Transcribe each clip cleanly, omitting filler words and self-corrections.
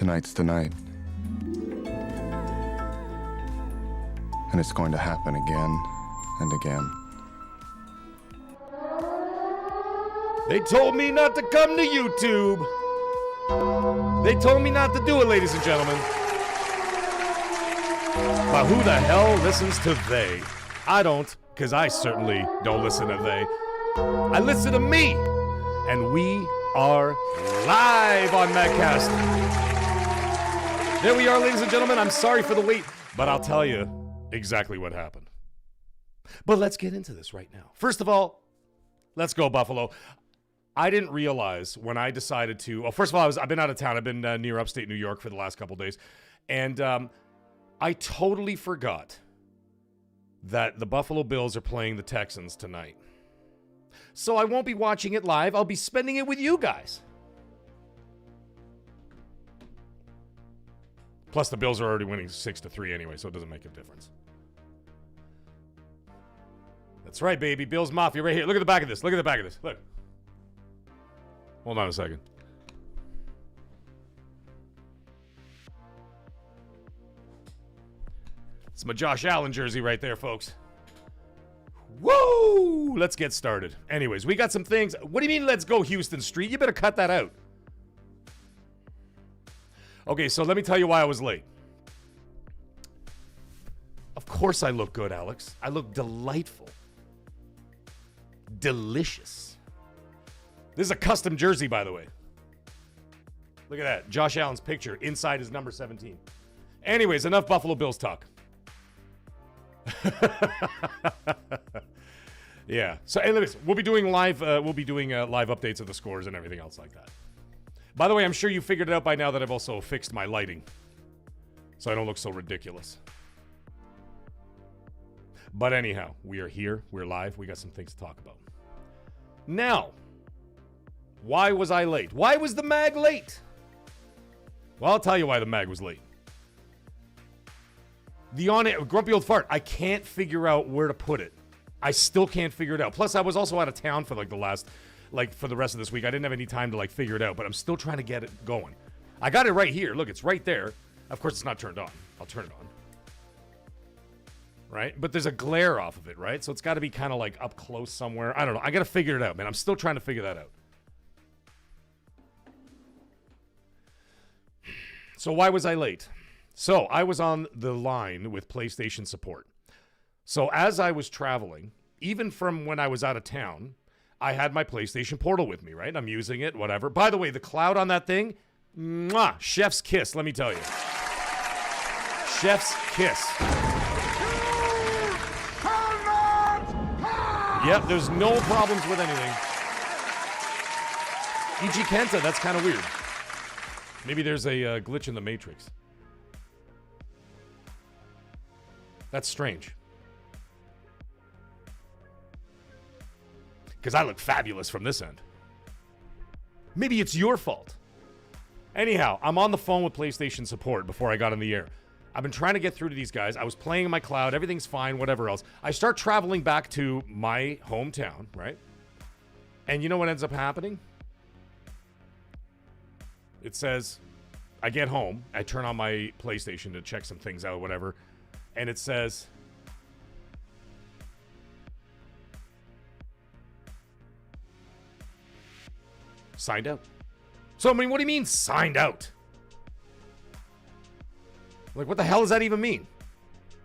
Tonight's the night. And it's going to happen again and again. They told me not to come to YouTube. They told me not to do it, ladies and gentlemen. But who the hell listens to they? I don't, because I certainly don't listen to they. I listen to me. And we are live on MAGGCAST. There we are, ladies and gentlemen. I'm sorry for the wait, but I'll tell you exactly what happened. But let's get into this right now. First of all, let's go Buffalo. I didn't realize when I decided to, well, first of all, I've been out of town. I've been near upstate New York for the last couple days. And I totally forgot that the Buffalo Bills are playing the Texans tonight. So I won't be watching it live. I'll be spending it with you guys. Plus, the Bills are already winning 6-3 anyway, so it doesn't make a difference. That's right, baby. Bills Mafia right here. Look at the back of this. Look at the back of this. Look. Hold on a second. It's my Josh Allen jersey right there, folks. Woo! Let's get started. Anyways, we got some things. What do you mean, let's go Houston Street? You better cut that out. Okay, so let me tell you why I was late. Of course I look good, Alex. I look delightful. Delicious. This is a custom jersey, by the way. Look at that. Josh Allen's picture. Inside is number 17. Anyways, enough Buffalo Bills talk. Yeah. So, anyways, we'll be doing live. Live updates of the scores and everything else like that. By the way, I'm sure you figured it out by now that I've also fixed my lighting, so I don't look so ridiculous. But anyhow, we are here. We're live. We got some things to talk about. Now, why was I late? Why was the mag late? Well, I'll tell you why the mag was late. The on-air, grumpy old fart, I can't figure out where to put it. I still can't figure it out. Plus, I was also out of town for for the rest of this week. I didn't have any time to figure it out, but I'm still trying to get it going. I got it right here. Look, it's right there. Of course, it's not turned on. I'll turn it on. Right? But there's a glare off of it, right? So it's got to be kind of up close somewhere. I don't know. I got to figure it out, man. I'm still trying to figure that out. So why was I late? So I was on the line with PlayStation support. So as I was traveling, even from when I was out of town, I had my PlayStation Portal with me, right? I'm using it, whatever. By the way, the cloud on that thing, mwah, chef's kiss, let me tell you. Chef's kiss. Yep, there's no problems with anything. E.G. Kenta, that's kind of weird. Maybe there's a glitch in the Matrix. That's strange. Because I look fabulous from this end. Maybe it's your fault. Anyhow, I'm on the phone with PlayStation support before I got on the air. I've been trying to get through to these guys. I was playing in my cloud. Everything's fine, whatever else. I start traveling back to my hometown, right? And you know what ends up happening? It says, I get home. I turn on my PlayStation to check some things out, whatever. And it says, signed out. So, I mean, what do you mean signed out? What the hell does that even mean?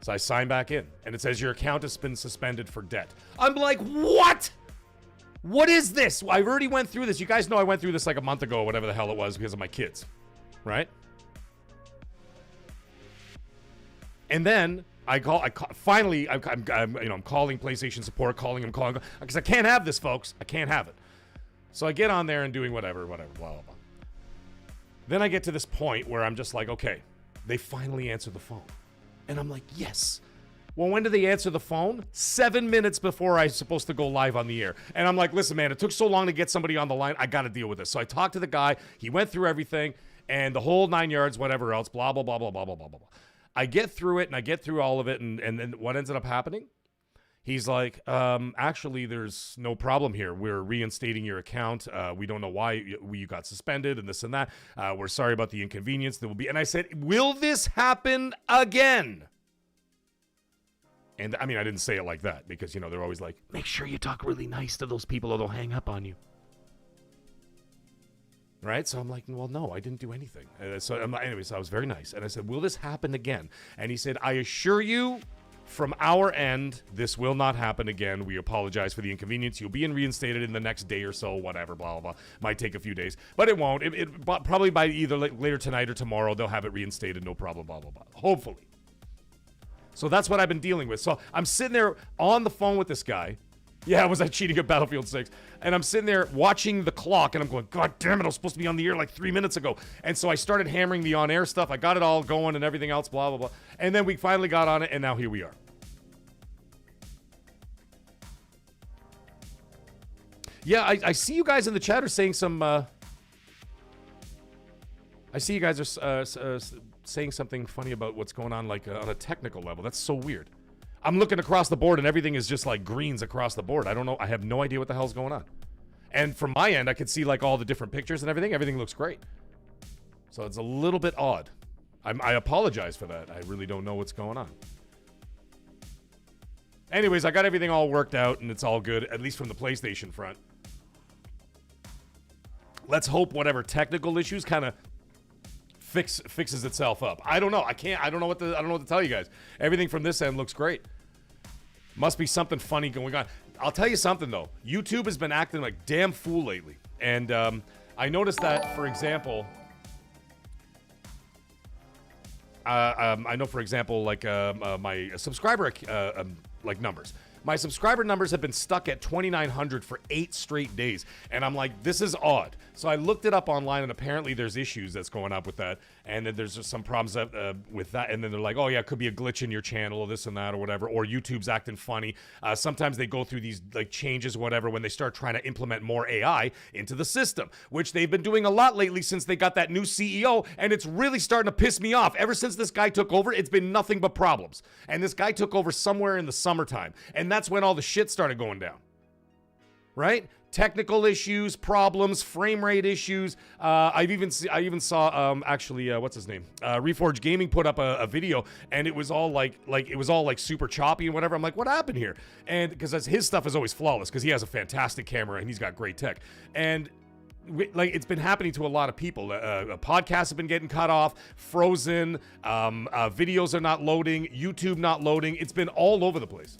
So I sign back in, and it says your account has been suspended for debt. I'm like, what? What is this? I already went through this. You guys know I went through this a month ago, or whatever the hell it was, because of my kids, right? And then I'm calling PlayStation support, calling because I can't have this, folks. I can't have it. So I get on there and doing whatever, blah, blah, blah. Then I get to this point where I'm just like, okay, they finally answer the phone. And I'm like, yes. Well, when did they answer the phone? 7 minutes before I was supposed to go live on the air. And I'm like, listen, man, it took so long to get somebody on the line. I got to deal with this. So I talked to the guy. He went through everything and the whole 9 yards, whatever else, blah, blah, blah, blah, blah, blah, blah, blah. I get through it and I get through all of it. And then what ended up happening? He's like, actually, there's no problem here. We're reinstating your account. We don't know why you got suspended and this and that. We're sorry about the inconvenience that will be. And I said, will this happen again? And I mean, I didn't say it like that because, you know, they're always like, make sure you talk really nice to those people or they'll hang up on you. Right? So I'm like, well, no, I didn't do anything. So anyways, I was very nice. And I said, will this happen again? And he said, I assure you, from our end, this will not happen again. We apologize for the inconvenience. You'll be reinstated in the next day or so, whatever, blah, blah, blah. Might take a few days, but it won't. Probably by either later tonight or tomorrow, they'll have it reinstated, no problem, blah, blah, blah. Hopefully. So that's what I've been dealing with. So I'm sitting there on the phone with this guy. Yeah, was I cheating at Battlefield 6? And I'm sitting there watching the clock, and I'm going, God damn it, I was supposed to be on the air like 3 minutes ago. And so I started hammering the on-air stuff. I got it all going and everything else, blah, blah, blah. And then we finally got on it, and now here we are. Yeah, I see you guys in the chat are saying some... I see you guys are saying something funny about what's going on, like, on a technical level. That's so weird. I'm looking across the board and everything is just like greens across the board. I don't know. I have no idea what the hell's going on. And from my end, I could see like all the different pictures and everything. Everything looks great. So it's a little bit odd. I apologize for that. I really don't know what's going on. Anyways, I got everything all worked out and it's all good, at least from the PlayStation front. Let's hope whatever technical issues kind of fixes itself up. I don't know. I don't know what to tell you guys. Everything from this end looks great. Must be something funny going on. I'll tell you something though. YouTube has been acting like damn fool lately. And I noticed that, for example, I know, for example, like my subscriber like numbers. My subscriber numbers have been stuck at 2,900 for 8 straight days. And I'm like, this is odd. So I looked it up online, and apparently there's issues that's going up with that. And then there's just some problems with that. And then they're like, oh, yeah, it could be a glitch in your channel or this and that or whatever. Or YouTube's acting funny. Sometimes they go through these like changes or whatever when they start trying to implement more AI into the system, which they've been doing a lot lately since they got that new CEO. And it's really starting to piss me off. Ever since this guy took over, it's been nothing but problems. And this guy took over somewhere in the summertime. And that's when all the shit started going down. Right? Technical issues, problems, frame rate issues. I even saw actually what's his name? Reforge Gaming put up a video, and it was all like super choppy and whatever. I'm like, what happened here? And because his stuff is always flawless because he has a fantastic camera and he's got great tech. And like it's been happening to a lot of people. Podcasts have been getting cut off, frozen. Videos are not loading. YouTube not loading. It's been all over the place.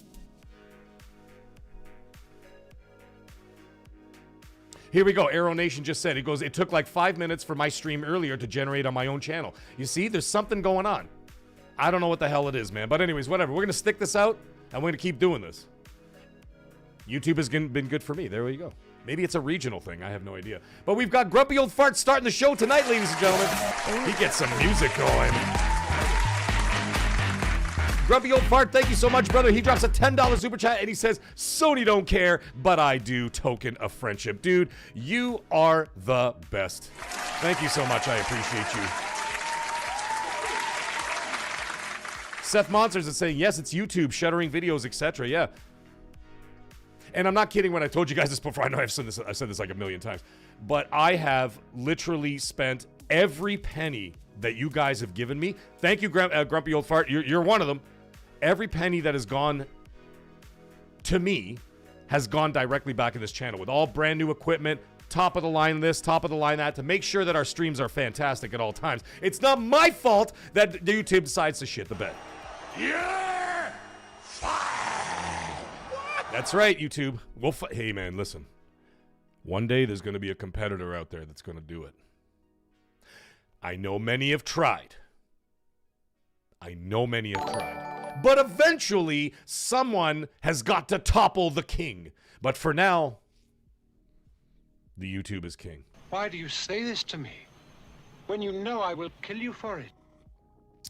Here we go. Arrow Nation just said, it took like 5 minutes for my stream earlier to generate on my own channel. You see, there's something going on. I don't know what the hell it is, man. But anyways, whatever. We're going to stick this out, and we're going to keep doing this. YouTube has been good for me. There we go. Maybe it's a regional thing. I have no idea. But we've got Grumpy Old Fart starting the show tonight, ladies and gentlemen. He gets some music going. Grumpy Old Fart, thank you so much, brother. He drops a $10 super chat and he says, Sony don't care, but I do. Token of friendship. Dude, you are the best. Thank you so much. I appreciate you. Seth Monsters is saying, yes, it's YouTube, shuttering videos, etc. Yeah. And I'm not kidding when I told you guys this before. I know I've said this like a million times. But I have literally spent every penny that you guys have given me. Thank you, Grumpy Old Fart. You're one of them. Every penny that has gone to me has gone directly back in this channel with all brand new equipment, top of the line this, top of the line that, to make sure that our streams are fantastic at all times. It's not my fault that YouTube decides to shit the bed. Yeah! That's right, YouTube. Hey, man, listen. One day there's going to be a competitor out there that's going to do it. I know many have tried. But eventually, someone has got to topple the king. But for now, the YouTube is king. Why do you say this to me when you know I will kill you for it?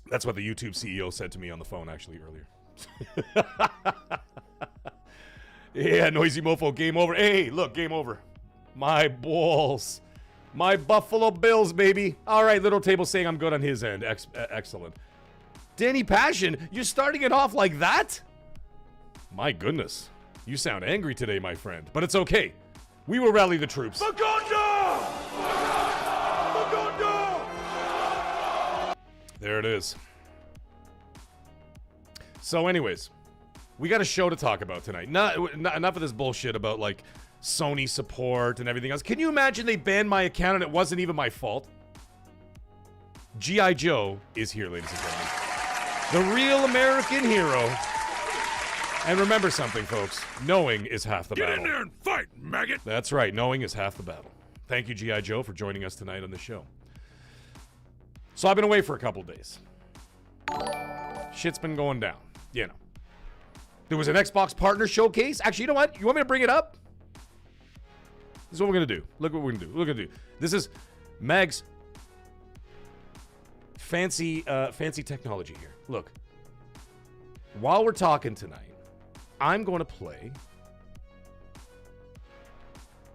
That's what the YouTube CEO said to me on the phone, actually, earlier. Yeah, Noisy Mofo, game over. Hey, look, game over. My balls. My Buffalo Bills, baby. All right, Little Table saying I'm good on his end. Excellent. Danny Passion, you're starting it off like that? My goodness. You sound angry today, my friend. But it's okay. We will rally the troops. Maganda! Maganda! There it is. So anyways, we got a show to talk about tonight. Not enough of this bullshit about, like, Sony support and everything else. Can you imagine they banned my account and it wasn't even my fault? G.I. Joe is here, ladies and gentlemen. The real American hero. And remember something, folks. Knowing is half the battle. Get in there and fight, maggot! That's right. Knowing is half the battle. Thank you, G.I. Joe, for joining us tonight on the show. So I've been away for a couple days. Shit's been going down. You know. There was an Xbox partner showcase. Actually, you know what? You want me to bring it up? This is what we're going to do. Look what we're going to do. Look what we're going to do. This is Mag's fancy technology here. Look. While we're talking tonight, I'm going to play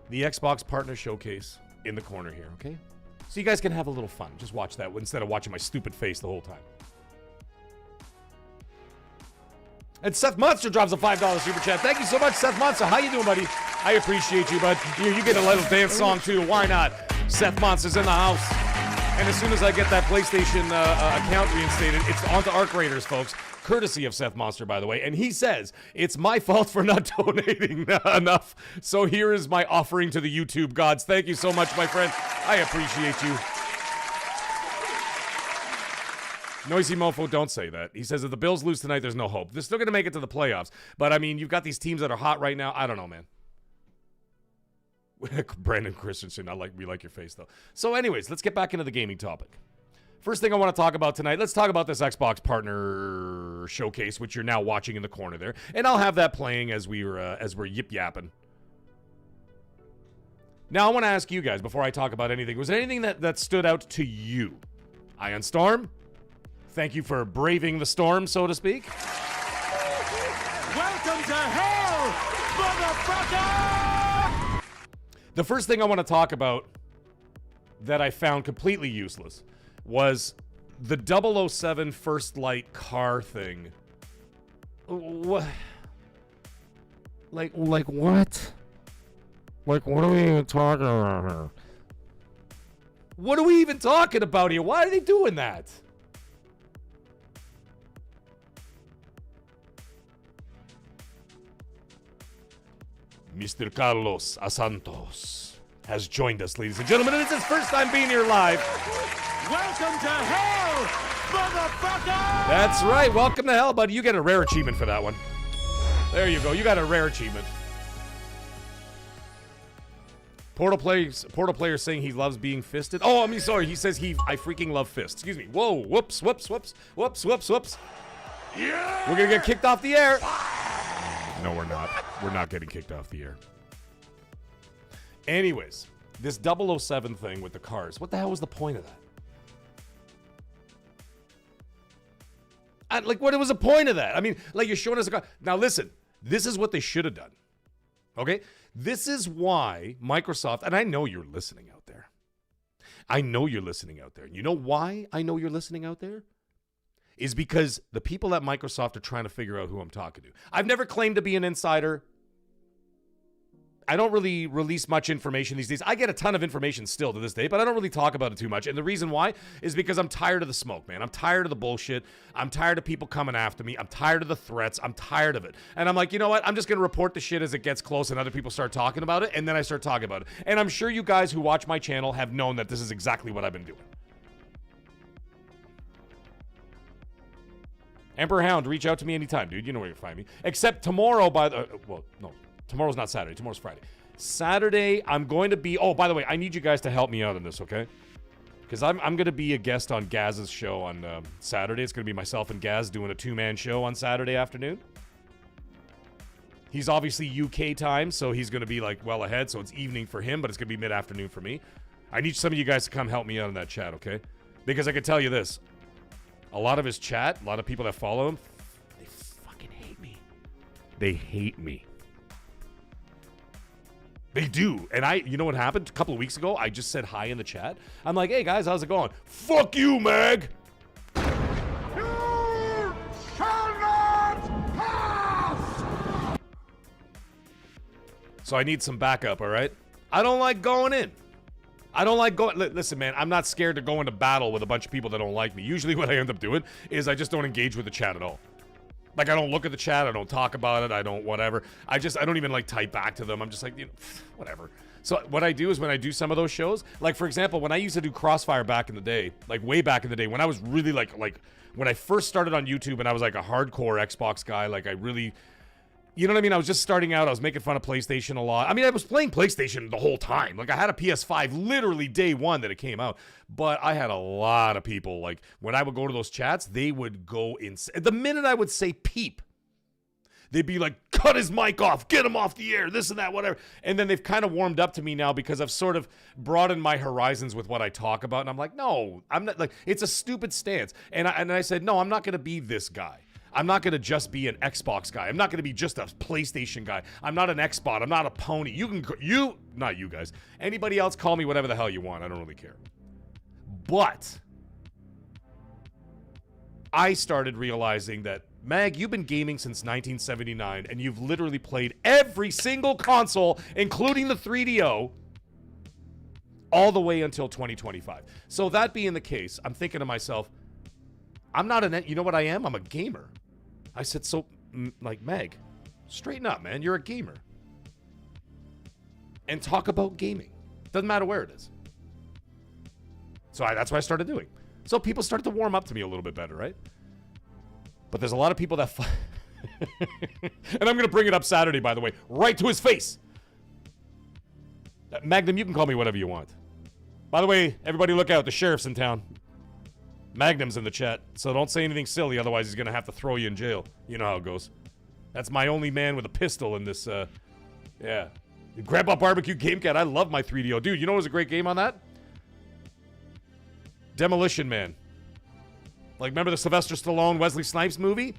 the Xbox partner showcase in the corner here, okay? So you guys can have a little fun. Just watch that instead of watching my stupid face the whole time. And Seth Monster drops a $5 super chat. Thank you so much, Seth Monster. How you doing, buddy? I appreciate you, bud. You get a little dance song, too. Why not? Seth Monster's in the house. And as soon as I get that PlayStation account reinstated, it's on to Arc Raiders, folks. Courtesy of Seth Monster, by the way. And he says, it's my fault for not donating enough. So here is my offering to the YouTube gods. Thank you so much, my friend. I appreciate you. Noisy Mofo, don't say that. He says if the Bills lose tonight, there's no hope. They're still going to make it to the playoffs. But, I mean, you've got these teams that are hot right now. I don't know, man. Brandon Christensen, we like your face, though. So, anyways, let's get back into the gaming topic. First thing I want to talk about tonight, let's talk about this Xbox partner showcase, which you're now watching in the corner there. And I'll have that playing as we're yip-yapping. Now, I want to ask you guys, before I talk about anything, was there anything that stood out to you? Ion Storm? Thank you for braving the storm, so to speak. Welcome to hell, motherfucker! The first thing I want to talk about that I found completely useless was the 007 First Light car thing. What? Like what? Like, what are we even talking about here? What are we even talking about here? Why are they doing that? Mr. Carlos Asantos has joined us, ladies and gentlemen, and it's his first time being here live. Welcome to hell, motherfucker! That's right. Welcome to hell, buddy. You get a rare achievement for that one. There you go. You got a rare achievement. Portal player saying he loves being fisted. Oh, I mean, sorry. He says I freaking love fists. Excuse me. Whoa. Whoops. Whoops. Whoops. Whoops. Whoops. Whoops. Yeah! We're going to get kicked off the air. No, we're not. We're not getting kicked off the air. Anyways, this 007 thing with the cars. What the hell was the point of that? What was the point of that? I mean, like, you're showing us a car. Now, listen. This is what they should have done. Okay? This is why Microsoft, and I know you're listening out there. I know you're listening out there. You know why I know you're listening out there? Is because the people at Microsoft are trying to figure out who I'm talking to. I've never claimed to be an insider. I don't really release much information these days. I get a ton of information still to this day, but I don't really talk about it too much. And the reason why is because I'm tired of the smoke, man. I'm tired of the bullshit. I'm tired of people coming after me. I'm tired of the threats. I'm tired of it. And I'm like, you know what? I'm just going to report the shit as it gets close and other people start talking about it. And then I start talking about it. And I'm sure you guys who watch my channel have known that this is exactly what I've been doing. Emperor Hound, reach out to me anytime, dude. You know where you find me. Except tomorrow well, no. Tomorrow's not Saturday. Tomorrow's Friday. Saturday, I'm going to be... Oh, by the way, I need you guys to help me out on this, okay? Because I'm going to be a guest on Gaz's show on Saturday. It's going to be myself and Gaz doing a two-man show on Saturday afternoon. He's obviously UK time, so he's going to be, like, well ahead. So it's evening for him, but it's going to be mid-afternoon for me. I need some of you guys to come help me out on that chat, okay? Because I can tell you this. A lot of his chat, a lot of people that follow him, they fucking hate me. They hate me. They do. And you know what happened? A couple of weeks ago, I just said hi in the chat. I'm like, hey guys, how's it going? Fuck you, Mag! You shall not pass! So I need some backup, all right? I don't like going in. I don't like going... Listen, man, I'm not scared to go into battle with a bunch of people that don't like me. Usually what I end up doing is I just don't engage with the chat at all. Like, I don't look at the chat. I don't talk about it. I don't whatever. I don't even, like, type back to them. I'm just like, you know, whatever. So what I do is when I do some of those shows, like, for example, when I used to do Crossfire back in the day, like, way back in the day, when I was really, like, when I first started on YouTube and I was, like, a hardcore Xbox guy, like, I really... You know what I mean? I was just starting out. I was making fun of PlayStation a lot. I mean, I was playing PlayStation the whole time. Like, I had a PS5 literally day one that it came out. But I had a lot of people, like, when I would go to those chats, they would go insane. The minute I would say peep, they'd be like, cut his mic off, get him off the air, this and that, whatever. And then they've kind of warmed up to me now because I've sort of broadened my horizons with what I talk about. And I'm like, no, I'm not, like, it's a stupid stance. And I said, no, I'm not going to be this guy. I'm not going to just be an Xbox guy. I'm not going to be just a PlayStation guy. I'm not an Xbot. I'm not a pony. Not you guys. Anybody else, call me whatever the hell you want. I don't really care. But I started realizing that, Mag, you've been gaming since 1979, and you've literally played every single console, including the 3DO, all the way until 2025. So that being the case, I'm thinking to myself, I'm not you know what I am? I'm a gamer. I said, so, like, Meg, straighten up, man. You're a gamer. And talk about gaming. Doesn't matter where it is. So that's what I started doing. So people started to warm up to me a little bit better, right? But there's a lot of people that... And I'm going to bring it up Saturday, by the way. Right to his face. Magnum, you can call me whatever you want. By the way, everybody look out. The sheriff's in town. Magnum's in the chat, so don't say anything silly, otherwise he's gonna have to throw you in jail. You know how it goes. That's my only man with a pistol in this, yeah. Grandpa Barbecue Game Cat, I love my 3DO. Dude, you know what was a great game on that? Demolition Man. Like, remember the Sylvester Stallone, Wesley Snipes movie?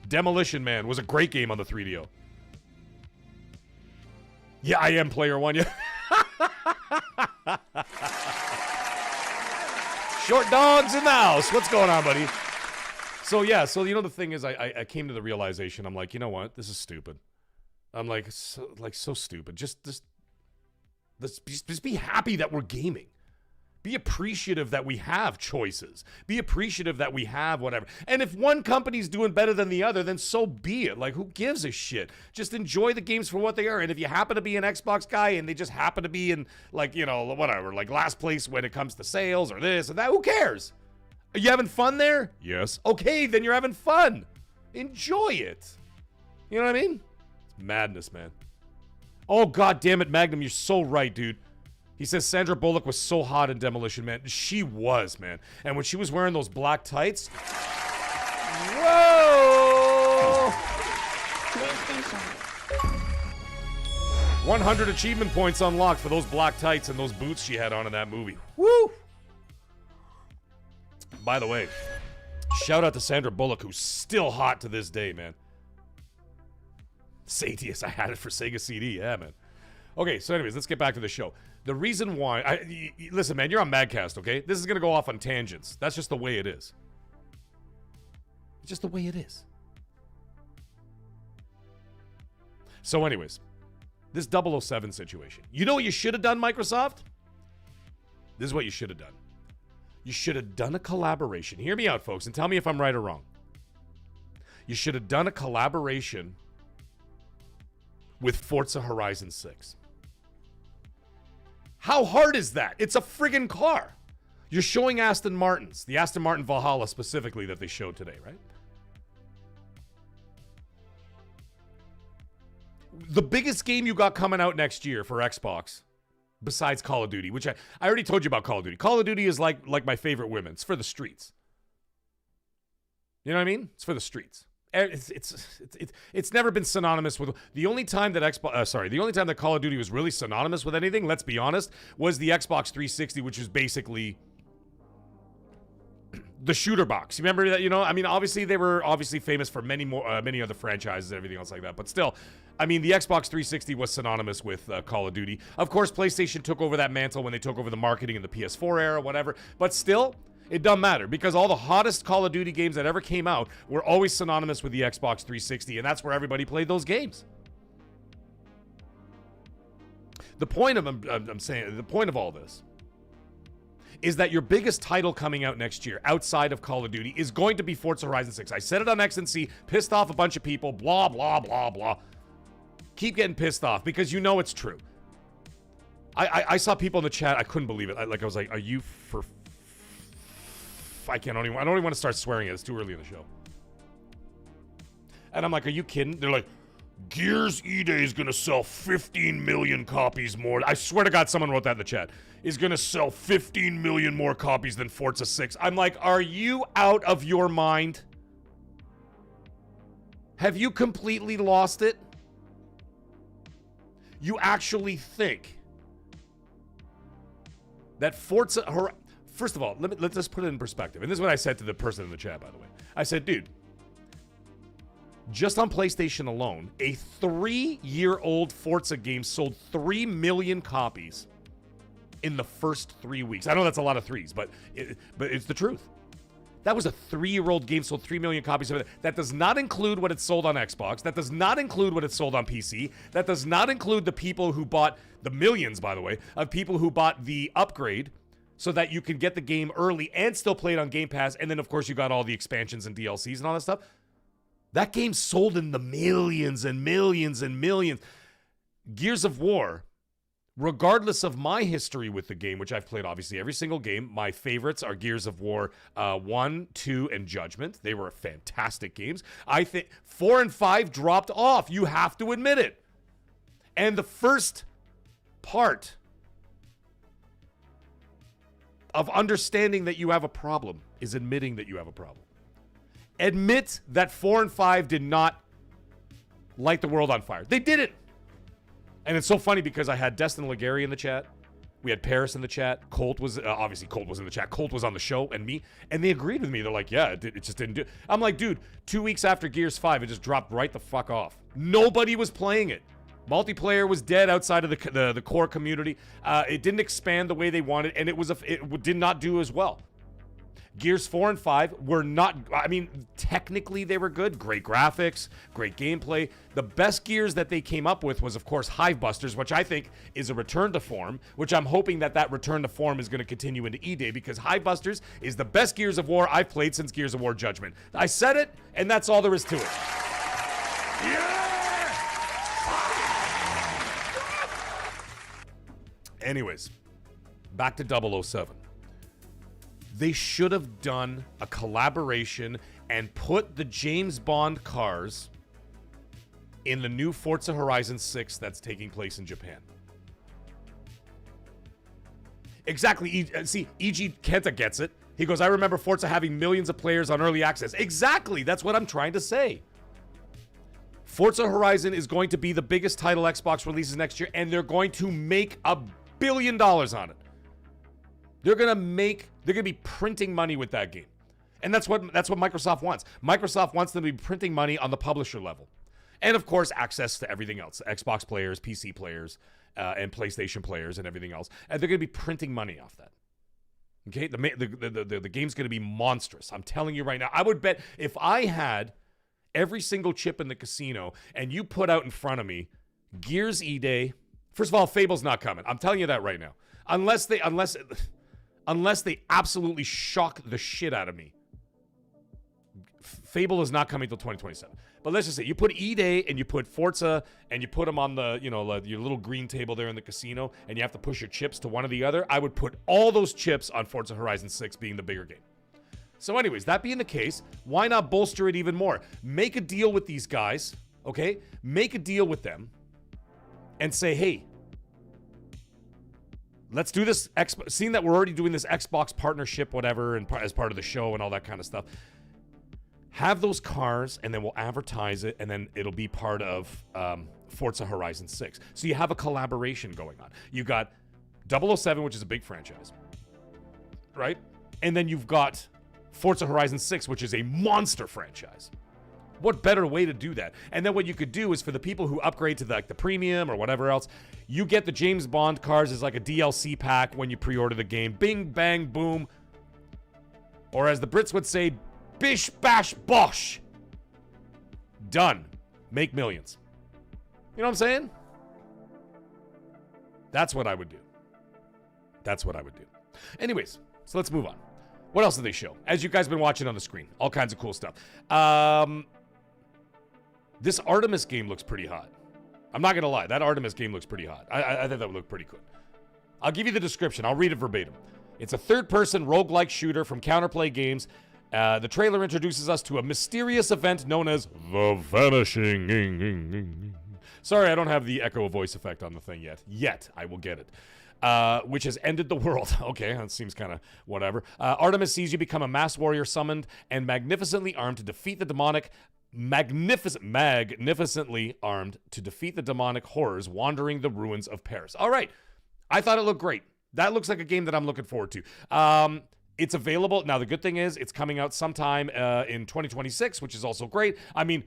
Demolition Man was a great game on the 3DO. Yeah, I am player one, yeah. Short dogs in the house. What's going on, buddy? So, yeah. So, you know, the thing is, I came to the realization. I'm like, you know what? This is stupid. I'm like so stupid. Just be happy that we're gaming. Be appreciative that we have choices. Be appreciative that we have whatever. And if one company's doing better than the other, then so be it. Like, who gives a shit? Just enjoy the games for what they are. And if you happen to be an Xbox guy and they just happen to be in, like, you know, whatever, like last place when it comes to sales or this and that, who cares? Are you having fun there? Yes. Okay, then you're having fun. Enjoy it. You know what I mean? It's madness, man. Oh, God damn it, Magnum. You're so right, dude. He says Sandra Bullock was so hot in Demolition Man. She was, man. And when she was wearing those black tights... Whoa! 100 achievement points unlocked for those black tights and those boots she had on in that movie. Woo! By the way, shout out to Sandra Bullock, who's still hot to this day, man. Satius, I had it for Sega CD. Yeah, man. Okay, so anyways, let's get back to the show. The reason why... listen, man, you're on MAGGCAST, okay? This is going to go off on tangents. That's just the way it is. It's just the way it is. So anyways, this 007 situation. You know what you should have done, Microsoft? This is what you should have done. You should have done a collaboration. Hear me out, folks, and tell me if I'm right or wrong. You should have done a collaboration with Forza Horizon 6. How hard is that? It's a friggin' car. You're showing Aston Martins, the Aston Martin Valhalla specifically that they showed today, right? The biggest game you got coming out next year for Xbox, besides Call of Duty, which I already told you about Call of Duty. Call of Duty is like my favorite women. It's for the streets. You know what I mean? It's for the streets. It's never been synonymous with the only time that the only time that Call of Duty was really synonymous with anything, let's be honest, was the Xbox 360, which is basically the shooter box. You remember that? You know, I mean, obviously they were famous for many other franchises and everything else like that, but still, I mean, the Xbox 360 was synonymous with Call of Duty. Of course, PlayStation took over that mantle when they took over the marketing in the PS4 era, whatever, but still, it doesn't matter because all the hottest Call of Duty games that ever came out were always synonymous with the Xbox 360, and that's where everybody played those games. The point of I'm saying the point of all this is that your biggest title coming out next year outside of Call of Duty is going to be Forza Horizon 6. I said it on X and C, pissed off a bunch of people, blah, blah, blah, blah. Keep getting pissed off because you know it's true. I saw people in the chat, I couldn't believe it. I was like, are you for... I don't even want to start swearing it. It's too early in the show. And I'm like, are you kidding? They're like, Gears E-Day is going to sell 15 million copies more. I swear to God, someone wrote that in the chat. Is going to sell 15 million more copies than Forza 6. I'm like, are you out of your mind? Have you completely lost it? You actually think that Forza... First of all, let's just put it in perspective. And this is what I said to the person in the chat, by the way. I said, dude, just on PlayStation alone, a 3-year-old Forza game sold 3 million copies in the first 3 weeks. I know that's a lot of threes, but it's the truth. That was a 3-year-old game sold 3 million copies of it. That does not include what it sold on Xbox. That does not include what it sold on PC. That does not include the people who bought, the millions, by the way, of people who bought the upgrade so that you can get the game early and still play it on Game Pass. And then, of course, you got all the expansions and DLCs and all that stuff. That game sold in the millions and millions and millions. Gears of War, regardless of my history with the game, which I've played obviously every single game, my favorites are Gears of War 1, 2, and Judgment. They were fantastic games. I think 4 and 5 dropped off. You have to admit it. And the first part of understanding that you have a problem is admitting that you have a problem. Admit that 4 and 5 did not light the world on fire. They didn't. And it's so funny because I had Destin Legary in the chat. We had Paris in the chat. Colt was, obviously Colt was in the chat. Colt was on the show and me. And they agreed with me. They're like, yeah, it just didn't do it. I'm like, dude, 2 weeks after Gears 5, it just dropped right the fuck off. Nobody was playing it. Multiplayer was dead outside of the core community. It didn't expand the way they wanted, and it did not do as well. Gears 4 and 5 were not, I mean, technically they were good. Great graphics, great gameplay. The best Gears that they came up with was, of course, Hivebusters, which I think is a return to form, which I'm hoping that return to form is going to continue into E-Day, because Hivebusters is the best Gears of War I've played since Gears of War Judgment. I said it, and that's all there is to it. Yeah! Anyways, back to 007. They should have done a collaboration and put the James Bond cars in the new Forza Horizon 6 that's taking place in Japan. Exactly. See, E.G. Kenta gets it. He goes, I remember Forza having millions of players on early access. Exactly. That's what I'm trying to say. Forza Horizon is going to be the biggest title Xbox releases next year, and they're going to make $1 billion on it. They're gonna be printing money with that game. And that's what Microsoft wants. Microsoft wants them to be printing money on the publisher level. And of course, access to everything else. Xbox players, PC players, and PlayStation players and everything else. And they're gonna be printing money off that. Okay? The game's gonna be monstrous. I'm telling you right now. I would bet if I had every single chip in the casino and you put out in front of me Gears E-Day. First of all, Fable's not coming. I'm telling you that right now. Unless they absolutely shock the shit out of me. Fable is not coming till 2027. But let's just say you put E-Day and you put Forza and you put them on the, your little green table there in the casino, and you have to push your chips to one or the other. I would put all those chips on Forza Horizon 6 being the bigger game. So anyways, that being the case, why not bolster it even more? Make a deal with these guys, okay? Make a deal with them and say, hey, let's do this. Seeing that we're already doing this Xbox partnership, whatever, and as part of the show and all that kind of stuff, have those cars, and then we'll advertise it, and then it'll be part of Forza Horizon 6. So you have a collaboration going on. You got 007, which is a big franchise, right? And then you've got Forza Horizon 6, which is a monster franchise. What better way to do that? And then what you could do is for the people who upgrade to the premium or whatever else, you get the James Bond cars as like a DLC pack when you pre-order the game. Bing, bang, boom. Or as the Brits would say, bish, bash, bosh. Done. Make millions. You know what I'm saying? That's what I would do. That's what I would do. Anyways, so let's move on. What else did they show? As you guys have been watching on the screen, all kinds of cool stuff. This Artemis game looks pretty hot. I'm not going to lie. That Artemis game looks pretty hot. I think that would look pretty cool. I'll give you the description. I'll read it verbatim. It's a third-person roguelike shooter from Counterplay Games. The trailer introduces us to a mysterious event known as the Vanishing. Sorry, I don't have the echo voice effect on the thing yet. I will get it. Which has ended the world. Okay, that seems kind of whatever. Artemis sees you become a masked warrior summoned and magnificently armed to defeat the demonic... magnificently armed to defeat the demonic horrors wandering the ruins of Paris. All right. I thought it looked great. That looks like a game that I'm looking forward to. It's available. Now, the good thing is it's coming out sometime in 2026, which is also great. I mean,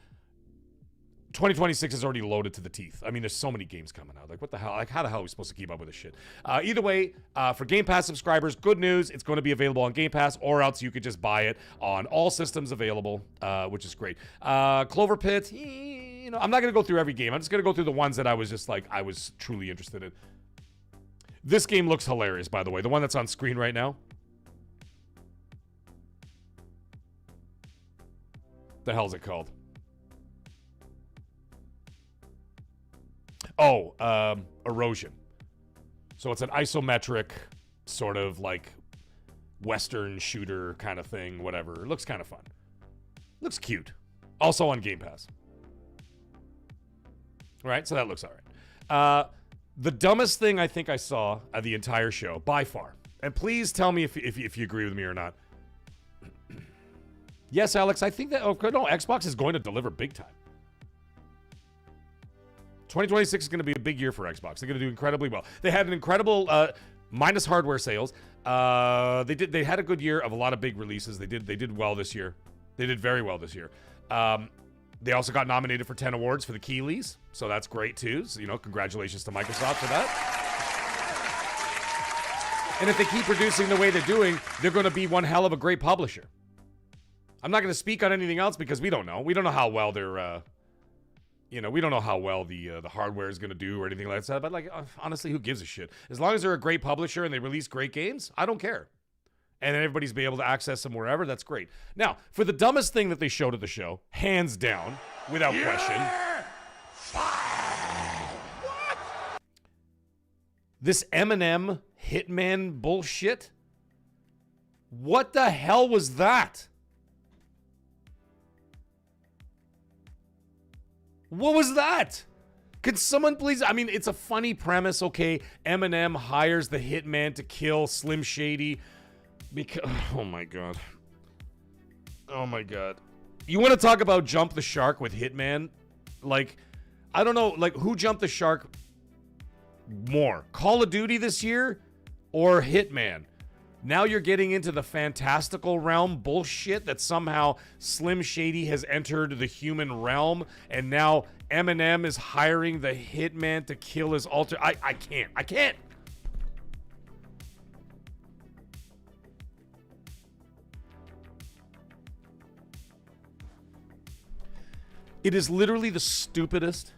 2026 is already loaded to the teeth. I mean, there's so many games coming out. Like, what the hell? Like, how the hell are we supposed to keep up with this shit? Either way, for Game Pass subscribers, good news. It's going to be available on Game Pass, or else you could just buy it on all systems available, which is great. Clover Pit, you know, I'm not going to go through every game. I'm just going to go through the ones that I was just like, I was truly interested in. This game looks hilarious, by the way. The one that's on screen right now. The hell's it called? Oh, Erosion. So it's an isometric sort of like Western shooter kind of thing, whatever. It looks kind of fun. Looks cute. Also on Game Pass. Right, so that looks all right. The dumbest thing I think I saw at the entire show, by far, and please tell me if you agree with me or not. Yes, Alex, I think that, no, Xbox is going to deliver big time. 2026 is going to be a big year for Xbox. They're going to do incredibly well. They had an incredible, minus hardware sales. They had a good year of a lot of big releases. They did well this year. They did very well this year. They also got nominated for 10 awards for the Keyleys, so that's great too. So, you know, congratulations to Microsoft for that. And if they keep producing the way they're doing, they're going to be one hell of a great publisher. I'm not going to speak on anything else because we don't know. We don't know how well they're, we don't know how well the hardware is going to do or anything like that. But like, honestly, who gives a shit? As long as they're a great publisher and they release great games, I don't care. And everybody's be able to access them wherever. That's great. Now, for the dumbest thing that they showed at the show, hands down, without question, what? This Eminem Hitman bullshit. What the hell was that? What was that? Could someone please... I mean, it's a funny premise, okay? Eminem hires the hitman to kill Slim Shady because... Oh, my God. Oh, my God. You want to talk about jump the shark with Hitman? Like, I don't know, like, who jumped the shark more? Call of Duty this year or Hitman? Now you're getting into the fantastical realm bullshit that somehow Slim Shady has entered the human realm, and now Eminem is hiring the hitman to kill his alter. I can't. It is literally the stupidest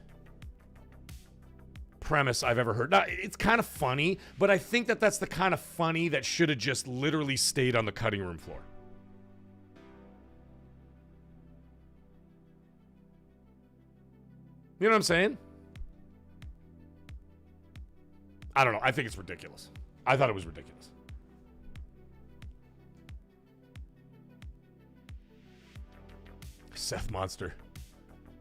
premise I've ever heard. Now, it's kind of funny, but I think that that's the kind of funny that should have just literally stayed on the cutting room floor. You know what I'm saying? I don't know. I think it's ridiculous. I thought it was ridiculous. Seth Monster.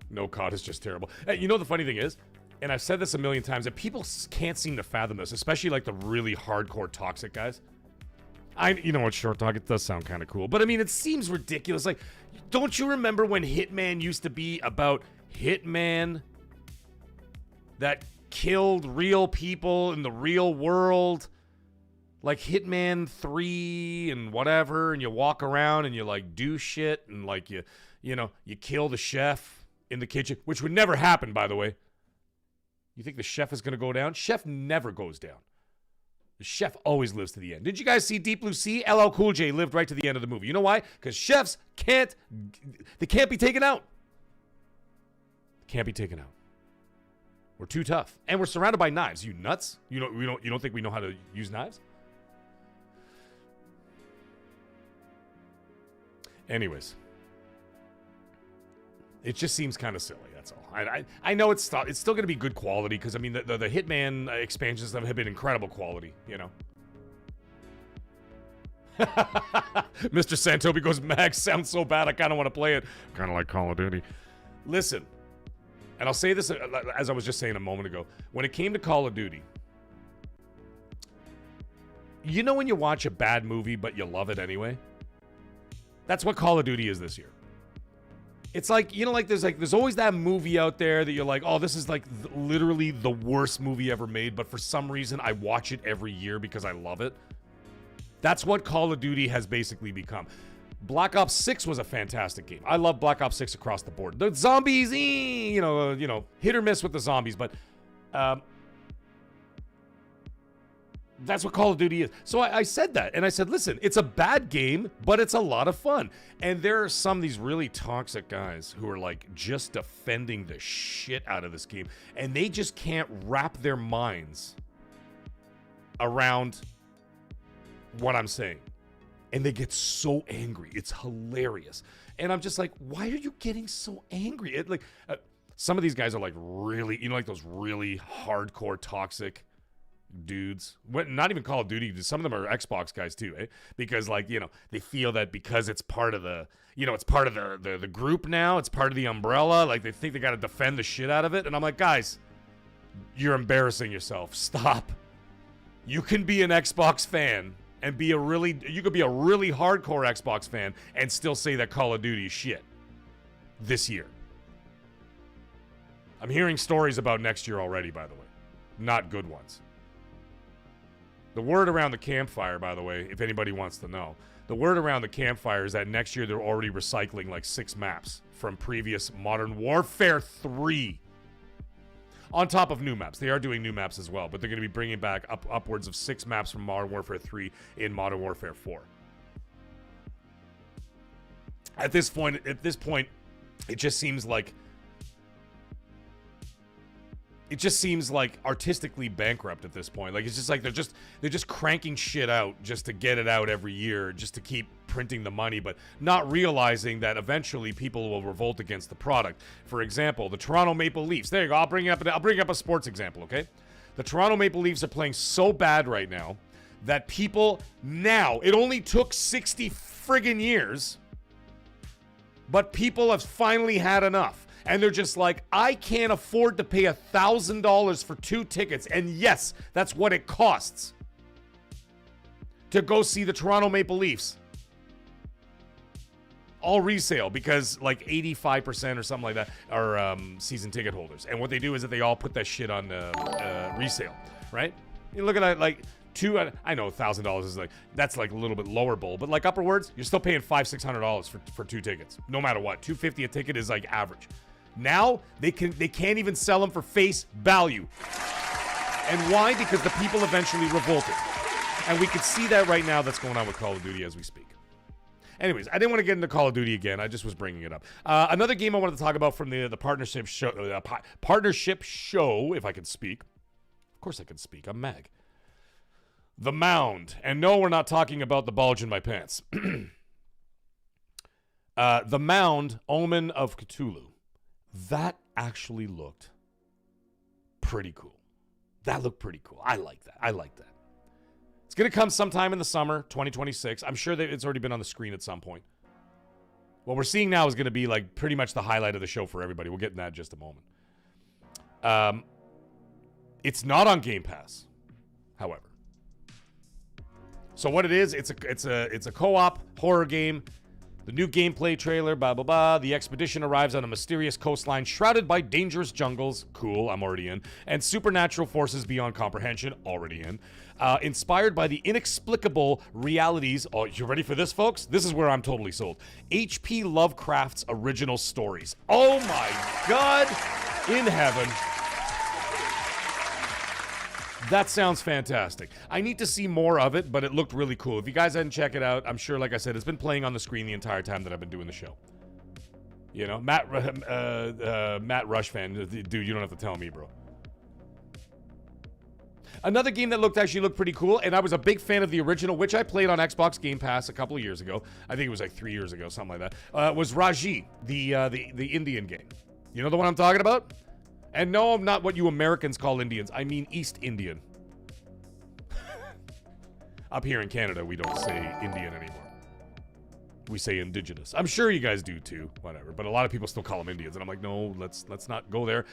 No COD is just terrible. Hey, you know the funny thing is, and I've said this a million times, that people can't seem to fathom this, especially like the really hardcore toxic guys. You know what, Short Dog, it does sound kind of cool, but I mean, it seems ridiculous. Like, don't you remember when Hitman used to be about Hitman that killed real people in the real world? Like Hitman 3 and whatever, and you walk around and you like do shit and like you kill the chef in the kitchen, which would never happen, by the way. You think the chef is going to go down? Chef never goes down. The chef always lives to the end. Did you guys see Deep Blue Sea? LL Cool J lived right to the end of the movie. You know why? Because chefs can't be taken out. Can't be taken out. We're too tough. And we're surrounded by knives. You nuts? You don't think we know how to use knives? Anyways. It just seems kind of silly, that's all. I know it's still going to be good quality, because, I mean, the Hitman expansions have been incredible quality, you know? Mr. Santobi goes, Mag sounds so bad, I kind of want to play it. Kind of like Call of Duty. Listen, and I'll say this as I was just saying a moment ago. When it came to Call of Duty, you know when you watch a bad movie, but you love it anyway? That's what Call of Duty is this year. It's like, you know, like there's always that movie out there that you're like, oh, this is like literally the worst movie ever made, but for some reason I watch it every year because I love it. That's what Call of Duty has basically become. Black Ops 6 was a fantastic game. I love Black Ops 6 across the board. The zombies, you know, hit or miss with the zombies, but that's what Call of Duty is. So I said that, and I said, listen, it's a bad game, but it's a lot of fun. And there are some of these really toxic guys who are like just defending the shit out of this game, and they just can't wrap their minds around what I'm saying. And they get so angry. It's hilarious. And I'm just like, why are you getting so angry? Some of these guys are like really, you know, like those really hardcore toxic dudes. Not even Call of Duty. Some of them are Xbox guys too, eh? Because, like, you know, they feel that because it's part of the, you know, it's part of the group now. It's part of the umbrella. Like, they think they got to defend the shit out of it. And I'm like, guys, you're embarrassing yourself. Stop. You can be an Xbox fan and you could be a really hardcore Xbox fan and still say that Call of Duty is shit this year. I'm hearing stories about next year already, by the way. Not good ones. The word around the campfire, by the way, if anybody wants to know, the word around the campfire is that next year they're already recycling like 6 maps from previous Modern Warfare 3. On top of new maps. They are doing new maps as well, but they're going to be bringing back upwards of 6 maps from Modern Warfare 3 in Modern Warfare 4. At this point, it just seems like artistically bankrupt at this point. Like, it's just like they're just cranking shit out just to get it out every year, just to keep printing the money, but not realizing that eventually people will revolt against the product. For example, the Toronto Maple Leafs. There you go. I'll bring up a sports example, okay? The Toronto Maple Leafs are playing so bad right now that people now, it only took 60 friggin' years, but people have finally had enough. And they're just like, I can't afford to pay $1,000 for 2 tickets. And yes, that's what it costs to go see the Toronto Maple Leafs. All resale, because like 85% or something like that are season ticket holders. And what they do is that they all put that shit on resale, right? You look at that, like, I know $1,000 is like, that's like a little bit lower bowl, but like upperwards, you're still paying $500-600 for 2 tickets, no matter what. $250 a ticket is like average. Now they can't even sell them for face value. And why? Because the people eventually revolted. And we can see that right now that's going on with Call of Duty as we speak. Anyways, I didn't want to get into Call of Duty again. I just was bringing it up. Another game I wanted to talk about from the partnership show, if I can speak. Of course I can speak. I'm Mag. The Mound. And no, we're not talking about the bulge in my pants. The Mound, Omen of Cthulhu. That actually looked pretty cool. That looked pretty cool. I like that. It's going to come sometime in the summer, 2026. I'm sure that it's already been on the screen at some point. What we're seeing now is going to be like pretty much the highlight of the show for everybody. We'll get in that in just a moment. It's not on Game Pass, however. So what it is, it's a co-op horror game. The new gameplay trailer, blah, blah, blah. The expedition arrives on a mysterious coastline shrouded by dangerous jungles. Cool, I'm already in. And supernatural forces beyond comprehension. Already in. Inspired by the inexplicable realities. Oh, you ready for this, folks? This is where I'm totally sold. H.P. Lovecraft's original stories. Oh my God in heaven. That sounds fantastic. I need to see more of it, but it looked really cool. If you guys hadn't checked it out, I'm sure, like I said, it's been playing on the screen the entire time that I've been doing the show. You know, Matt Rush fan, dude, you don't have to tell me, bro. Another game that looked pretty cool, and I was a big fan of the original, which I played on Xbox Game Pass a couple of years ago. I think it was like 3 years ago, something like that. Was Raji, the Indian game. You know the one I'm talking about? And no, I'm not what you Americans call Indians. I mean East Indian. Up here in Canada, we don't say Indian anymore. We say indigenous. I'm sure you guys do too, whatever. But a lot of people still call them Indians. And I'm like, no, let's not go there.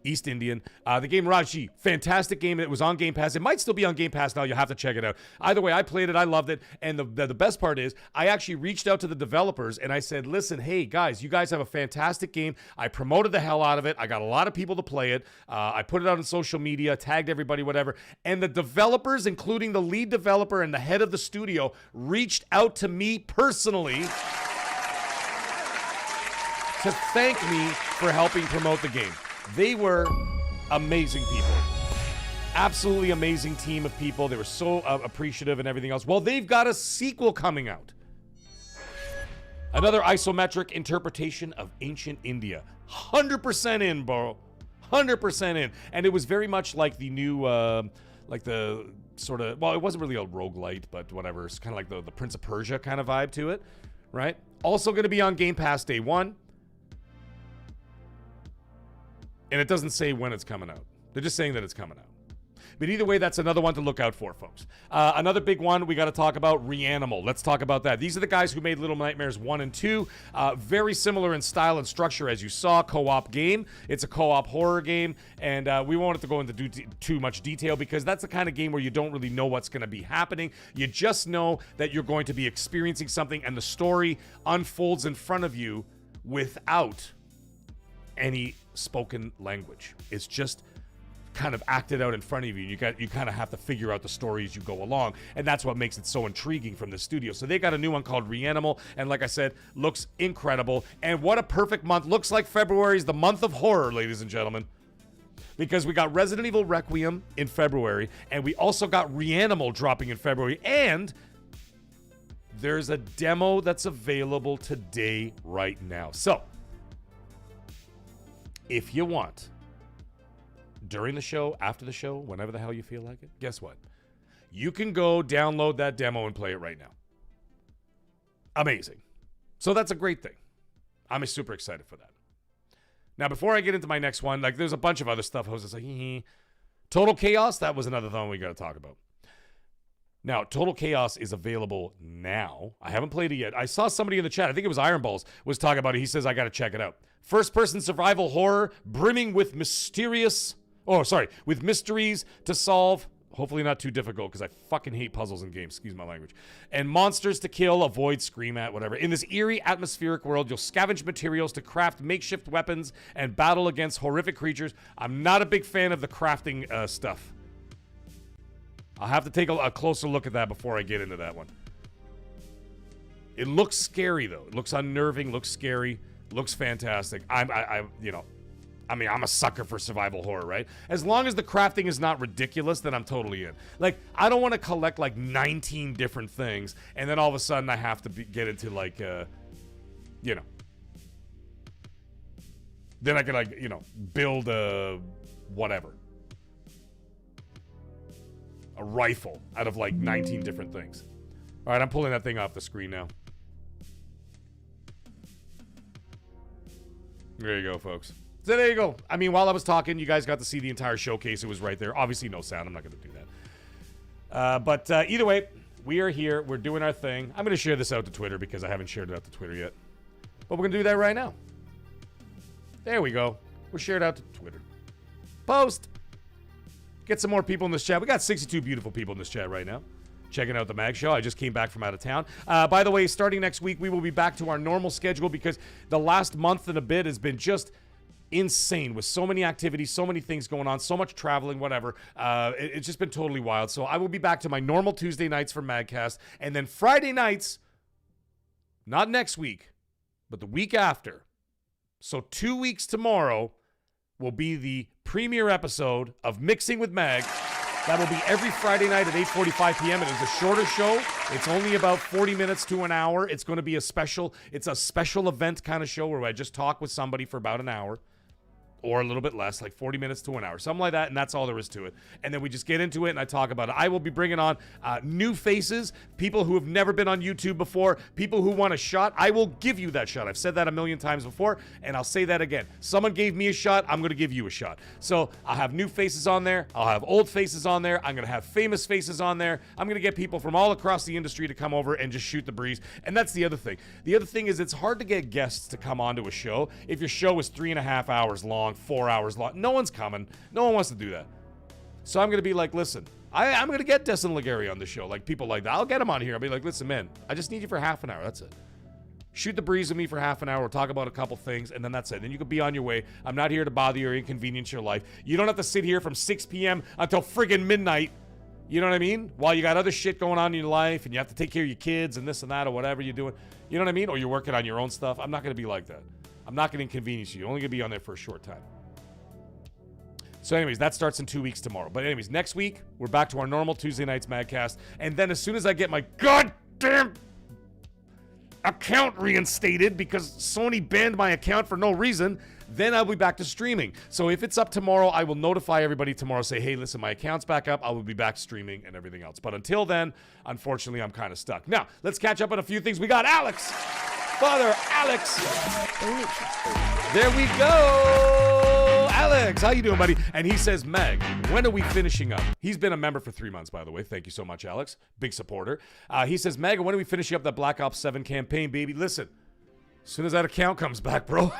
East Indian. The game Raji, fantastic game. It was on Game Pass. It might still be on Game Pass now. You'll have to check it out. Either way, I played it. I loved it. And the best part is I actually reached out to the developers and I said, listen, hey, guys, you guys have a fantastic game. I promoted the hell out of it. I got a lot of people to play it. I put it out on social media, tagged everybody, whatever. And the developers, including the lead developer and the head of the studio, reached out to me personally to thank me for helping promote the game. They were amazing people. Absolutely amazing team of people. They were so appreciative and everything else. Well, they've got a sequel coming out. Another isometric interpretation of ancient India. 100% in, bro. 100% in. And it was very much like the new, like the sort of, well, it wasn't really a roguelite, but whatever. It's kind of like the Prince of Persia kind of vibe to it, right? Also going to be on Game Pass day one. And it doesn't say when it's coming out. They're just saying that it's coming out. But either way, that's another one to look out for, folks. Another big one we got to talk about, Reanimal. Let's talk about that. These are the guys who made Little Nightmares 1 and 2. Very similar in style and structure, as you saw. Co-op game. It's a co-op horror game. And we won't have to go into too much detail because that's the kind of game where you don't really know what's going to be happening. You just know that you're going to be experiencing something and the story unfolds in front of you without any spoken language. It's just kind of acted out in front of you. You kind of have to figure out the story as you go along, and that's what makes it so intriguing from the studio. So they got a new one called Reanimal, and like I said, looks incredible. And what a perfect month. Looks like February is the month of horror, ladies and gentlemen, because we got Resident Evil Requiem in February, and we also got Reanimal dropping in February, and there's a demo that's available today right now. So if you want, during the show, after the show, whenever the hell you feel like it, guess what? You can go download that demo and play it right now. Amazing. So that's a great thing. I'm super excited for that. Now, before I get into my next one, like there's a bunch of other stuff. I was just like, Total Chaos, that was another thing we got to talk about. Now, Total Chaos is available now. I haven't played it yet. I saw somebody in the chat, I think it was Iron Balls, was talking about it. He says, I got to check it out. First-person survival horror, brimming with mysteries to solve. Hopefully not too difficult, because I fucking hate puzzles in games. Excuse my language. And monsters to kill, avoid, scream at, whatever. In this eerie, atmospheric world, you'll scavenge materials to craft makeshift weapons and battle against horrific creatures. I'm not a big fan of the crafting stuff. I'll have to take a closer look at that before I get into that one. It looks scary, though. It looks unnerving, looks scary, looks fantastic. I'm a sucker for survival horror, right? As long as the crafting is not ridiculous, then I'm totally in. Like, I don't want to collect, like, 19 different things, and then all of a sudden I have to get into, like, then I can, like, build a whatever. A rifle out of like 19 different things. All right, I'm pulling that thing off the screen now. There you go, folks. So there you go. I mean, while I was talking, you guys got to see the entire showcase. It was right there. Obviously, no sound. I'm not going to do that. But either way, we are here. We're doing our thing. I'm going to share this out to Twitter because I haven't shared it out to Twitter yet. But we're going to do that right now. There we go. We'll share it out to Twitter. Post. Get some more people in this chat. We got 62 beautiful people in this chat right now. Checking out the Mag Show. I just came back from out of town. By the way, starting next week, we will be back to our normal schedule because the last month and a bit has been just insane with so many activities, so many things going on, so much traveling, whatever. It's just been totally wild. So I will be back to my normal Tuesday nights for MAGGCAST. And then Friday nights, not next week, but the week after. So 2 weeks tomorrow will be the premiere episode of Mixing with Mag. That will be every Friday night at 8:45 p.m. It is a shorter show. It's only about 40 minutes to an hour. It's going to be a special event kind of show where I just talk with somebody for about an hour. or a little bit less, like 40 minutes to an hour, something like that, and that's all there is to it. And then we just get into it, and I talk about it. I will be bringing on new faces, people who have never been on YouTube before, people who want a shot. I will give you that shot. I've said that a million times before, and I'll say that again. Someone gave me a shot, I'm going to give you a shot. So I'll have new faces on there. I'll have old faces on there. I'm going to have famous faces on there. I'm going to get people from all across the industry to come over and just shoot the breeze. And that's the other thing. The other thing is it's hard to get guests to come onto a show if your show is 3.5 hours long, 4 hours long. No one's coming. No one wants to do that. So I'm going to be like, listen, I'm going to get Destin Legary on the show. Like people like that. I'll get him on here. I'll be like, listen, man, I just need you for half an hour. That's it. Shoot the breeze with me for half an hour. We'll talk about a couple things, and then that's it. Then you can be on your way. I'm not here to bother you or inconvenience your life. You don't have to sit here from 6 p.m. until friggin' midnight. You know what I mean? While you got other shit going on in your life, and you have to take care of your kids and this and that or whatever you're doing. You know what I mean? Or you're working on your own stuff. I'm not going to be like that. I'm not going to inconvenience you. You're only going to be on there for a short time. So anyways, that starts in 2 weeks tomorrow. But anyways, next week, we're back to our normal Tuesday nights MAGGCAST. And then as soon as I get my goddamn account reinstated because Sony banned my account for no reason, then I'll be back to streaming. So if it's up tomorrow, I will notify everybody tomorrow, say, hey, listen, my account's back up. I will be back streaming and everything else. But until then, unfortunately, I'm kind of stuck. Now, let's catch up on a few things. We got Alex. Father Alex. There we go. Alex, how you doing, buddy? And he says, Meg, when are we finishing up? He's been a member for 3 months, by the way. Thank you so much, Alex. Big supporter. He says, Meg, when are we finishing up that Black Ops 7 campaign, baby? Listen, as soon as that account comes back, bro.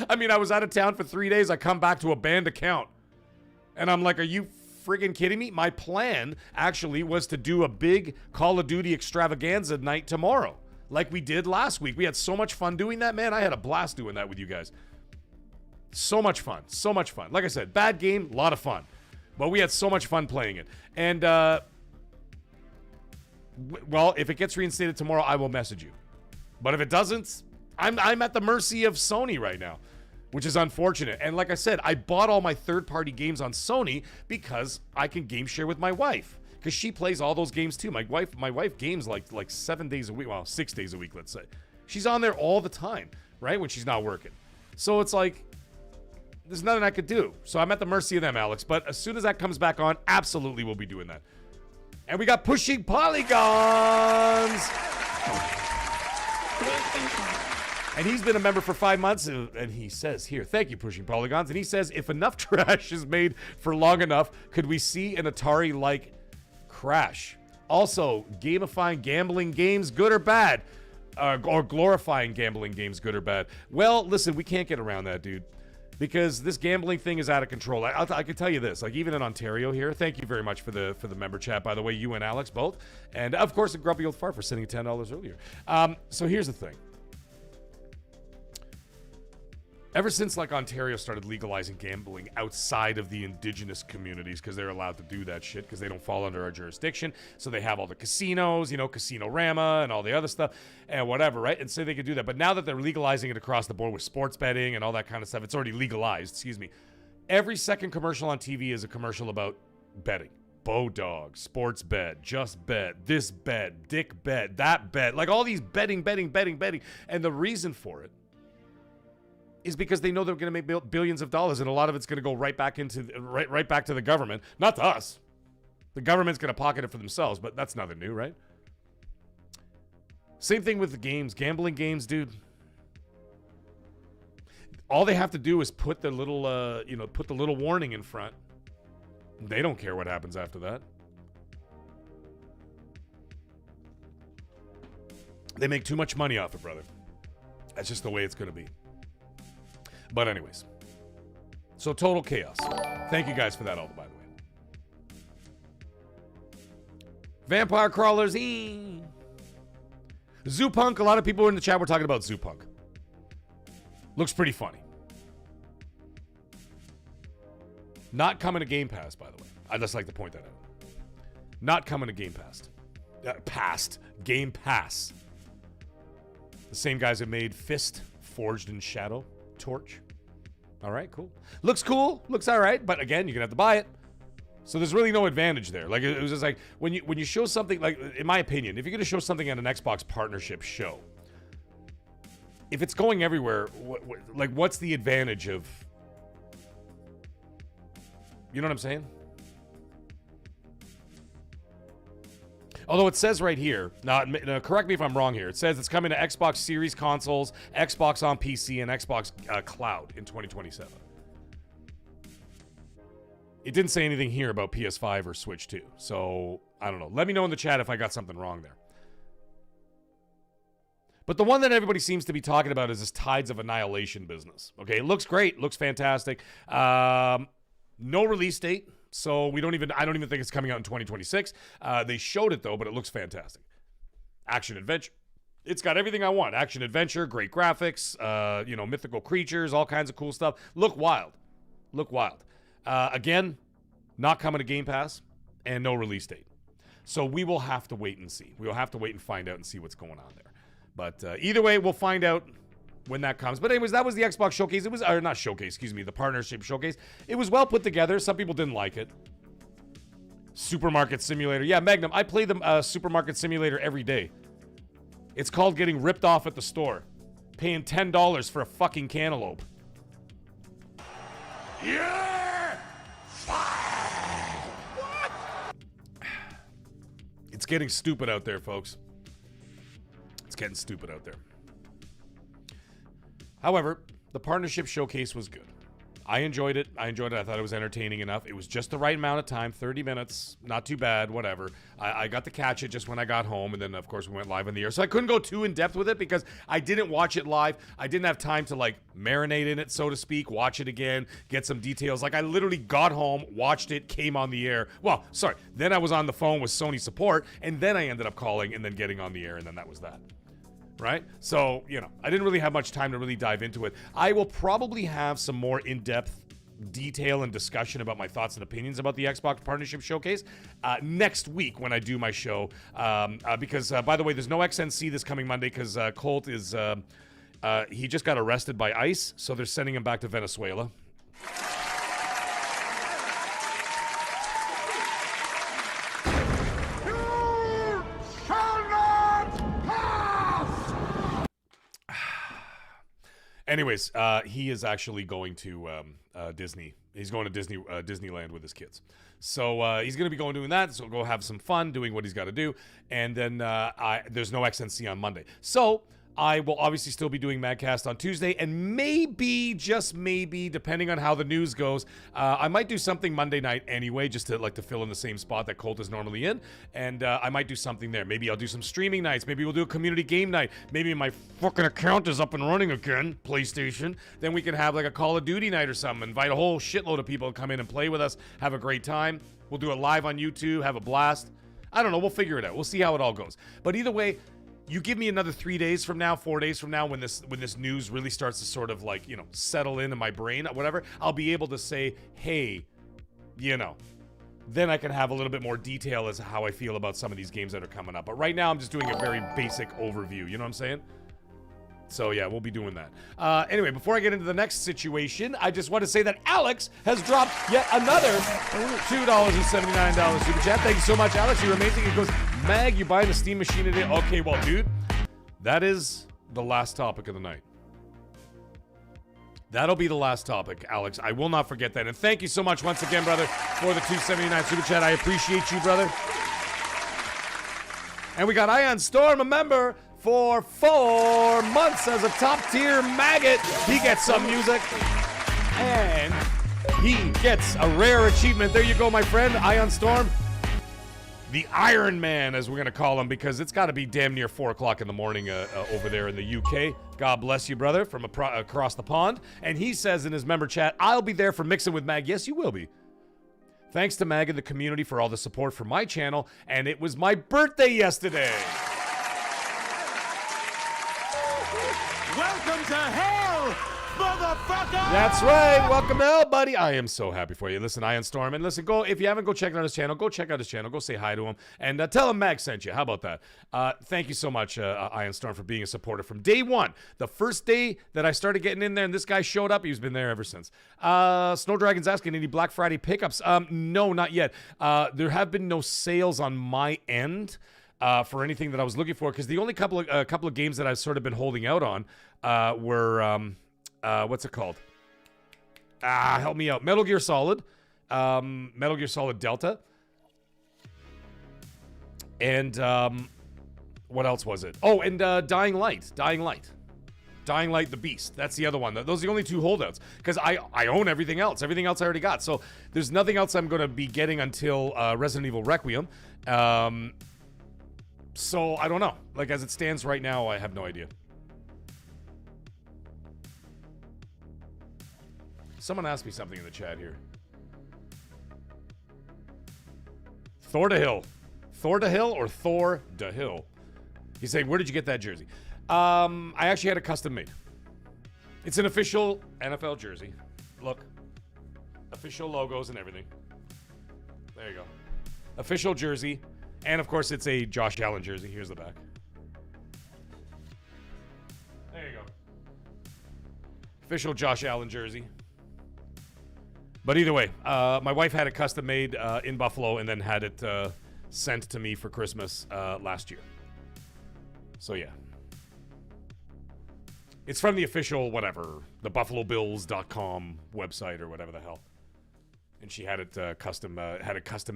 I mean, I was out of town for 3 days. I come back to a banned account. And I'm like, are you friggin' kidding me? My plan, actually, was to do a big Call of Duty extravaganza night tomorrow. Like we did last week. We had so much fun doing that, man. I had a blast doing that with you guys. So much fun. So much fun. Like I said, bad game, a lot of fun. But we had so much fun playing it. And, well, if it gets reinstated tomorrow, I will message you. But if it doesn't, I'm at the mercy of Sony right now, which is unfortunate. And like I said, I bought all my third-party games on Sony because I can game share with my wife. Because she plays all those games too. My wife games like 7 days a week. Well, 6 days a week, let's say. She's on there all the time, right? When she's not working. So it's like, there's nothing I could do. So I'm at the mercy of them, Alex. But as soon as that comes back on, absolutely we'll be doing that. And we got Pushing Polygons. And he's been a member for 5 months, and he says here, thank you, Pushing Polygons. And he says, if enough trash is made for long enough, could we see an Atari-like crash? Also, gamifying gambling games, good or bad? Or glorifying gambling games, good or bad? Well, listen, we can't get around that, dude. Because this gambling thing is out of control. I can tell you this, like even in Ontario here, thank you very much for the member chat, by the way, you and Alex both. And of course, a Grumpy Old Fart for sending $10 earlier. So here's the thing. Ever since like Ontario started legalizing gambling outside of the indigenous communities, because they're allowed to do that shit because they don't fall under our jurisdiction, so they have all the casinos, you know, Casino-Rama and all the other stuff and whatever, right? And so they could do that. But now that they're legalizing it across the board with sports betting and all that kind of stuff, it's already legalized, excuse me. Every second commercial on TV is a commercial about betting. Bodog, sports bet, just bet, this bet, dick bet, that bet, like all these betting. And the reason for it is because they know they're going to make billions of dollars, and a lot of it's going to go right back into right back to the government, not to us. The government's going to pocket it for themselves, but that's nothing new, right? Same thing with the games, gambling games, dude. All they have to do is put the little, put the little warning in front. They don't care what happens after that. They make too much money off it, brother. That's just the way it's going to be. But anyways, so total chaos. Thank you guys for that, all by the way. Vampire Crawlers, Zoopunk, a lot of people in the chat were talking about Zoopunk. Looks pretty funny. Not coming to Game Pass, by the way. I'd just like to point that out. Not coming to Game Pass. Game Pass. The same guys that made Fist, Forged in Shadow, Torch. All right, cool. Looks cool. Looks all right. But again, you're going to have to buy it. So there's really no advantage there. Like, it was just like, when you show something, like, in my opinion, if you're going to show something at an Xbox partnership show, if it's going everywhere, like, what's the advantage of... You know what I'm saying? Although it says right here, now correct me if I'm wrong here, it says it's coming to Xbox Series consoles, Xbox on PC, and Xbox Cloud in 2027. It didn't say anything here about PS5 or Switch 2, so I don't know. Let me know in the chat if I got something wrong there. But the one that everybody seems to be talking about is this Tides of Annihilation business. Okay, it looks great, looks fantastic. No release date. So I don't even think it's coming out in 2026. They showed it though, but it looks fantastic. Action adventure. It's got everything I want. Action adventure, great graphics, mythical creatures, all kinds of cool stuff. Look wild. Again, not coming to Game Pass and no release date. So we will have to wait and see. We'll have to wait and find out and see what's going on there. But either way, we'll find out when that comes. But anyways, that was the Xbox showcase. It was, or not showcase, excuse me, the partnership showcase. It was well put together. Some people didn't like it. Supermarket Simulator. Yeah, Magnum, I play the Supermarket Simulator every day. It's called getting ripped off at the store. Paying $10 for a fucking cantaloupe. Yeah! What? It's getting stupid out there, folks. It's getting stupid out there. However, the partnership showcase was good. I enjoyed it. I thought it was entertaining enough. It was just the right amount of time, 30 minutes, not too bad, whatever. I got to catch it just when I got home, and then, of course, we went live on the air. So I couldn't go too in-depth with it because I didn't watch it live. I didn't have time to, like, marinate in it, so to speak, watch it again, get some details. Like, I literally got home, watched it, came on the air. Well, sorry. Then I was on the phone with Sony support, and then I ended up calling and then getting on the air, and then that was that. Right? So, I didn't really have much time to really dive into it. I will probably have some more in-depth detail and discussion about my thoughts and opinions about the Xbox Partnership Showcase next week when I do my show. Because, by the way, there's no XNC this coming Monday because Colt is, he just got arrested by ICE, so they're sending him back to Venezuela. Anyways, he is actually going to Disney. He's going to Disneyland with his kids. So he's going to be doing that. So go have some fun doing what he's got to do. And then there's no XNC on Monday. So I will obviously still be doing MAGGCAST on Tuesday, and maybe, just maybe, depending on how the news goes, I might do something Monday night anyway, just to fill in the same spot that Colt is normally in, and I might do something there. Maybe I'll do some streaming nights. Maybe we'll do a community game night. Maybe my fucking account is up and running again, PlayStation. Then we can have like a Call of Duty night or something. Invite a whole shitload of people to come in and play with us, have a great time. We'll do it live on YouTube, have a blast. I don't know. We'll figure it out. We'll see how it all goes. But either way, you give me another 3 days from now, 4 days from now, when this news really starts to sort of settle into my brain, whatever, I'll be able to say, hey, then I can have a little bit more detail as to how I feel about some of these games that are coming up. But right now, I'm just doing a very basic overview. You know what I'm saying? So yeah, we'll be doing that. Anyway, before I get into the next situation, I just want to say that Alex has dropped yet another $2.79 super chat. Thank you so much, Alex. You're amazing. It goes, Mag, you buying the Steam machine today? Okay, well, dude, that is the last topic of the night. That'll be the last topic, Alex. I will not forget that. And thank you so much once again, brother, for the $2.79 super chat. I appreciate you, brother. And we got Ion Storm, a member, for 4 months as a top-tier maggot. He gets some music, and he gets a rare achievement. There you go, my friend, Ion Storm. The Iron Man, as we're going to call him, because it's got to be damn near 4 o'clock in the morning over there in the UK. God bless you, brother, from across the pond. And he says in his member chat, I'll be there for Mixing with Mag. Yes, you will be. Thanks to Mag and the community for all the support for my channel, and it was my birthday yesterday. Welcome to hell, motherfucker! That's right. Welcome to hell, buddy. I am so happy for you. Listen, Ion Storm, and listen, if you haven't, go check out his channel. Go check out his channel. Go say hi to him, and tell him Mag sent you. How about that? Thank you so much, Ion Storm, for being a supporter from day one. The first day that I started getting in there, and this guy showed up. He's been there ever since. Snow Dragon's asking, any Black Friday pickups? No, not yet. There have been no sales on my end. for anything that I was looking for, because the only couple of games that I've sort of been holding out on were what's it called? Help me out. Metal Gear Solid Delta, and what else was it? Oh, and Dying Light the Beast. That's the other one. Those are the only two holdouts, because I own everything else. Everything else I already got. So there's nothing else I'm going to be getting until Resident Evil Requiem. So I don't know. Like, as it stands right now, I have no idea. Someone asked me something in the chat here. Thor to Hill or Thor to Hill? He's saying, where did you get that jersey? I actually had a custom made. It's an official NFL jersey. Look. Official logos and everything. There you go. Official jersey. And, of course, it's a Josh Allen jersey. Here's the back. There you go. Official Josh Allen jersey. But either way, my wife had it custom made in Buffalo and then had it sent to me for Christmas last year. So, yeah. It's from the official, whatever, the BuffaloBills.com website or whatever the hell. And she had it custom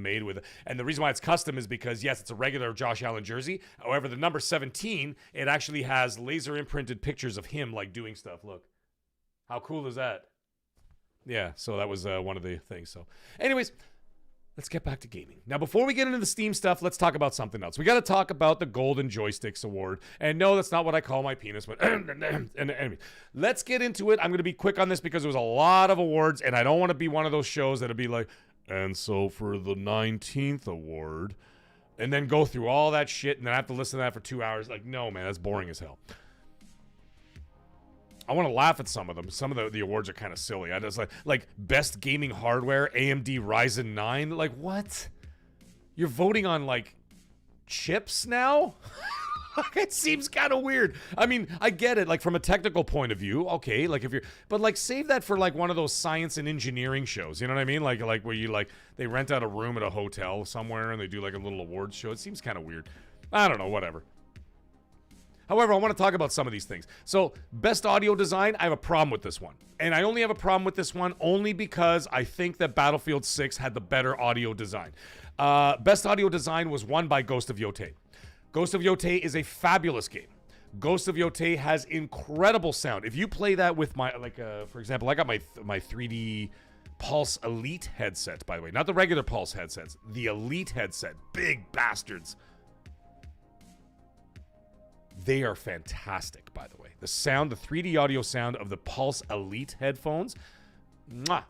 made with, and the reason why it's custom is because, yes, it's a regular Josh Allen jersey. However, the number 17, it actually has laser imprinted pictures of him, like, doing stuff. Look. How cool is that? Yeah, so that was one of the things. So, anyways, let's get back to gaming. Now, before we get into the Steam stuff, let's talk about something else. We got to talk about the Golden Joysticks Award. And no, that's not what I call my penis, but anyway, let's get into it. I'm going to be quick on this because there was a lot of awards, and I don't want to be one of those shows that'll be like, and so for the 19th award, and then go through all that shit, and then I have to listen to that for 2 hours. Like, no, man, that's boring as hell. I want to laugh at some of them. Some of the awards are kind of silly. I just like best gaming hardware, AMD Ryzen 9. Like, what? You're voting on, like, chips now? It seems kind of weird. I mean, I get it, like, from a technical point of view. Okay, like, if you're, but, like, save that for, like, one of those science and engineering shows. You know what I mean? Like where you, like, they rent out a room at a hotel somewhere and they do, like, a little awards show. It seems kind of weird. I don't know, whatever. However, I want to talk about some of these things. So, best audio design, I have a problem with this one. And I only have a problem with this one only because I think that Battlefield 6 had the better audio design. Best audio design was won by Ghost of Yotei. Ghost of Yotei is a fabulous game. Ghost of Yotei has incredible sound. If you play that with my, like, for example, I got my 3D Pulse Elite headset, by the way. Not the regular Pulse headsets. The Elite headset. Big bastards. They are fantastic, by the way. The sound, the 3D audio sound of the Pulse Elite headphones, mwah.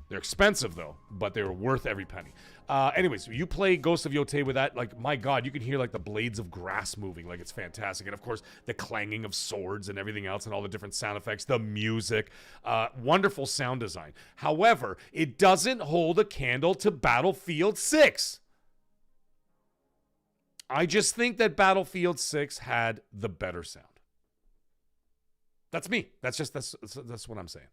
They're expensive, though, but they're worth every penny. Anyways, you play Ghost of Yotei with that, like, my God, you can hear, like, the blades of grass moving. Like, it's fantastic. And, of course, the clanging of swords and everything else and all the different sound effects, the music. Wonderful sound design. However, it doesn't hold a candle to Battlefield 6. I just think that Battlefield 6 had the better sound. That's me. That's what I'm saying.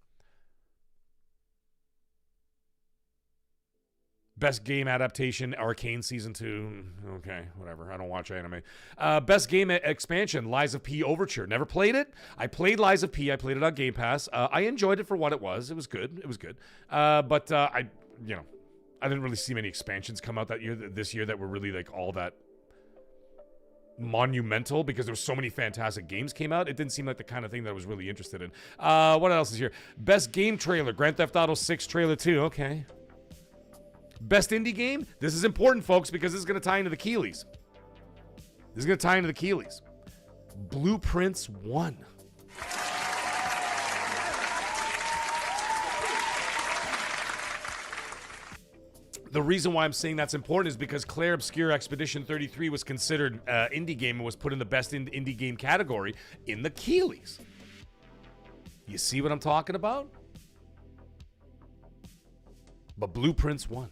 Best game adaptation, Arcane Season 2. Okay, whatever. I don't watch anime. Best game expansion, Lies of P Overture. Never played it. I played Lies of P. I played it on Game Pass. I enjoyed it for what it was. It was good. But I didn't really see many expansions come out this year that were really, like, all that monumental, because there were so many fantastic games came out. It didn't seem like the kind of thing that I was really interested in. What else is here? Best game trailer, Grand Theft Auto 6 trailer 2. Okay. Best indie game? This is important, folks, because this is going to tie into the Keeleys. Blueprints 1. The reason why I'm saying that's important is because Claire Obscure Expedition 33 was considered indie game and was put in the best indie game category in the Keeleys. You see what I'm talking about? But Blueprints 1.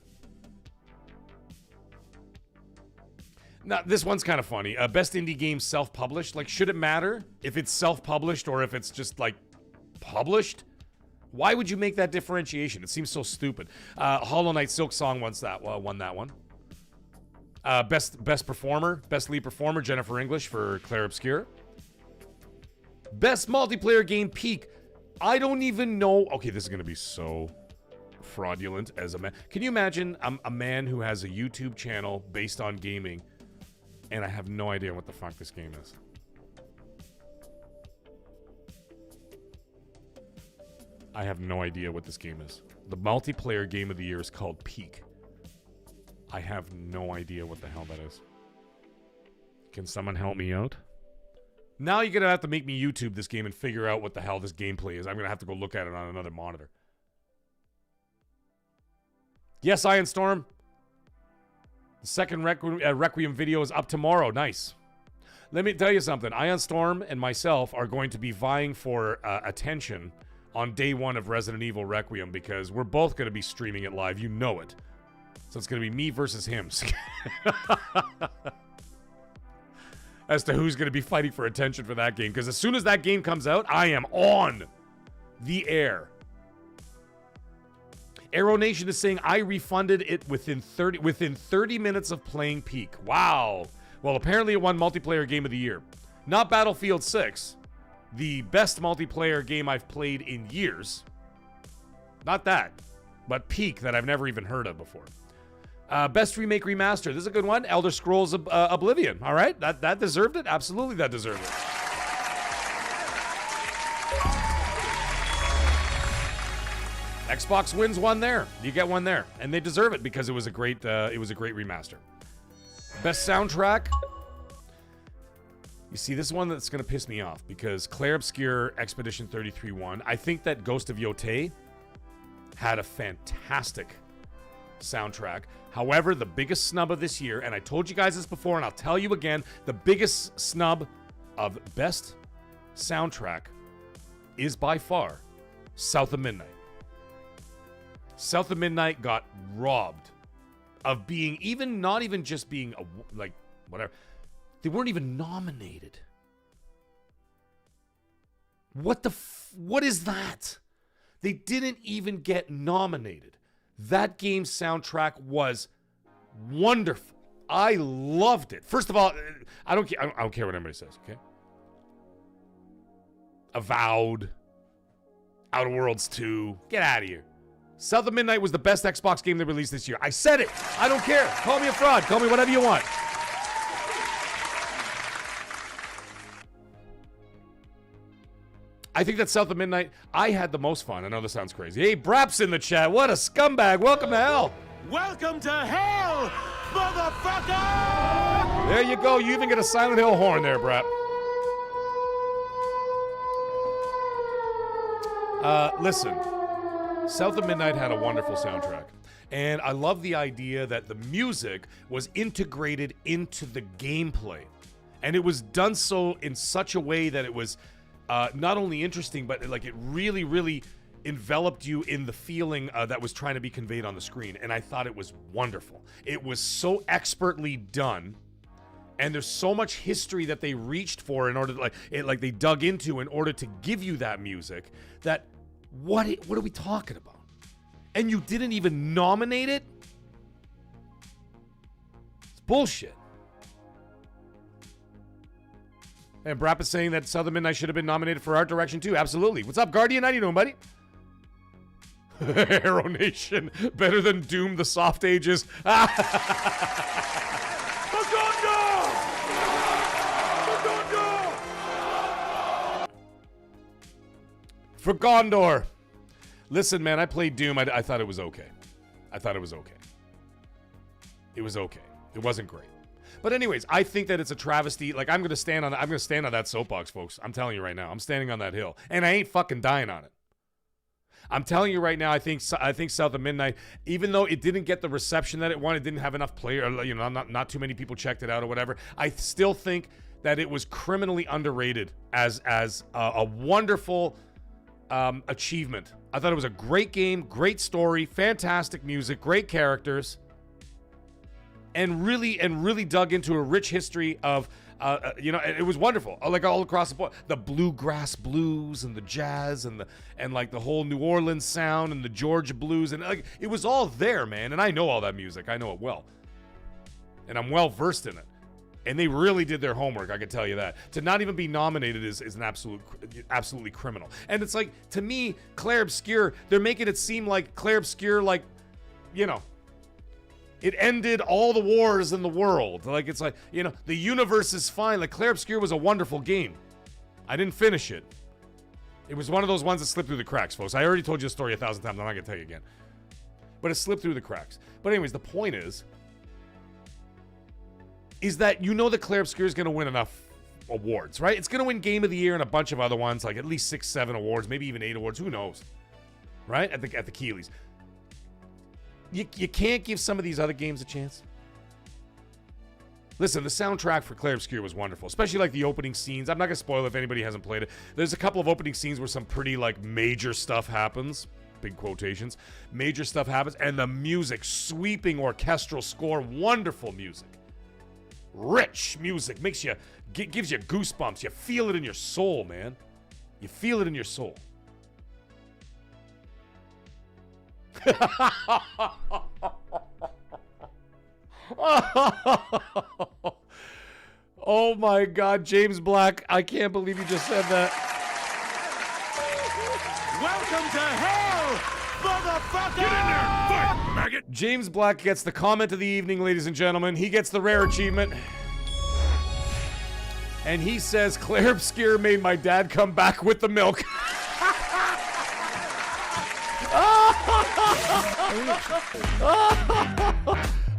Now, this one's kind of funny. Best indie game self-published. Like, should it matter if it's self-published or if it's just, like, published? Why would you make that differentiation? It seems so stupid. Hollow Knight Silk Song won that one. Best performer, best lead performer, Jennifer English for Claire Obscure. Best multiplayer game, Peak. I don't even know. Okay, this is going to be so fraudulent as a man. Can you imagine a man who has a YouTube channel based on gaming, and I have no idea what the fuck this game is? I have no idea what this game is. The multiplayer game of the year is called Peak. I have no idea what the hell that is. Can someone help me out? Now you're going to have to make me YouTube this game and figure out what the hell this gameplay is. I'm going to have to go look at it on another monitor. Yes, Iron Storm. The second Requiem video is up tomorrow. Nice. Let me tell you something. Iron Storm and myself are going to be vying for attention on day one of Resident Evil Requiem because we're both going to be streaming it live. You know it. So it's going to be me versus him. As to who's going to be fighting for attention for that game. Because as soon as that game comes out, I am on the air. Arrow Nation is saying, I refunded it within 30 minutes of playing Peak. Wow. Well, apparently it won multiplayer game of the year. Not Battlefield 6. The best multiplayer game I've played in years. Not that. But Peak that I've never even heard of before. Best remake remaster. This is a good one. Elder Scrolls Oblivion. All right. That deserved it. Absolutely that deserved it. Xbox wins one there. You get one there. And they deserve it because it was a great remaster. Best soundtrack. You see, this is one that's going to piss me off because Claire Obscure Expedition 33 won. I think that Ghost of Yotei had a fantastic soundtrack. However, the biggest snub of this year, and I told you guys this before and I'll tell you again, the biggest snub of best soundtrack is by far South of Midnight. South of Midnight got robbed of being not even just being whatever. They weren't even nominated. What is that? They didn't even get nominated. That game's soundtrack was wonderful. I loved it. First of all, I don't care what anybody says, okay? Avowed, Outer Worlds 2, get out of here. South of Midnight was the best Xbox game they released this year. I said it. I don't care. Call me a fraud. Call me whatever you want. I think that South of Midnight, I had the most fun. I know this sounds crazy. Hey, Brap's in the chat. What a scumbag. Welcome to hell. Welcome to hell, motherfucker! There you go. You even get a Silent Hill horn there, Brap. Listen. South of Midnight had a wonderful soundtrack. And I love the idea that the music was integrated into the gameplay. And it was done so in such a way that it was not only interesting, but it really, really enveloped you in the feeling that was trying to be conveyed on the screen. And I thought it was wonderful. It was so expertly done. And there's so much history that they reached for in order to, they dug into in order to give you that music that what are we talking about? And you didn't even nominate it? It's bullshit. And Brap is saying that South of Midnight should have been nominated for art direction too. Absolutely. What's up, Guardian? How you doing, buddy? Arrow Nation. Better than Doom, the soft ages. For Gondor. Listen, man, I played Doom. I thought it was okay. I thought it was okay. It was okay. It wasn't great. But anyways, I think that it's a travesty. I'm going to stand on that soapbox, folks. I'm telling you right now. I'm standing on that hill. And I ain't fucking dying on it. I'm telling you right now, I think South of Midnight, even though it didn't get the reception that it wanted, didn't have enough not too many people checked it out or whatever, I still think that it was criminally underrated as a wonderful achievement. I thought it was a great game, great story, fantastic music, great characters, and really dug into a rich history of, it was wonderful. All across the board, the bluegrass blues and the jazz and the whole New Orleans sound and the Georgia blues and it was all there, man. And I know all that music. I know it well. and I'm well versed in it. And they really did their homework, I can tell you that. To not even be nominated is an absolutely criminal. And it's like, to me, Clair Obscur, they're making it seem like Clair Obscur, like, you know, it ended all the wars in the world. Like, it's like, you know, the universe is fine. Like, Clair Obscur was a wonderful game. I didn't finish it. It was one of those ones that slipped through the cracks, folks. I already told you the story 1,000 times. I'm not going to tell you again. But it slipped through the cracks. But anyways, the point is that you know that Clair Obscur is going to win enough awards, right? It's going to win Game of the Year and a bunch of other ones, like at least 6, 7 awards, maybe even 8 awards. Who knows? Right? At the Keeleys. You can't give some of these other games a chance. Listen, the soundtrack for Clair Obscur was wonderful, especially like the opening scenes. I'm not going to spoil it if anybody hasn't played it. There's a couple of opening scenes where some pretty like major stuff happens. Big quotations. Major stuff happens. And the music, sweeping orchestral score, wonderful music. Rich music, makes you, gives you goosebumps. You feel it in your soul, man. You feel it in your soul. Oh my God, James Black, I can't believe you just said that. Welcome to hell, motherfucker! Get in there, fight, maggot! James Black gets the comment of the evening, ladies and gentlemen. He gets the rare achievement. And he says, Clair Obscur made my dad come back with the milk.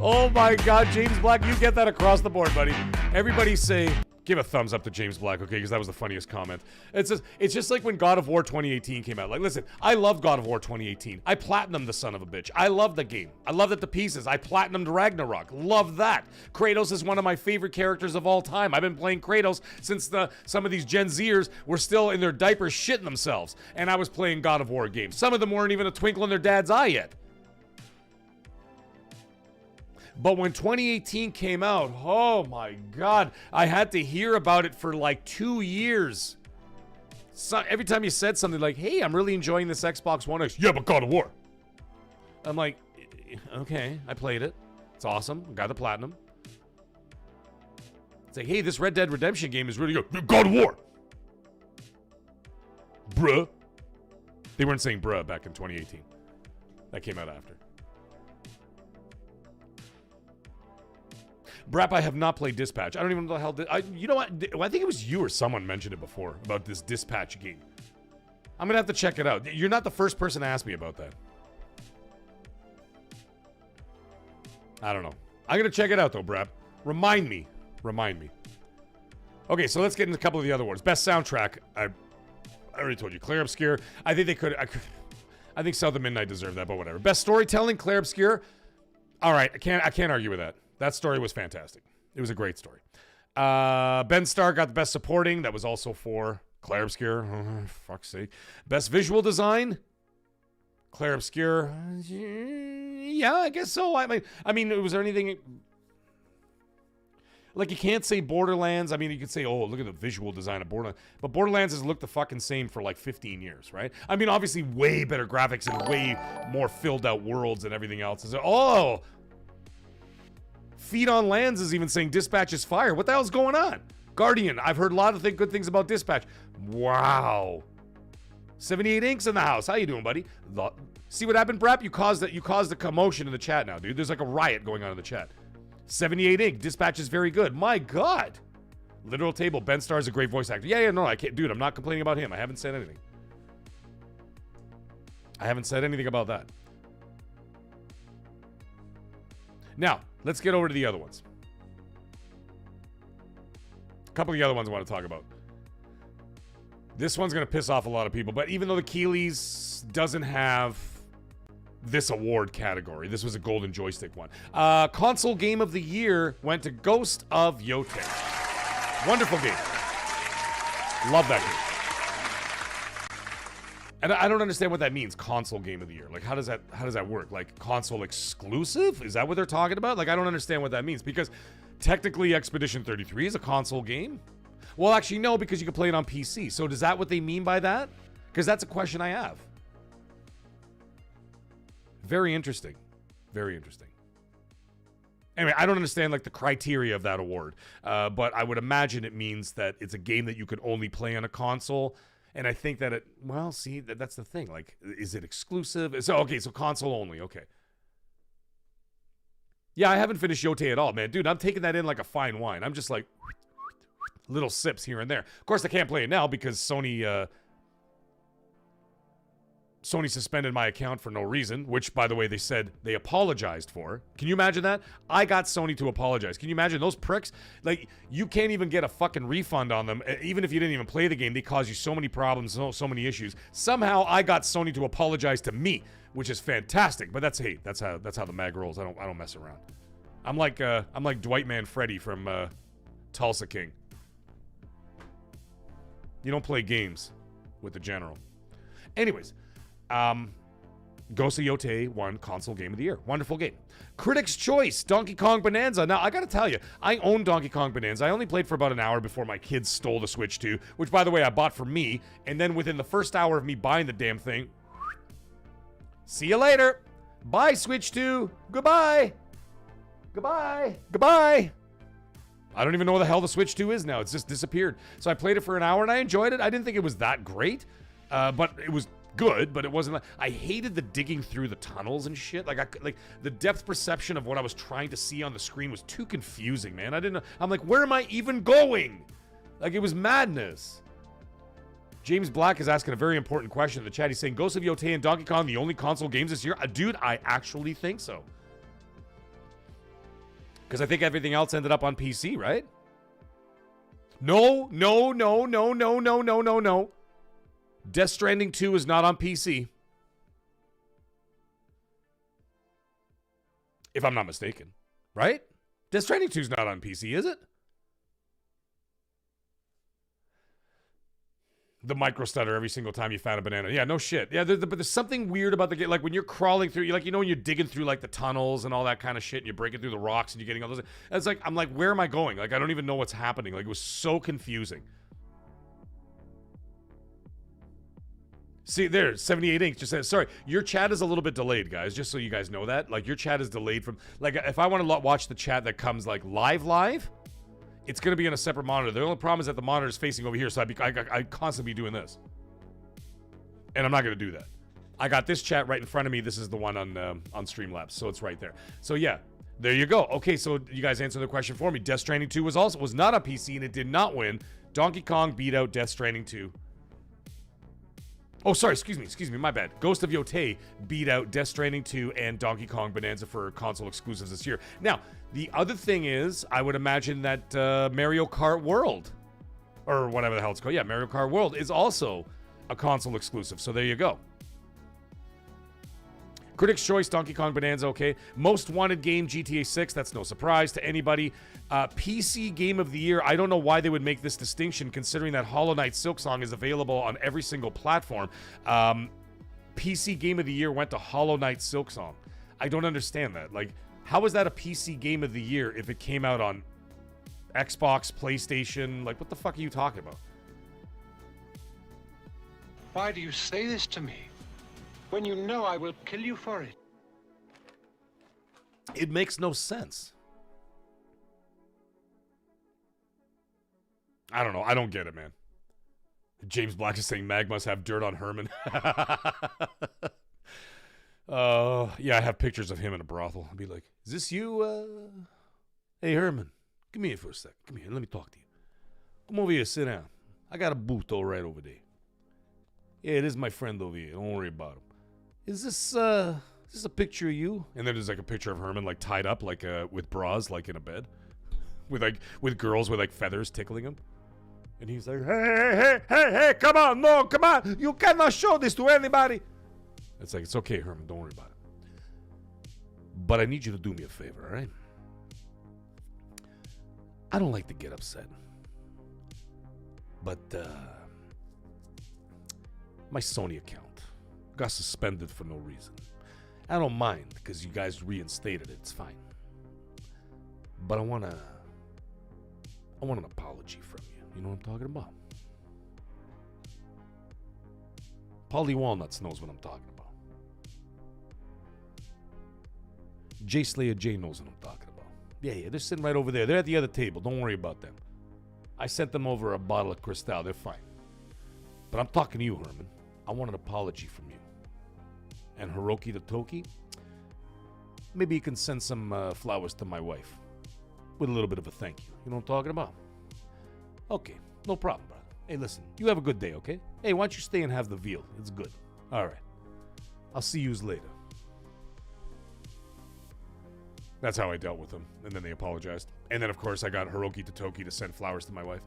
Oh my God, James Black, you get that across the board, buddy. Everybody say, give a thumbs up to James Black, okay? Because that was the funniest comment. It's just like when God of War 2018 came out. Like, listen, I love God of War 2018. I platinumed the son of a bitch. I love the game. I loved it to pieces. I platinumed Ragnarok. Love that. Kratos is one of my favorite characters of all time. I've been playing Kratos since some of these Gen Zers were still in their diapers shitting themselves. And I was playing God of War games. Some of them weren't even a twinkle in their dad's eye yet. But when 2018 came out, oh my God, I had to hear about it for like 2 years. So every time you said something like, hey, I'm really enjoying this Xbox One X. Yeah, but God of War. I'm like, okay, I played it. It's awesome. Got the platinum. It's like, hey, this Red Dead Redemption game is really good. God of War. Bruh. They weren't saying bruh back in 2018. That came out after. Brap, I have not played Dispatch. I don't even know the hell. You know what? I think it was you or someone mentioned it before about this Dispatch game. I'm going to have to check it out. You're not the first person to ask me about that. I don't know. I'm going to check it out, though, Brap. Remind me. Okay, so let's get into a couple of the other awards. Best soundtrack. I already told you. Clair Obscur. I think they could. I think South of Midnight deserved that, but whatever. Best storytelling. Clair Obscur. All right. I can't argue with that. That story was fantastic. It was a great story. Ben Starr got the best supporting. That was also for Clair Obscur. Oh, fuck's sake. Best visual design. Clair Obscur. Yeah, I guess so. I mean, was there anything? Like, you can't say Borderlands. I mean, you could say, oh, look at the visual design of Borderlands. But Borderlands has looked the fucking same for like 15 years, right? I mean, obviously, way better graphics and way more filled out worlds and everything else. Oh, Feet on Lands is even saying Dispatch is fire. What the hell's going on? Guardian, I've heard a lot of good things about Dispatch. Wow. 78 Inks in the house. How you doing, buddy? See what happened, Brap? You caused a commotion in the chat now, dude. There's like a riot going on in the chat. 78 Ink, Dispatch is very good. My God. Literal Table, Ben Starr is a great voice actor. Yeah, no, I can't. Dude, I'm not complaining about him. I haven't said anything. I haven't said anything about that. Now, let's get over to the other ones. A couple of the other ones I want to talk about. This one's going to piss off a lot of people, but even though the Keeleys doesn't have this award category, this was a golden joystick one. Console Game of the Year went to Ghost of Yotei. Wonderful game. Love that game. And I don't understand what that means, console game of the year. Like, how does that work? Like, console exclusive? Is that what they're talking about? Like, I don't understand what that means, because technically Expedition 33 is a console game. Well, actually, no, because you can play it on PC. So is that what they mean by that? Because that's a question I have. Very interesting. Very interesting. Anyway, I don't understand like the criteria of that award, but I would imagine it means that it's a game that you could only play on a console. And I think that well, see, that's the thing. Like, is it exclusive? So console only. Okay. Yeah, I haven't finished Yote at all, man. Dude, I'm taking that in like a fine wine. I'm just like little sips here and there. Of course, I can't play it now because Sony suspended my account for no reason, which, by the way, they said they apologized for. Can you imagine that? I got Sony to apologize. Can you imagine those pricks? Like, you can't even get a fucking refund on them. Even if you didn't even play the game, they cause you so many problems, so many issues. Somehow, I got Sony to apologize to me, which is fantastic. But that's how the mag rolls. I don't mess around. I'm like Dwight Manfredi from Tulsa King. You don't play games with the general. Anyways. Ghost of Yote won Console Game of the Year. Wonderful game. Critics' Choice, Donkey Kong Bonanza. Now, I gotta tell you, I own Donkey Kong Bonanza. I only played for about an hour before my kids stole the Switch 2, which, by the way, I bought for me. And then within the first hour of me buying the damn thing, see you later. Bye, Switch 2. Goodbye. Goodbye. Goodbye. I don't even know where the hell the Switch 2 is now. It's just disappeared. So I played it for an hour and I enjoyed it. I didn't think it was that great, but it was good, but it wasn't like, I hated the digging through the tunnels and shit. Like the depth perception of what I was trying to see on the screen was too confusing, man. I didn't know. I'm like, where am I even going? Like, it was madness. James Black is asking a very important question in the chat. He's saying, Ghost of Yote and Donkey Kong the only console games this year? Dude, I actually think so. Because I think everything else ended up on PC, right? No. Death Stranding 2 is not on PC. If I'm not mistaken. Right? Death Stranding 2 is not on PC, is it? The micro stutter every single time you found a banana. Yeah, no shit. Yeah, but there's something weird about the game. Like when you're crawling through, like, you know, when you're digging through like the tunnels and all that kind of shit, and you're breaking through the rocks and you're getting all those. It's like, I'm like, where am I going? Like, I don't even know what's happening. Like, it was so confusing. See, there, 78 Inks just said, sorry, your chat is a little bit delayed, guys, just so you guys know that. Like, your chat is delayed from, like, if I want to watch the chat that comes, like, live, it's going to be on a separate monitor. The only problem is that the monitor is facing over here, so I constantly be doing this. And I'm not going to do that. I got this chat right in front of me. This is the one on Streamlabs, so it's right there. So, yeah, there you go. Okay, so you guys answered the question for me. Death Stranding 2 was not on PC, and it did not win. Donkey Kong beat out Death Stranding 2. Oh, sorry, excuse me, my bad. Ghost of Yote beat out Death Stranding 2 and Donkey Kong Bonanza for console exclusives this year. Now, the other thing is, I would imagine that Mario Kart World, or whatever the hell it's called, yeah, Mario Kart World is also a console exclusive, so there you go. Critics' Choice, Donkey Kong Bonanza, okay. Most Wanted Game, GTA 6, that's no surprise to anybody. PC Game of the Year, I don't know why they would make this distinction considering that Hollow Knight Silksong is available on every single platform. PC Game of the Year went to Hollow Knight Silksong. I don't understand that. Like, how is that a PC Game of the Year if it came out on Xbox, PlayStation? Like, what the fuck are you talking about? Why do you say this to me? When you know I will kill you for it. It makes no sense. I don't know. I don't get it, man. James Black is saying Mag must have dirt on Herman. Yeah, I have pictures of him in a brothel. I'll be like, is this you? Hey, Herman, come here for a sec. Come here. Let me talk to you. Come over here. Sit down. I got a booth right over there. Yeah, this is my friend over here. Don't worry about him. Is this a picture of you? And then there's like a picture of Herman like tied up like with bras like in a bed, with girls with like feathers tickling him, and he's like, hey, come on, no, come on, you cannot show this to anybody. It's like, it's okay, Herman, don't worry about it. But I need you to do me a favor, all right? I don't like to get upset, but my Sony account got suspended for no reason. I don't mind because you guys reinstated it. It's fine. But I want an apology from you. You know what I'm talking about? Polly Walnuts knows what I'm talking about. J Slayer J knows what I'm talking about. Yeah, they're sitting right over there. They're at the other table. Don't worry about them. I sent them over a bottle of Cristal. They're fine. But I'm talking to you, Herman. I want an apology from you. And Hiroki the Toki, maybe you can send some flowers to my wife with a little bit of a thank you. You know what I'm talking about? Okay, no problem, brother. Hey, listen, you have a good day, okay? Hey, why don't you stay and have the veal? It's good. All right. I'll see yous later. That's how I dealt with them. And then they apologized. And then, of course, I got Hiroki Totoki to send flowers to my wife.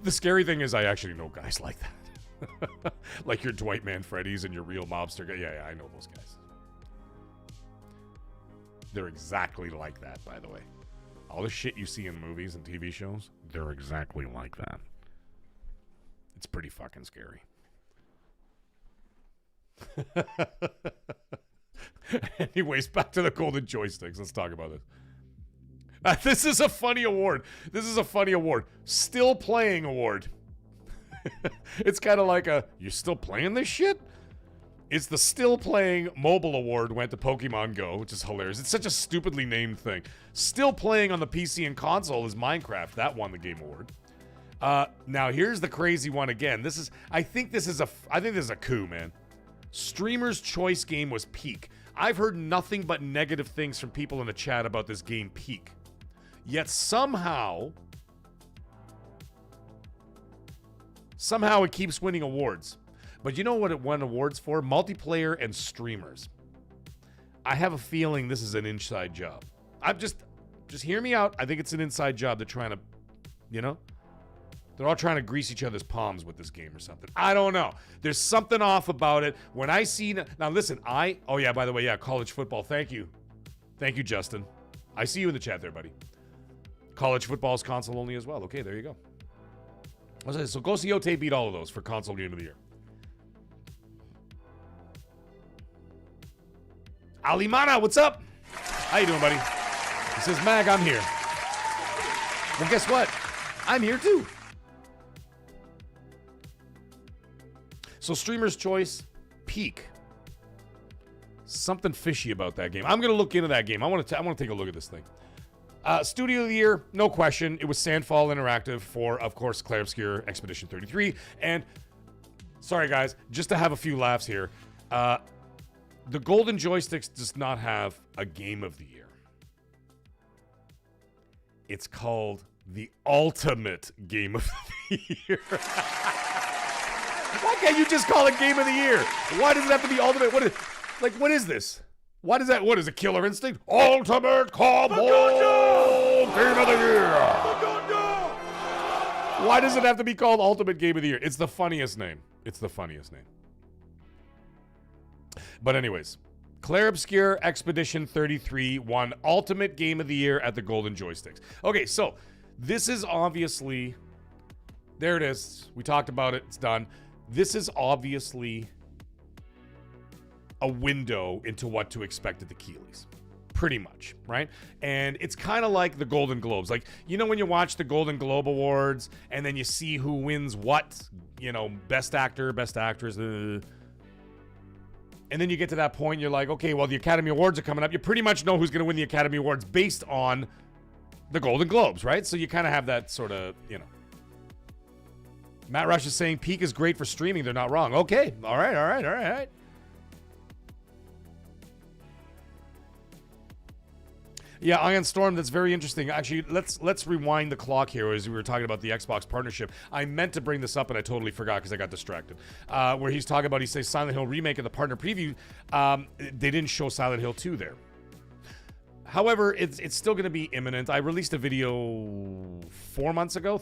The scary thing is I actually know guys like that. Like your Dwight Manfredis and your real mobster guy. Yeah, I know those guys. They're exactly like that, by the way. All the shit you see in movies and TV shows, they're exactly like that. It's pretty fucking scary. Anyways, back to the golden joysticks. Let's talk about this. This is a funny award. Still playing award. It's kind of like a, you still playing this shit? It's the still playing mobile award went to Pokemon Go, which is hilarious. It's such a stupidly named thing. Still playing on the PC and console is Minecraft. That won the Game Award. Now here's the crazy one again. I think this is a coup, man. Streamer's choice game was Peak. I've heard nothing but negative things from people in the chat about this game Peak. Yet somehow it keeps winning awards. But you know what it won awards for? Multiplayer and streamers. I have a feeling this is an inside job. I'm just hear me out. I think it's an inside job. They're trying to, they're all trying to grease each other's palms with this game or something. I don't know. There's something off about it. When I see, now listen, oh yeah, by the way, yeah, college football. Thank you, Justin. I see you in the chat there, buddy. College football is console only as well. Okay, there you go. So Go Coyote beat all of those for console game of the year. Alimana, what's up? How you doing, buddy? He says, Mag, I'm here. Well, guess what? I'm here too. So Streamer's Choice, Peak. Something fishy about that game. I'm gonna look into that game. I want to take a look at this thing. Studio of the Year, no question. It was Sandfall Interactive for, of course, Clair Obscur Expedition 33. And, sorry guys, just to have a few laughs here. The Golden Joysticks does not have a Game of the Year. It's called the Ultimate Game of the Year. Why can't you just call it Game of the Year? Why does it have to be Ultimate? What is this? What is it, Killer Instinct? Ultimate Combo Game of the Year. Why does it have to be called Ultimate Game of the Year? It's the funniest name. But anyways, Clair Obscur Expedition 33 won Ultimate Game of the Year at the Golden Joysticks. Okay, so this is obviously, there it is. We talked about it. It's done. This is obviously a window into what to expect at the Keeleys. Pretty much, right? And it's kind of like the Golden Globes. Like, when you watch the Golden Globe Awards and then you see who wins what, best actor, best actress, and then you get to that point, you're like, okay, well, the Academy Awards are coming up. You pretty much know who's going to win the Academy Awards based on the Golden Globes, right? So you kind of have that sort of, Matt Rush is saying Peak is great for streaming. They're not wrong. Okay. All right. Yeah, Ion Storm, that's very interesting. Actually, let's rewind the clock here as we were talking about the Xbox partnership. I meant to bring this up and I totally forgot because I got distracted. Where he's talking about, he says Silent Hill remake in the partner preview. They didn't show Silent Hill 2 there. However, it's still going to be imminent. I released a video 3 months ago,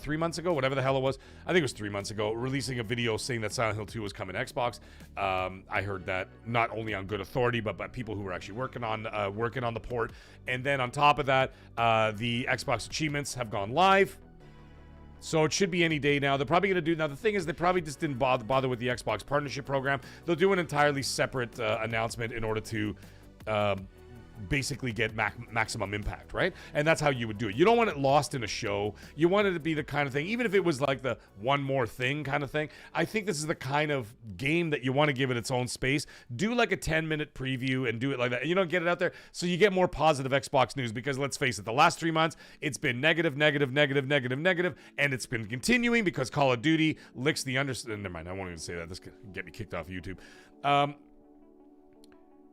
whatever the hell it was. I think it was 3 months ago, releasing a video saying that Silent Hill 2 was coming to Xbox. I heard that not only on good authority, but by people who were actually working on the port. And then on top of that, the Xbox achievements have gone live. So it should be any day now. They're probably going to do... Now, the thing is, they probably just didn't bother with the Xbox partnership program. They'll do an entirely separate announcement in order to... basically get maximum impact, right? And that's how you would do it. You don't want it lost in a show. You want it to be the kind of thing, even if it was like the one more thing kind of thing. I think this is the kind of game that you want to give it its own space. Do like a 10-minute preview and do it like that. You know, get it out there so you get more positive Xbox news, because let's face it, the last 3 months, it's been negative, and it's been continuing because Call of Duty licks the never mind, I won't even say that. This could get me kicked off YouTube.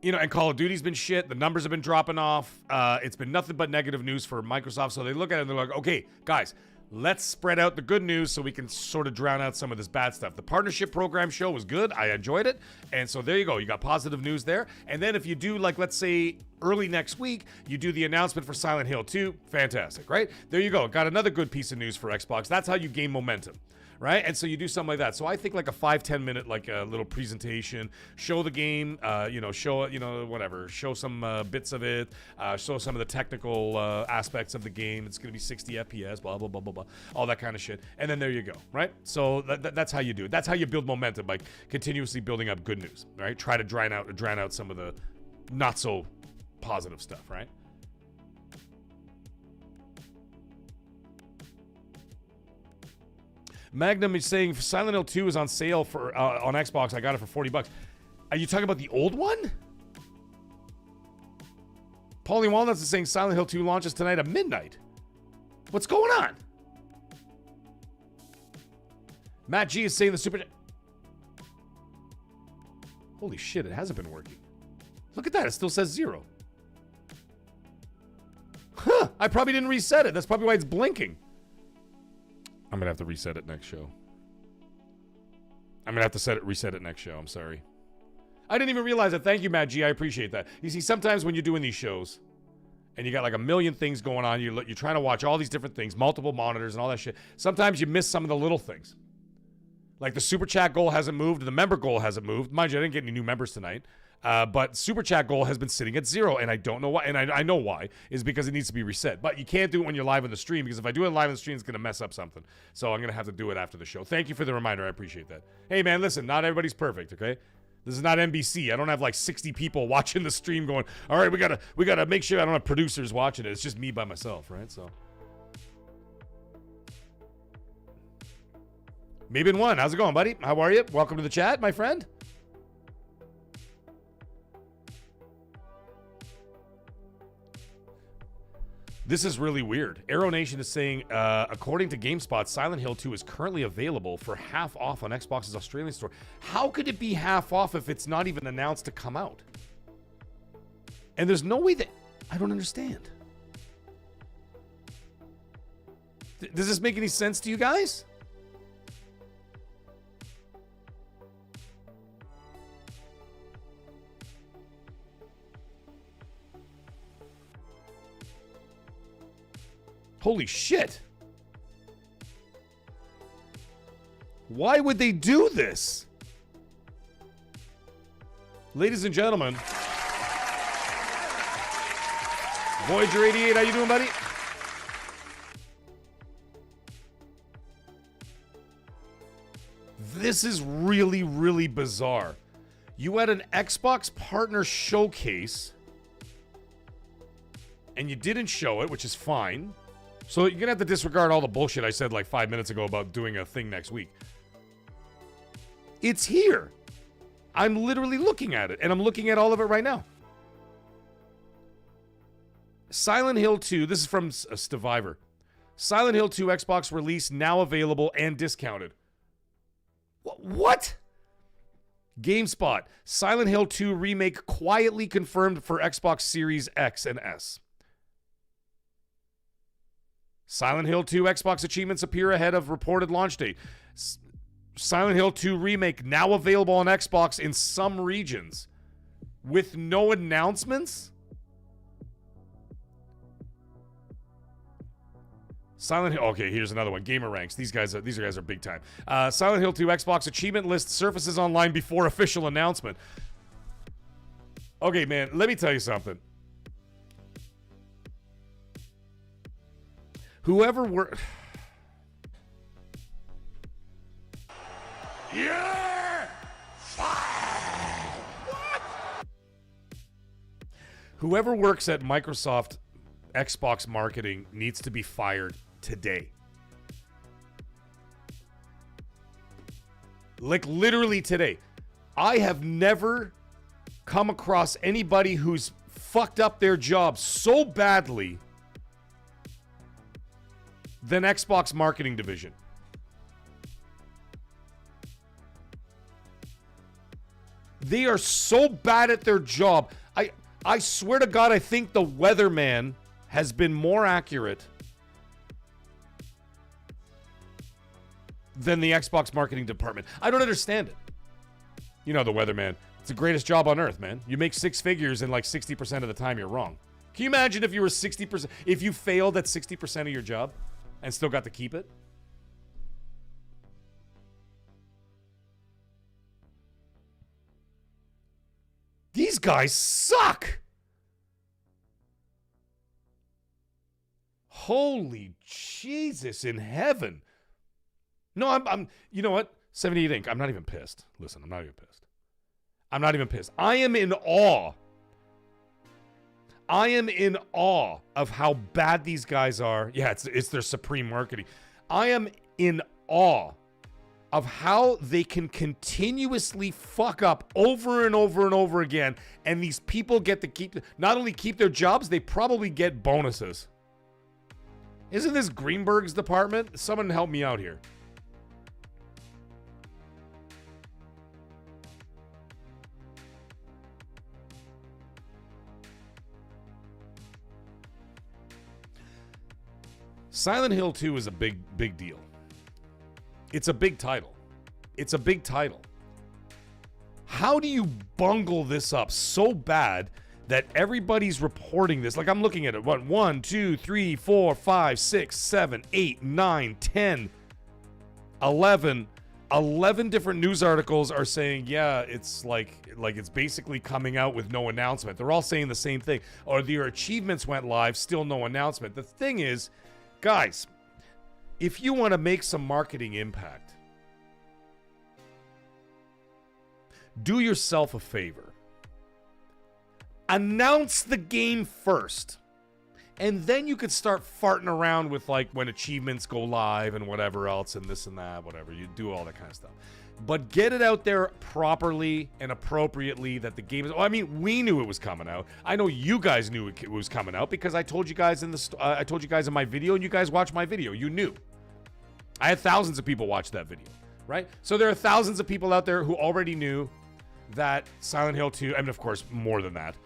You know, and Call of Duty's been shit. The numbers have been dropping off. It's been nothing but negative news for Microsoft. So they look at it and they're like, okay, guys, let's spread out the good news so we can sort of drown out some of this bad stuff. The partnership program show was good. I enjoyed it. And so there you go. You got positive news there. And then if you do, like, let's say early next week, you do the announcement for Silent Hill 2. Fantastic, right? There you go. Got another good piece of news for Xbox. That's how you gain momentum. Right? And so you do something like that. So I think like a 5-10 minute, like a little presentation, show the game, show, whatever, show some bits of it, show some of the technical aspects of the game. It's going to be 60 FPS, blah, blah, blah, blah, blah, all that kind of shit. And then there you go, right? So that's how you do it. That's how you build momentum, by continuously building up good news, right? Try to drown out some of the not so positive stuff, right? Magnum is saying Silent Hill 2 is on sale for on Xbox. I got it for $40. Are you talking about the old one? Paulie Walnuts is saying Silent Hill 2 launches tonight at midnight. What's going on? Matt G is saying the Super... Holy shit, it hasn't been working. Look at that. It still says 0. Huh. I probably didn't reset it. That's probably why it's blinking. I'm going to have to reset it next show. I'm going to have to reset it next show. I'm sorry. I didn't even realize it. Thank you, Matt G. I appreciate that. You see, sometimes when you're doing these shows and you got like a million things going on, you're trying to watch all these different things, multiple monitors and all that shit. Sometimes you miss some of the little things. Like the Super Chat goal hasn't moved. The member goal hasn't moved. Mind you, I didn't get any new members tonight. But Super Chat goal has been sitting at 0, and I don't know why. And I know why, is because it needs to be reset. But you can't do it when you're live on the stream, because if I do it live on the stream, it's going to mess up something. So I'm going to have to do it after the show. Thank you for the reminder. I appreciate that. Hey, man, listen, not everybody's perfect, okay? This is not NBC. I don't have like 60 people watching the stream going, all right, we gotta make sure I don't have producers watching it. It's just me by myself, right? So. Mabin1, how's it going, buddy? How are you? Welcome to the chat, my friend. This is really weird. Arrow Nation is saying, according to GameSpot, Silent Hill 2 is currently available for half off on Xbox's Australian store. How could it be half off if it's not even announced to come out? And there's no way that... I don't understand. Does this make any sense to you guys? Holy shit. Why would they do this? Ladies and gentlemen. Voyager 88, how you doing, buddy? This is really, really bizarre. You had an Xbox partner showcase, and you didn't show it, which is fine. So you're going to have to disregard all the bullshit I said like 5 minutes ago about doing a thing next week. It's here. I'm literally looking at it, and I'm looking at all of it right now. Silent Hill 2, this is from Stevivor. Silent Hill 2 Xbox release now available and discounted. What? GameSpot. Silent Hill 2 remake quietly confirmed for Xbox Series X and S. Silent Hill 2 Xbox achievements appear ahead of reported launch date. Silent Hill 2 remake now available on Xbox in some regions with no announcements? Silent Hill. Okay, here's another one. Gamer Ranks. These guys are big time. Silent Hill 2 Xbox achievement list surfaces online before official announcement. Okay, man, let me tell you something. Whoever were... You're fired! What? Whoever works at Microsoft Xbox marketing needs to be fired today. Like literally today. I have never come across anybody who's fucked up their job so badly than Xbox marketing division. They are so bad at their job. I swear to God, I think the weatherman has been more accurate than the Xbox marketing department. I don't understand it. You know, the weatherman. It's the greatest job on earth, man. You make six figures and like 60% of the time you're wrong. Can you imagine if you were 60%, if you failed at 60% of your job and still got to keep it? These guys suck. Holy Jesus in heaven. No, I'm you know what? 78 Inc. I'm not even pissed. Listen, I'm not even pissed. I'm not even pissed. I am in awe. I am in awe of how bad these guys are. Yeah, it's their supreme marketing. I am in awe of how they can continuously fuck up over and over and over again, and these people get to not only keep their jobs, they probably get bonuses. Isn't this Greenberg's department? Someone help me out here. Silent Hill 2 is a big deal. It's a big title. It's a big title. How do you bungle this up so bad that everybody's reporting this? Like, I'm looking at it. 1, 2, 3, 4, 5, 6, 7, 8, 9, 10, 11. 11 different news articles are saying, yeah, it's like it's basically coming out with no announcement. They're all saying the same thing. Or their achievements went live, still no announcement. The thing is, guys, if you want to make some marketing impact, do yourself a favor. Announce the game first. And then you could start farting around with like when achievements go live and whatever else and this and that, whatever. You do all that kind of stuff. But get it out there properly and appropriately that the game is... I mean, we knew it was coming out. I know you guys knew it was coming out because I told you guys in I told you guys in my video, and you guys watched my video. You knew. I had thousands of people watch that video, right? So there are thousands of people out there who already knew that Silent Hill 2, and of course, more than that.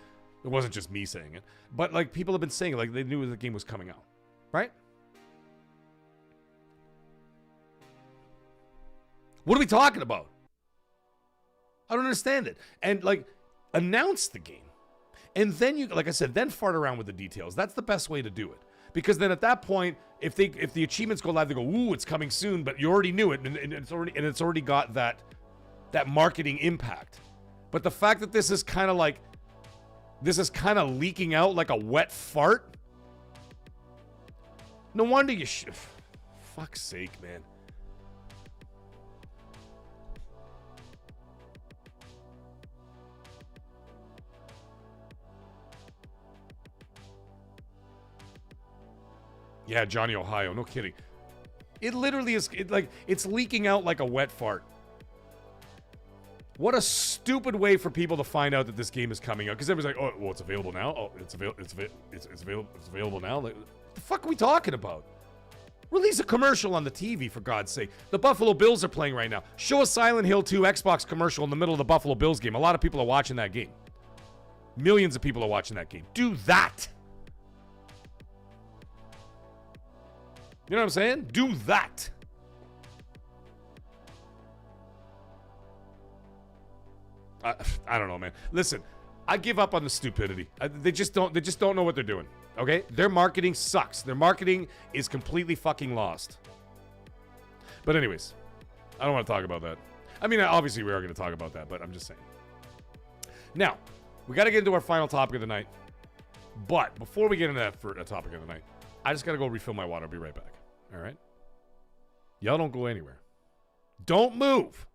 It wasn't just me saying it. But like people have been saying it, like they knew the game was coming out, right? What are we talking about? I don't understand it. And like, announce the game. And then you, like I said, then fart around with the details. That's the best way to do it. Because then at that point, if the achievements go live, they go, ooh, it's coming soon, but you already knew it, and it's already got that marketing impact. But the fact that this is kind of leaking out like a wet fart. No wonder you fuck's sake, man. Yeah, Johnny Ohio, no kidding. It literally is it's leaking out like a wet fart. What a stupid way for people to find out that this game is coming out. Because everybody's like, oh, well, it's available now. Oh, it's available now. Like, what the fuck are we talking about? Release a commercial on the TV, for God's sake. The Buffalo Bills are playing right now. Show a Silent Hill 2 Xbox commercial in the middle of the Buffalo Bills game. A lot of people are watching that game. Millions of people are watching that game. Do that. You know what I'm saying? Do that. I don't know, man. Listen, I give up on the stupidity. They just don't know what they're doing. Okay? Their marketing sucks. Their marketing is completely fucking lost. But anyways, I don't want to talk about that. I mean, obviously we are going to talk about that, but I'm just saying. Now, we got to get into our final topic of the night. But before we get into that for a topic of the night, I just got to go refill my water. I'll be right back. All right? Y'all don't go anywhere. Don't move.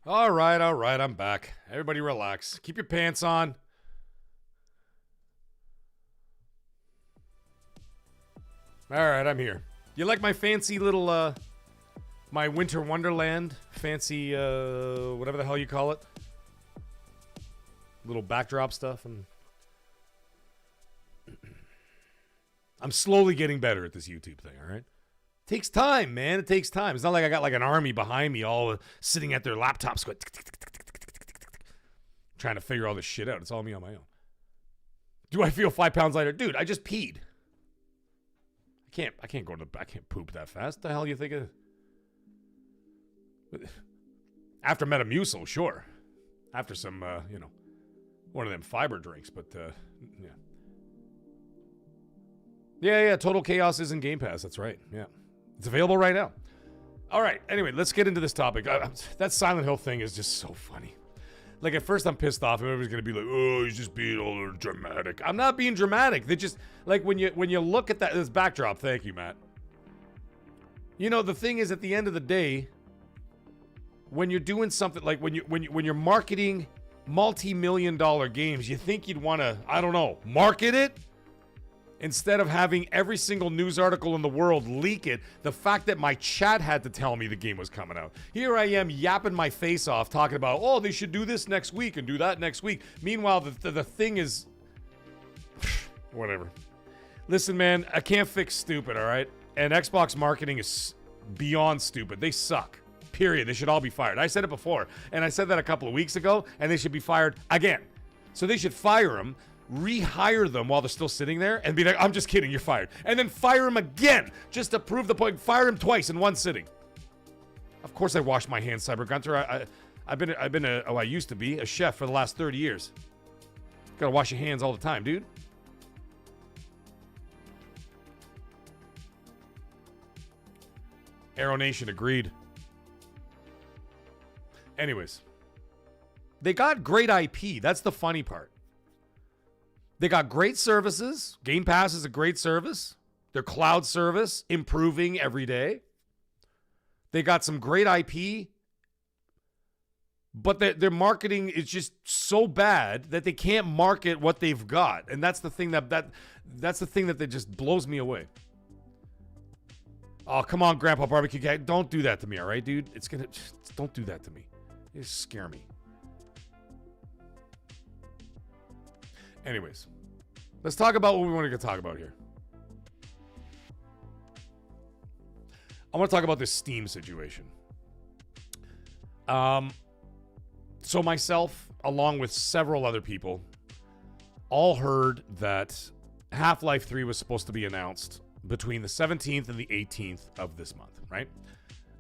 All right, I'm back. Everybody relax. Keep your pants on. All right, I'm here. You like my fancy little, my Winter Wonderland fancy, whatever the hell you call it? Little backdrop stuff. And I'm slowly getting better at this YouTube thing, all right? Takes time, man. It takes time. It's not like I got like an army behind me all sitting at their laptops going trying to figure all this shit out. It's all me on my own. Do I feel 5 pounds lighter? Dude, I just peed. I can't poop that fast. The hell you think of? After Metamucil, sure. After some, one of them fiber drinks, but, yeah. Yeah, Total Chaos is in Game Pass. That's right. Yeah. It's available right now. All right. Anyway, let's get into this topic. That Silent Hill thing is just so funny. Like, at first I'm pissed off. Everybody's going to be like, oh, he's just being all dramatic. I'm not being dramatic. They just, like, when you look at this backdrop, thank you, Matt. You know, the thing is, at the end of the day, when you're doing something, like when you're marketing multi-million-dollar games, you think you'd want to, I don't know, market it? Instead of having every single news article in the world leak it, the fact that my chat had to tell me the game was coming out. Here I am yapping my face off talking about, oh, they should do this next week and do that next week. Meanwhile, the thing is... whatever. Listen, man, I can't fix stupid, all right? And Xbox marketing is beyond stupid. They suck. Period. They should all be fired. I said it before, and I said that a couple of weeks ago, and they should be fired again. So they should fire them, rehire them while they're still sitting there and be like, I'm just kidding, you're fired. And then fire him again just to prove the point. Fire him twice in one sitting. Of course I wash my hands, Cyber Gunter. I used to be a chef for the last 30 years. Gotta wash your hands all the time, dude. Arrow Nation agreed. Anyways. They got great IP. That's the funny part. They got great services. Game Pass is a great service. Their cloud service, improving every day. They got some great IP. But their marketing is just so bad that they can't market what they've got. And that's the thing that's the thing that just blows me away. Oh, come on, Grandpa Barbecue Guy. Don't do that to me, all right, dude? Don't do that to me. You scare me. Anyways, let's talk about what we want to talk about here. I want to talk about this Steam situation. So myself, along with several other people, all heard that Half-Life 3 was supposed to be announced between the 17th and the 18th of this month, right?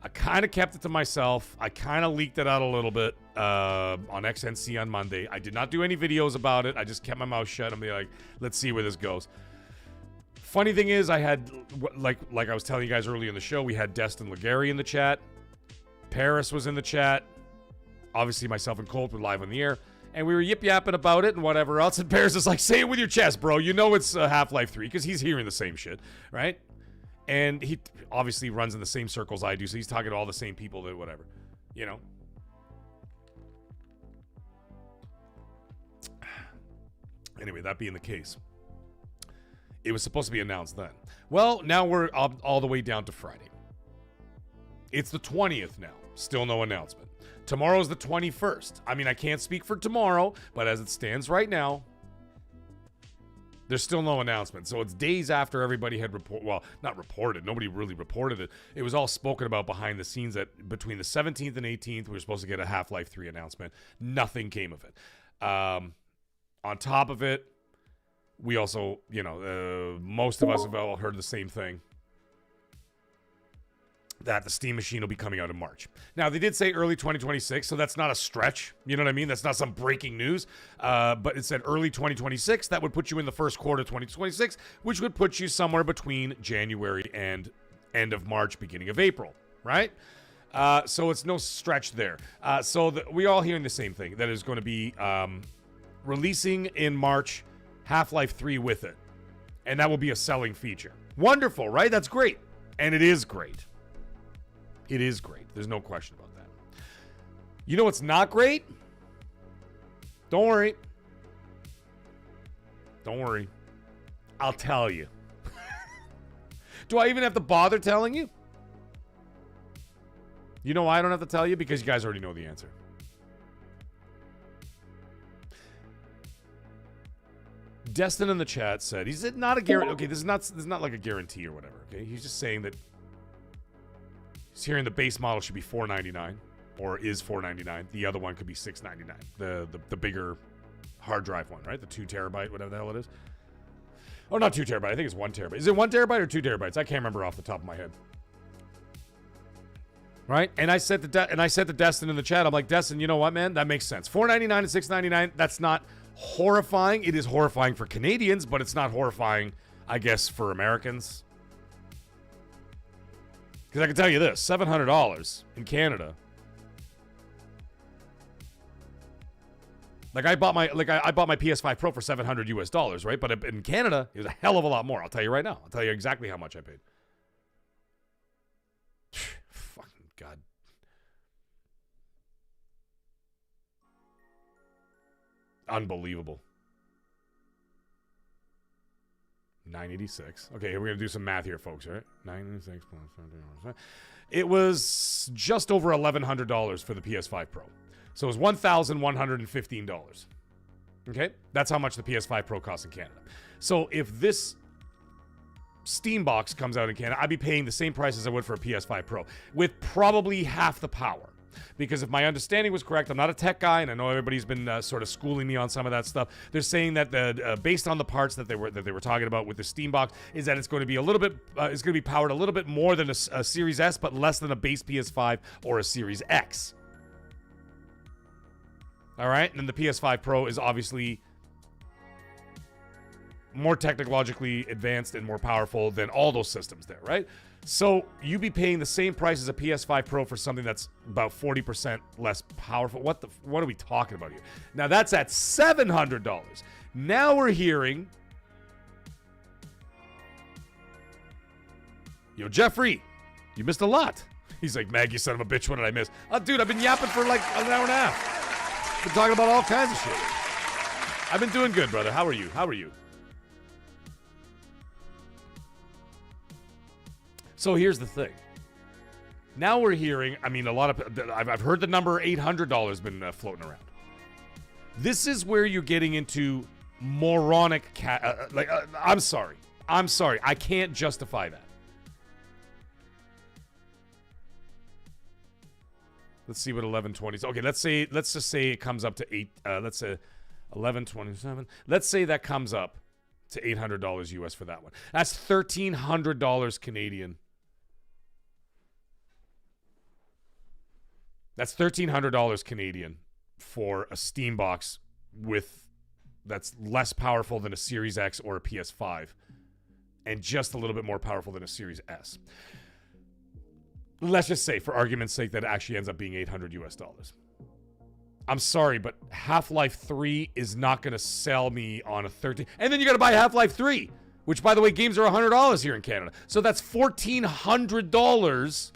I kind of kept it to myself. I kind of leaked it out a little bit on XNC on Monday. I did not do any videos about it. I just kept my mouth shut and be like, let's see where this goes. Funny thing is, I had, like I was telling you guys earlier in the show, we had Destin Legary in the chat. Paris was in the chat. Obviously, myself and Colt were live on the air. And we were yip-yapping about it and whatever else. And Paris is like, say it with your chest, bro. You know it's Half-Life 3 because he's hearing the same shit, right? And he obviously runs in the same circles I do, so he's talking to all the same people that whatever, you know? Anyway, that being the case, it was supposed to be announced then. Well, now we're all the way down to Friday. It's the 20th now. Still no announcement. Tomorrow's the 21st. I mean, I can't speak for tomorrow, but as it stands right now, there's still no announcement. So it's days after everybody had not reported. Nobody really reported it. It was all spoken about behind the scenes that between the 17th and 18th, we were supposed to get a Half-Life 3 announcement. Nothing came of it. On top of it, we also, most of us have all heard the same thing. That the Steam machine will be coming out in March. Now, they did say early 2026, so that's not a stretch. You know what I mean? That's not some breaking news. But it said early 2026. That would put you in the first quarter of 2026, which would put you somewhere between January and end of March, beginning of April, right? So it's no stretch there. We're all hearing the same thing, that is going to be releasing in March Half-Life 3 with it. And that will be a selling feature. Wonderful, right? That's great. And it is great. It is great. There's no question about that. You know what's not great? Don't worry. Don't worry. I'll tell you. Do I even have to bother telling you? You know why I don't have to tell you? Because you guys already know the answer. Destin in the chat said, "He's not a guarantee." Okay, this is not like a guarantee or whatever. Okay, he's just saying that he's hearing the base model should be $499 or is $499. The other one could be $699. The bigger hard drive one, right? The 2 terabyte, whatever the hell it is. Oh, not 2 terabyte. I think it's 1 terabyte. Is it 1 terabyte or 2 terabytes? I can't remember off the top of my head. Right? And I said to Destin in the chat, I'm like, Destin, you know what, man? That makes sense. $499 and $699. That's not horrifying. It is horrifying for Canadians, but it's not horrifying, I guess, for Americans. Because I can tell you this, $700 in Canada. Like I bought my PS5 Pro for $700 US, right? But in Canada, it was a hell of a lot more. I'll tell you right now. I'll tell you exactly how much I paid. Fucking God. Unbelievable. 986. Okay, we're going to do some math here, folks, all right? 986 plus 17. It was just over $1,100 for the PS5 Pro. So it was $1,115. Okay? That's how much the PS5 Pro costs in Canada. So if this Steam box comes out in Canada, I'd be paying the same price as I would for a PS5 Pro with probably half the power. Because if my understanding was correct, I'm not a tech guy, and I know everybody's been sort of schooling me on some of that stuff. They're saying that based on the parts that they were talking about with the Steam box, is that it's going to be a little bit, it's going to be powered a little bit more than a Series S, but less than a base PS5 or a Series X. All right, and then the PS5 Pro is obviously more technologically advanced and more powerful than all those systems there, right? So you'd be paying the same price as a PS5 Pro for something that's about 40% less powerful. What are we talking about here? Now that's at $700. Now we're hearing, yo, Jeffrey, you missed a lot. He's like, Mag, you son of a bitch, what did I miss? Oh, dude, I've been yapping for like an hour and a half. Been talking about all kinds of shit. I've been doing good, brother. How are you? How are you? So here's the thing. Now we're hearing, I mean, a lot of, I've heard the number $800 been floating around. This is where you're getting into moronic, I'm sorry. I can't justify that. Let's see what 1120 is. Okay, let's just say it comes up to let's say 1127. Let's say that comes up to $800 US for that one. That's $1,300 Canadian. That's $1,300 Canadian for a Steam box that's less powerful than a Series X or a PS5 and just a little bit more powerful than a Series S. Let's just say, for argument's sake, that it actually ends up being $800 US. I'm sorry, but Half-Life 3 is not going to sell me on a 13. And then you got to buy Half-Life 3, which, by the way, games are $100 here in Canada. So that's $1,400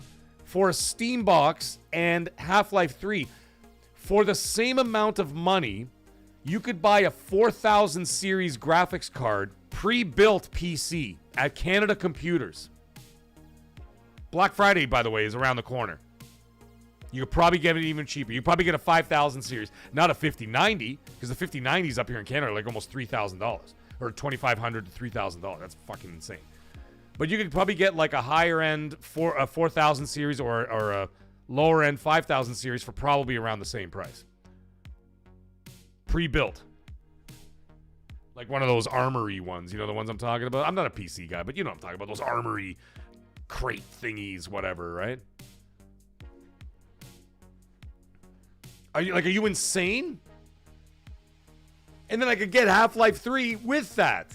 for a Steam box and Half-Life 3. For the same amount of money, you could buy a 4000 series graphics card, pre-built PC at Canada Computers. Black Friday, by the way, is around the corner. You could probably get it even cheaper. You probably get a 5000 series, not a 5090, because the 5090s up here in Canada are like almost $3,000 or $2,500 to $3,000. That's fucking insane. But you could probably get like a higher end 4000 series or a lower end 5000 series for probably around the same price. Pre-built. Like one of those armory ones, you know the ones I'm talking about? I'm not a PC guy, but you know what I'm talking about, those armory crate thingies, whatever, right? Are you insane? And then I could get Half-Life 3 with that.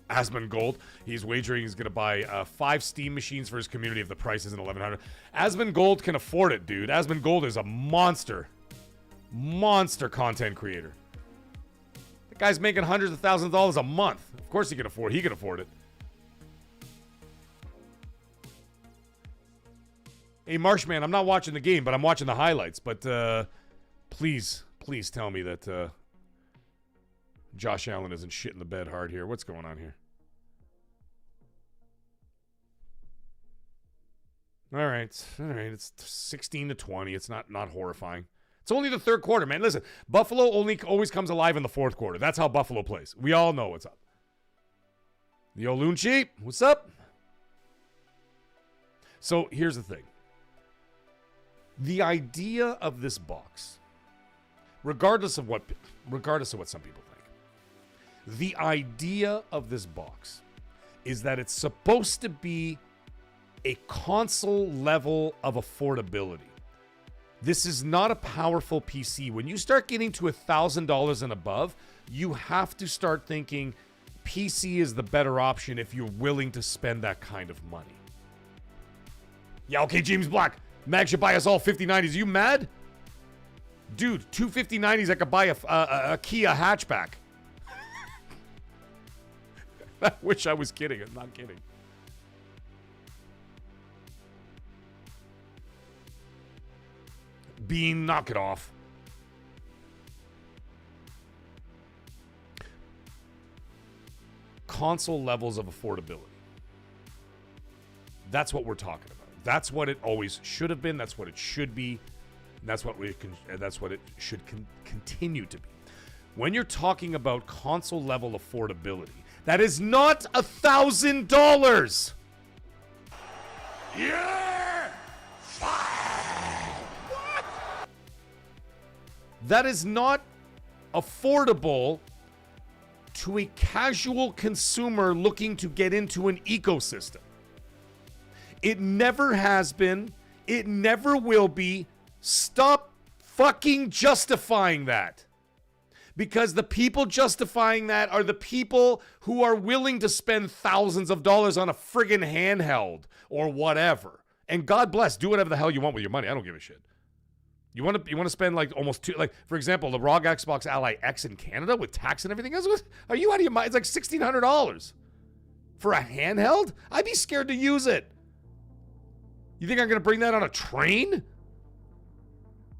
Asmon Gold, he's wagering he's going to buy 5 Steam machines for his community if the price isn't $1,100. Asmon Gold can afford it, dude. Asmon Gold is a monster content creator. The guy's making hundreds of thousands of dollars a month. Of course he can afford it. Hey, Marshman, I'm not watching the game, but I'm watching the highlights. But please tell me that Josh Allen isn't shitting the bed hard here. What's going on here? All right. It's 16-20. It's not horrifying. It's only the third quarter, man. Listen, Buffalo always comes alive in the fourth quarter. That's how Buffalo plays. We all know what's up. The Olunchi, what's up? So here's the thing. The idea of this box, regardless of what some people think, the idea of this box is that it's supposed to be a console level of affordability. This is not a powerful PC. When you start getting to $1,000 and above, you have to start thinking PC is the better option if you're willing to spend that kind of money. Yeah, okay, James Black. Mag should buy us all 5090s. Are you mad? Dude, 2 5090s, I could buy a Kia hatchback. I wish I was kidding. I'm not kidding. Bean, knock it off. Console levels of affordability. That's what we're talking about. That's what it always should have been. That's what it should be. That's what it should continue to be. When you're talking about console level affordability, that is not $1,000. Yeah! What? That is not affordable to a casual consumer looking to get into an ecosystem. It never has been. It never will be. Stop fucking justifying that. Because the people justifying that are the people who are willing to spend thousands of dollars on a friggin' handheld or whatever. And God bless, do whatever the hell you want with your money. I don't give a shit. You want to spend like almost for example, the ROG Xbox Ally X in Canada with tax and everything else. Are you out of your mind? It's like $1,600 for a handheld. I'd be scared to use it. You think I'm going to bring that on a train?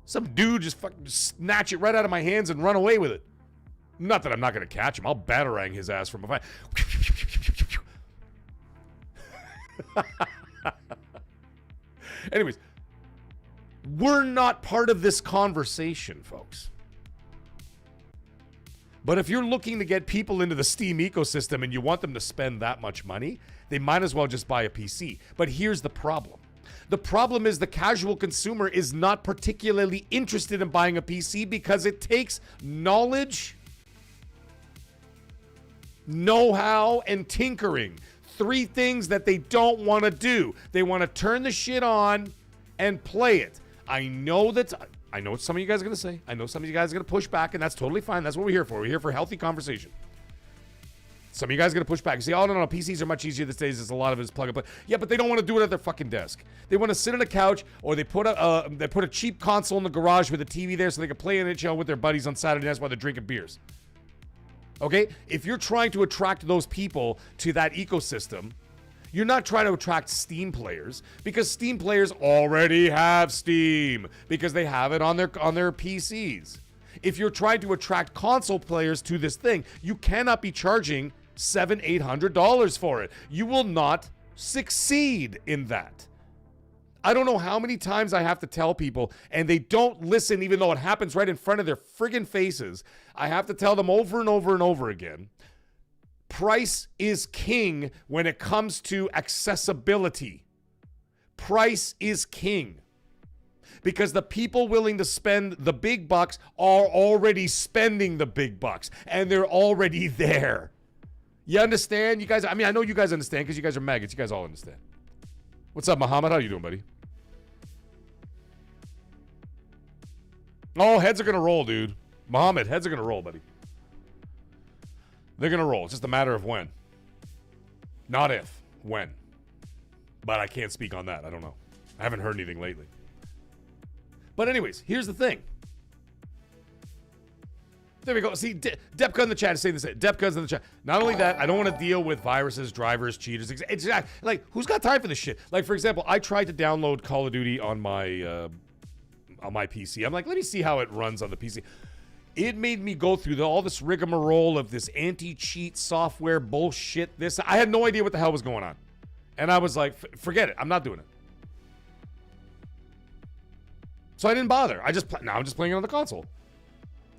Some dude just fucking snatch it right out of my hands and run away with it. Not that I'm not going to catch him. I'll batarang his ass from behind. Anyways, we're not part of this conversation, folks. But if you're looking to get people into the Steam ecosystem and you want them to spend that much money, they might as well just buy a PC. But here's the problem. The problem is the casual consumer is not particularly interested in buying a PC because it takes knowledge, know-how, and tinkering. 3 things that they don't want to do. They want to turn the shit on and play it. I know what some of you guys are going to say. I know some of you guys are going to push back, and that's totally fine. That's what we're here for. We're here for healthy conversation. Some of you guys are going to push back and say, oh, no, PCs are much easier these days. There's a lot of it is plug and play. Yeah, but they don't want to do it at their fucking desk. They want to sit on a couch, or they put a cheap console in the garage with a TV there so they can play NHL with their buddies on Saturday nights while they're drinking beers. Okay? If you're trying to attract those people to that ecosystem, you're not trying to attract Steam players because Steam players already have Steam because they have it on their PCs. If you're trying to attract console players to this thing, you cannot be charging $700-800 for it. You will not succeed in that. I don't know how many times I have to tell people, and they don't listen even though it happens right in front of their friggin' faces. I have to tell them over and over and over again. Price is king when it comes to accessibility. Price is king. Because the people willing to spend the big bucks are already spending the big bucks. And they're already there. You understand? You guys, I mean, I know you guys understand because you guys are maggots. You guys all understand. What's up, Muhammad? How you doing, buddy? Oh, heads are going to roll, dude. Muhammad, heads are going to roll, buddy. They're going to roll. It's just a matter of when. Not if. When. But I can't speak on that. I don't know. I haven't heard anything lately. But anyways, here's the thing. There we go. See, Depka in the chat is saying this. Depka's in the chat. Not only that, I don't want to deal with viruses, drivers, cheaters. Exactly. Like, who's got time for this shit? Like, for example, I tried to download Call of Duty on my PC. I'm like, let me see how it runs on the PC. It made me go through all this rigmarole of this anti-cheat software bullshit. I had no idea what the hell was going on. And I was like, forget it. I'm not doing it. So I didn't bother. Now I'm just playing it on the console.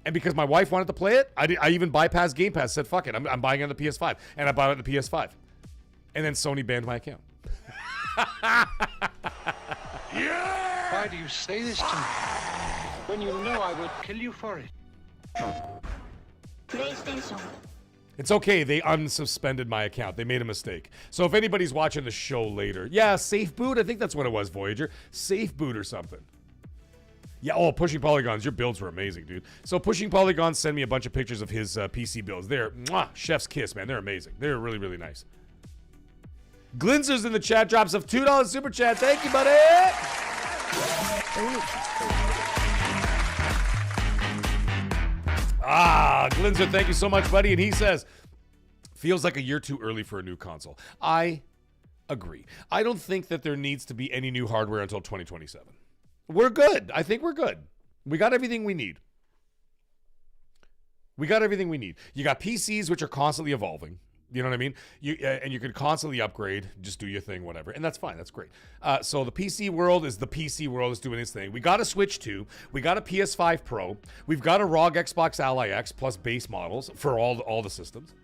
And because my wife wanted to play it, I even bypassed Game Pass, said, fuck it, I'm buying it on the PS5. And I bought it on the PS5. And then Sony banned my account. Yeah! Why do you say this to me? When you know I will kill you for it. PlayStation. It's okay, they unsuspended my account. They made a mistake. So if anybody's watching the show later, yeah, Safe Boot, I think that's what it was, Voyager. Safe Boot or something. Yeah, oh, Pushing Polygons, your builds were amazing, dude. So Pushing Polygons sent me a bunch of pictures of his PC builds. They're, chef's kiss, man. They're amazing. They're really, really nice. Glinzer's in the chat, drops of $2 super chat. Thank you, buddy. Glinzer, thank you so much, buddy. And he says, feels like a year too early for a new console. I agree. I don't think that there needs to be any new hardware until 2027. We're good. I think we're good. We got everything we need. You got PCs, which are constantly evolving. You know what I mean? And you can constantly upgrade. Just do your thing, whatever. And that's fine. That's great. So the PC world is doing its thing. We got a Switch 2. We got a PS5 Pro. We've got a ROG Xbox Ally X plus base models for all the systems.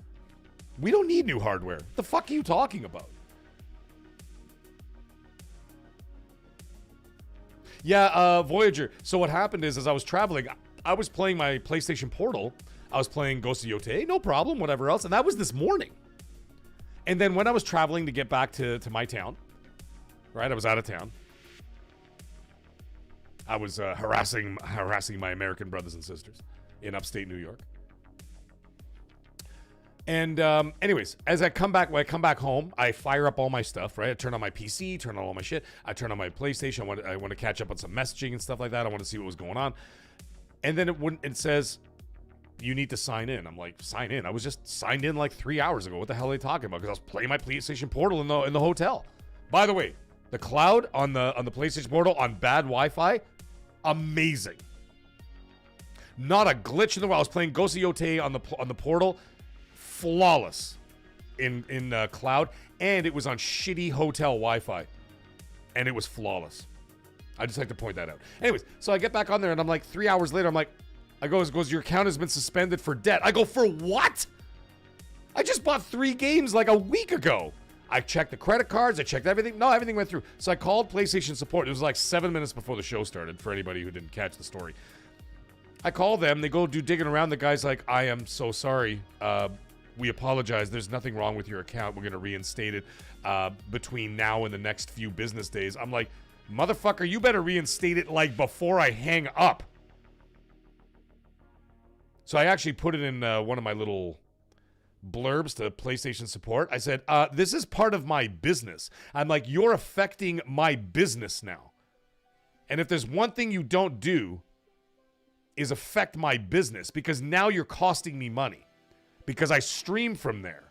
We don't need new hardware. The fuck are you talking about? Yeah, Voyager. So what happened is, as I was traveling, I was playing my PlayStation Portal. I was playing Ghost of Yotei, no problem, whatever else. And that was this morning. And then when I was traveling to get back to my town, right? I was out of town. I was harassing my American brothers and sisters in upstate New York. And anyways, when I come back home, I fire up all my stuff, right? I turn on my PC, turn on all my shit. I turn on my PlayStation. I want to catch up on some messaging and stuff like that. I want to see what was going on. And then it says, you need to sign in. I'm like, sign in? I was just signed in like 3 hours ago. What the hell are they talking about? Because I was playing my PlayStation Portal in the hotel. By the way, the cloud on the PlayStation Portal on bad Wi-Fi, amazing. Not a glitch in the world. I was playing Ghost of Yotei on the Portal. Flawless in cloud, and it was on shitty hotel Wi-Fi, and it was flawless. I just like to point that out. Anyways, so I get back on there, and I'm like, 3 hours later, it goes, your account has been suspended for debt. I go, for what? I just bought 3 games like a week ago. I checked the credit cards, I checked everything. No, everything went through. So I called PlayStation support. It was like 7 minutes before the show started, for anybody who didn't catch the story. I call them, they go do digging around. The guy's like, I am so sorry. We apologize. There's nothing wrong with your account. We're going to reinstate it between now and the next few business days. I'm like, motherfucker, you better reinstate it like before I hang up. So I actually put it in one of my little blurbs to PlayStation support. I said, this is part of my business. I'm like, you're affecting my business now. And if there's one thing you don't do is affect my business, because now you're costing me money. Because I stream from there.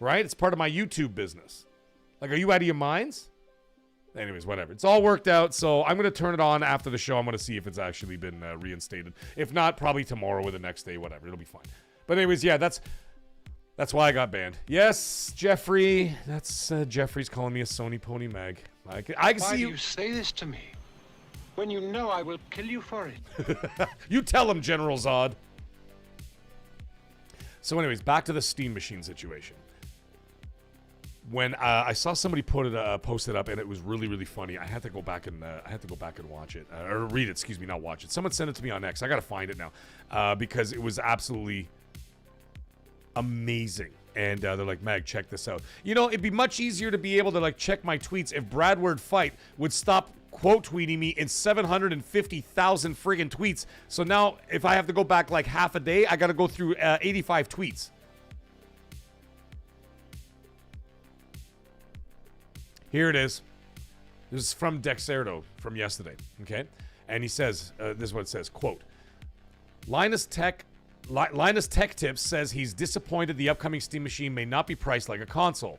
Right? It's part of my YouTube business. Like, are you out of your minds? Anyways, whatever. It's all worked out, so I'm going to turn it on after the show. I'm going to see if it's actually been reinstated. If not, probably tomorrow or the next day, whatever. It'll be fine. But anyways, yeah, that's why I got banned. Yes, Jeffrey. That's Jeffrey's calling me a Sony Pony Mag. I can Why see do you say this to me? When you know I will kill you for it. You tell him, General Zod. So anyways, back to the Steam Machine situation. When I saw somebody post it up, and it was really, really funny. I had to go back and watch it, or read it. Excuse me, not watch it. Someone sent it to me on X. I gotta find it now because it was absolutely amazing. And they're like, Mag, check this out. You know, it'd be much easier to be able to like check my tweets if Bradward Fight would stop quote tweeting me in 750,000 friggin' tweets. So now if I have to go back like half a day, I gotta go through 85 tweets. Here it is. This is from Dexerto from yesterday, okay? And he says, this is what it says, quote, Linus Tech Tips says he's disappointed the upcoming Steam machine may not be priced like a console.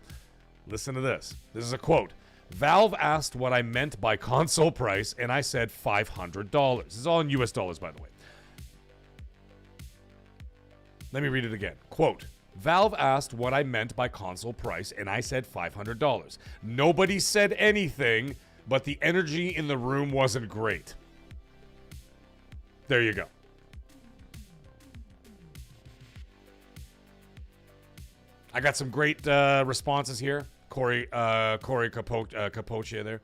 Listen to this. This is a quote. Valve asked what I meant by console price, and I said $500. This is all in US dollars, by the way. Let me read it again. Quote, Valve asked what I meant by console price, and I said $500. Nobody said anything, but the energy in the room wasn't great. There you go. I got some great responses here. Corey Capocia there.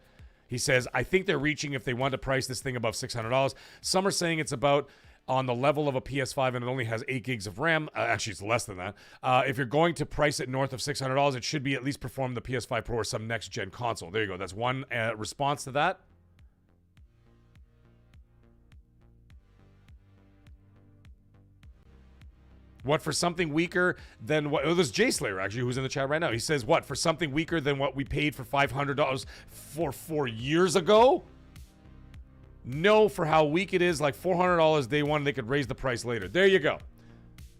He says, I think they're reaching if they want to price this thing above $600. Some are saying it's about on the level of a PS5 and it only has 8 gigs of RAM. Actually, it's less than that. If you're going to price it north of $600, it should be at least perform the PS5 Pro or some next-gen console. There you go. That's one response to that. What, for something weaker than what? Oh, there's Jay Slayer, actually, who's in the chat right now. He says, what, for something weaker than what we paid for $500 for 4 years ago? No, for how weak it is, like $400 day one, they could raise the price later. There you go.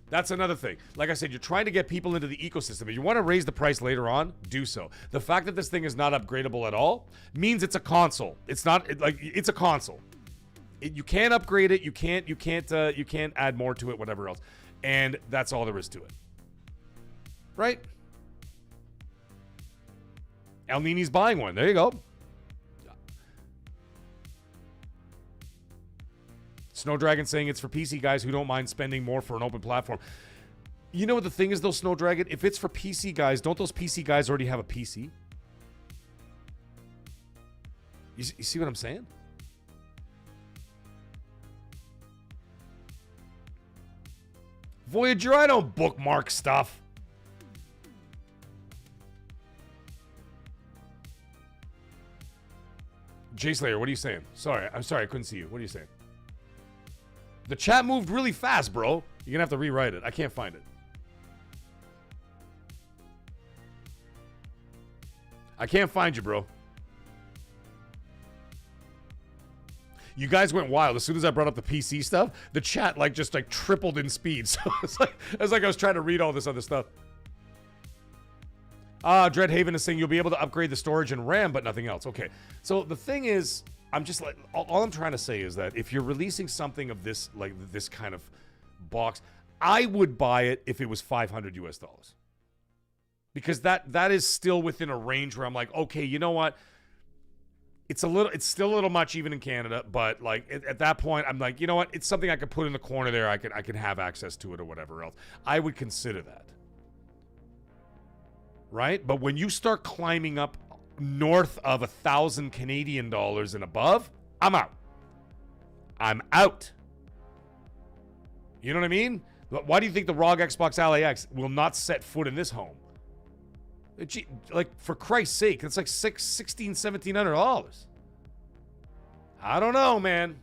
That's another thing. Like I said, you're trying to get people into the ecosystem. If you want to raise the price later on, do so. The fact that this thing is not upgradable at all means it's a console. It's not it's a console. You can't upgrade it. You can't add more to it. Whatever else. And that's all there is to it. Right? El Nini's buying one. There you go. Snowdragon saying it's for PC guys who don't mind spending more for an open platform. You know what the thing is, though, Snowdragon? If it's for PC guys, don't those PC guys already have a PC? You see what I'm saying? Voyager, I don't bookmark stuff. Jay Slayer, what are you saying? I'm sorry, I couldn't see you. What are you saying? The chat moved really fast, bro. You're gonna have to rewrite it. I can't find it. I can't find you, bro. You guys went wild. As soon as I brought up the PC stuff, the chat just tripled in speed. So it's like I was trying to read all this other stuff. Dreadhaven is saying you'll be able to upgrade the storage and RAM, but nothing else. Okay. So the thing is, I'm just all I'm trying to say is that if you're releasing something of this, this kind of box, I would buy it if it was $500 US. Because that is still within a range where I'm like, okay, you know what? It's still a little much even in Canada, but at that point, I'm like, you know what? It's something I could put in the corner there. I can have access to it or whatever else. I would consider that. Right? But when you start climbing up north of 1,000 Canadian dollars and above, I'm out. I'm out. You know what I mean? Why do you think the ROG Xbox Ally X will not set foot in this home? For Christ's sake, it's like $1,700. I don't know, man.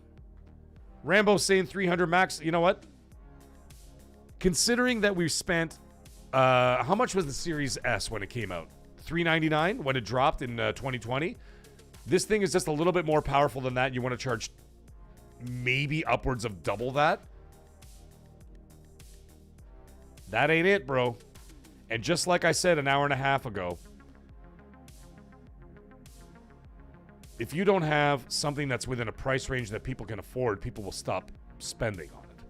Rambo's saying 300 max. You know what? Considering that we've spent, how much was the Series S when it came out? $399 when it dropped in 2020. This thing is just a little bit more powerful than that. You want to charge maybe upwards of double that? That ain't it, bro. And just like I said an hour and a half ago, if you don't have something that's within a price range that people can afford, people will stop spending on it.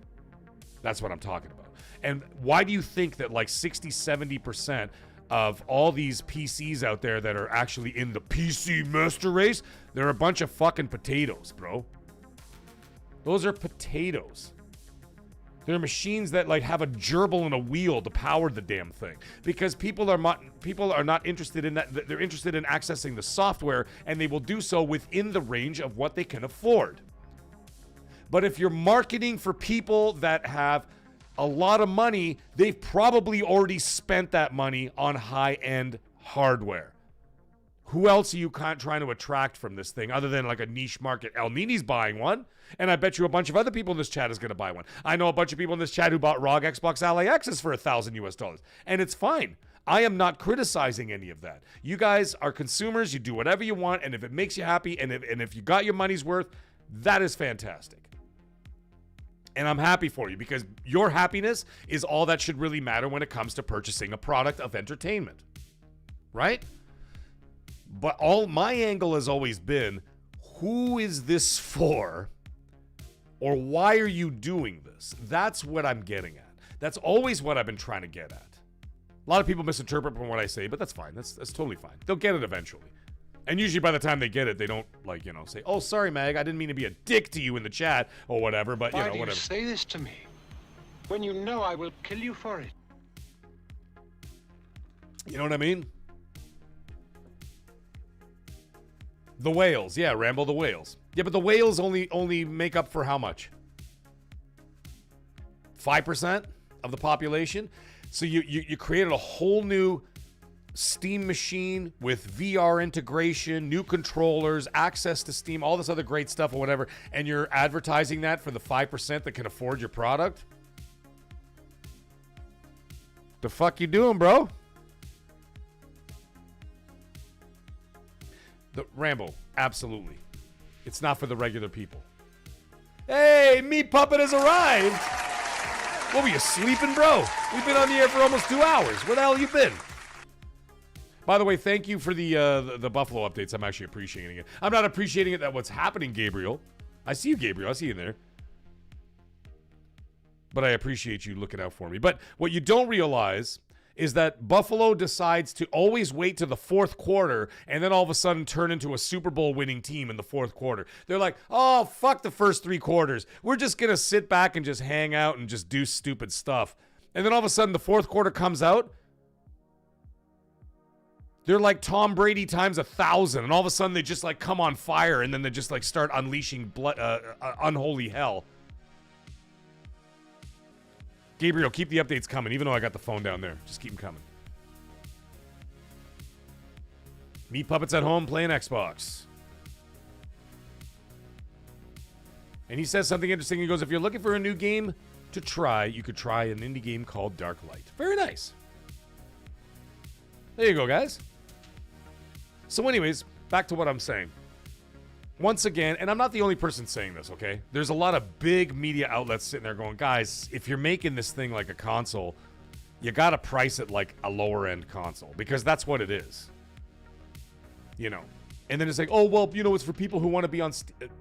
That's what I'm talking about. And why do you think that 60-70% of all these PCs out there that are actually in the PC master race, they're a bunch of fucking potatoes, bro. Those are potatoes. They're machines that have a gerbil and a wheel to power the damn thing, because people are not interested in that. They're interested in accessing the software, and they will do so within the range of what they can afford. But if you're marketing for people that have a lot of money, they've probably already spent that money on high-end hardware. Who else are you trying to attract from this thing other than a niche market? El Nini's buying one, and I bet you a bunch of other people in this chat is going to buy one. I know a bunch of people in this chat who bought ROG Xbox Ally X's for $1,000 US, and it's fine. I am not criticizing any of that. You guys are consumers. You do whatever you want, and if it makes you happy, and if you got your money's worth, that is fantastic. And I'm happy for you because your happiness is all that should really matter when it comes to purchasing a product of entertainment. Right? But all my angle has always been, who is this for? Or why are you doing this? That's what I'm getting at. That's always what I've been trying to get at. A lot of people misinterpret from what I say, but that's fine. That's totally fine. They'll get it eventually. And usually by the time they get it, they don't, like, you know, say, oh, sorry, Mag, I didn't mean to be a dick to you in the chat or whatever, but, you know, whatever. Why do you say this to me when you know I will kill you for it? You know what I mean? The whales. Yeah, Rambo the whales. Yeah, but the whales only make up for how much? 5% of the population? So you created a whole new Steam machine with VR integration, new controllers, access to Steam, all this other great stuff or whatever, and you're advertising that for the 5% that can afford your product? The fuck you doing, bro? The Rambo, absolutely. It's not for the regular people. Hey, Meat Puppet has arrived. What were you, sleeping, bro? We've been on the air for almost 2 hours. Where the hell you been? By the way, thank you for the Buffalo updates. I'm actually appreciating it. I'm not appreciating it that what's happening, Gabriel. I see you, Gabriel. I see you in there. But I appreciate you looking out for me. But what you don't realize is that Buffalo decides to always wait to the fourth quarter and then all of a sudden turn into a Super Bowl winning team in the fourth quarter. They're like, oh, fuck the first 3 quarters. We're just going to sit back and just hang out and just do stupid stuff. And then all of a sudden the fourth quarter comes out. They're like Tom Brady times 1,000. And all of a sudden they just like come on fire and then they just like start unleashing blood, unholy hell. Gabriel, keep the updates coming, even though I got the phone down there. Just keep them coming. Meat Puppet's at home playing Xbox. And he says something interesting. He goes, if you're looking for a new game to try, you could try an indie game called Dark Light. Very nice. There you go, guys. So anyways, back to what I'm saying. Once again, and I'm not the only person saying this, okay? There's a lot of big media outlets sitting there going, guys, if you're making this thing like a console, you got to price it like a lower-end console because that's what it is. You know? And then it's like, oh, well, you know, it's for people who want to be on,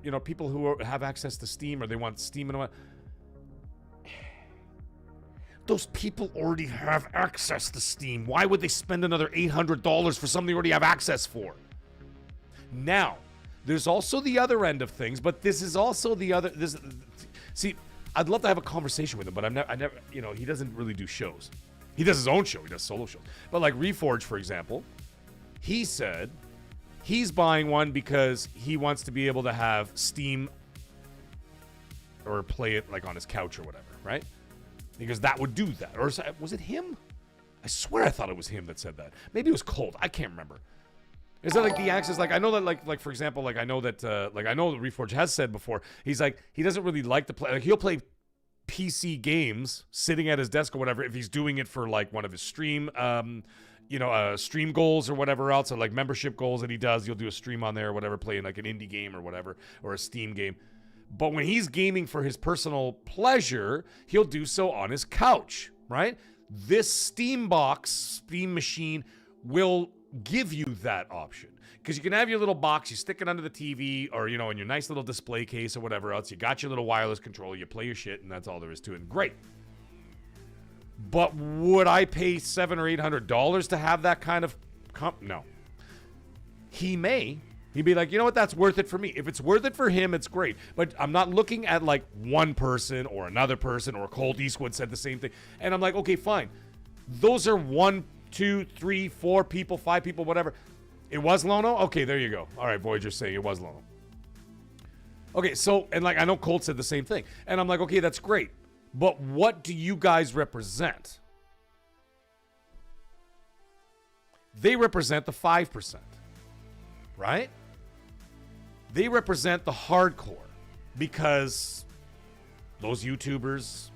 you know, people who have access to Steam or they want Steam and what. Those people already have access to Steam. Why would they spend another $800 for something they already have access for? Now, there's also the other end of things, but this is also the other. See, I'd love to have a conversation with him, but I never, you know, he doesn't really do shows. He does his own show. He does solo shows. But like Reforge, for example, he said he's buying one because he wants to be able to have Steam or play it like on his couch or whatever, right? Because that would do that. Or was it him? I swear I thought it was him that said that. Maybe it was Colt. I can't remember. Is that like the access? Like I know that like for example, like I know that Reforge has said before. He's like he doesn't really like to play. Like he'll play PC games sitting at his desk or whatever if he's doing it for like one of his stream stream goals or whatever else, or like membership goals that he does. He'll do a stream on there or whatever, playing like an indie game or whatever, or a Steam game. But when he's gaming for his personal pleasure, he'll do so on his couch, right? This Steam machine will give you that option. Because you can have your little box, you stick it under the TV or, you know, in your nice little display case or whatever else. You got your little wireless controller, you play your shit, and that's all there is to it. Great. But would I pay $700 or $800 to have that kind of... No. He may. He'd be like, you know what, that's worth it for me. If it's worth it for him, it's great. But I'm not looking at like one person or another person, or Colt Eastwood said the same thing. And I'm like, okay, fine. Those are 1, 2, 3, 4 people, 5 people, whatever. It was Lono? Okay, there you go. All right, Voyager's saying it was Lono. Okay, so, and like, I know Colt said the same thing. And I'm like, okay, that's great. But what do you guys represent? They represent the 5%. Right? They represent the hardcore, because those YouTubers,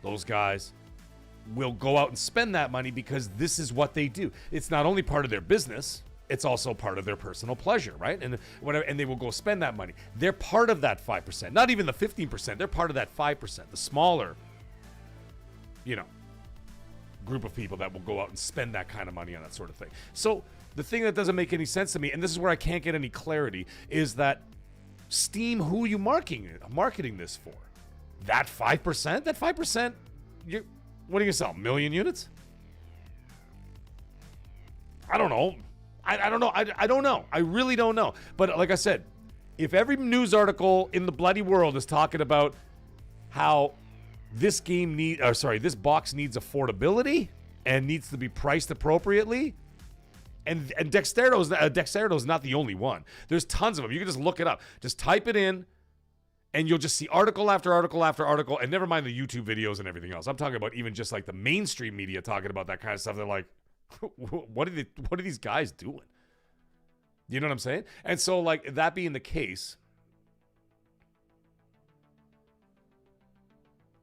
those guys will go out and spend that money because this is what they do. It's not only part of their business, it's also part of their personal pleasure, right? And whatever, and they will go spend that money. They're part of that 5%, not even the 15%. They're part of that 5%, the smaller, group of people that will go out and spend that kind of money on that sort of thing. So the thing that doesn't make any sense to me, and this is where I can't get any clarity, is that Steam, who are you marketing this for? That 5%? That 5%, what do you sell, 1 million units? I don't know. I don't know. I don't know. I really don't know. But like I said, if every news article in the bloody world is talking about how this box needs affordability and needs to be priced appropriately, and Dexero's not the only one. There's tons of them. You can just look it up. Just type it in, and you'll just see article after article after article, and never mind the YouTube videos and everything else. I'm talking about even just like the mainstream media talking about that kind of stuff. They're like, what are these guys doing? You know what I'm saying? And so, like, that being the case,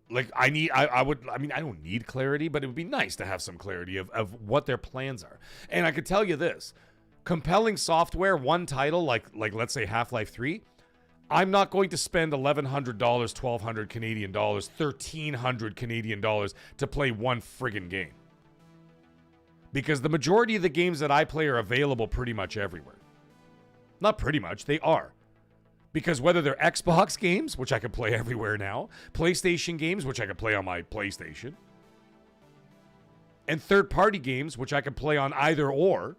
like, I don't need clarity, but it would be nice to have some clarity of what their plans are. And I could tell you this, compelling software, one title, like let's say Half-Life 3, I'm not going to spend $1,100, 1,200 Canadian dollars, 1,300 Canadian dollars to play one friggin' game. Because the majority of the games that I play are available pretty much everywhere. Not pretty much, they are. Because whether they're Xbox games, which I can play everywhere now, PlayStation games, which I can play on my PlayStation, and third-party games, which I can play on either or,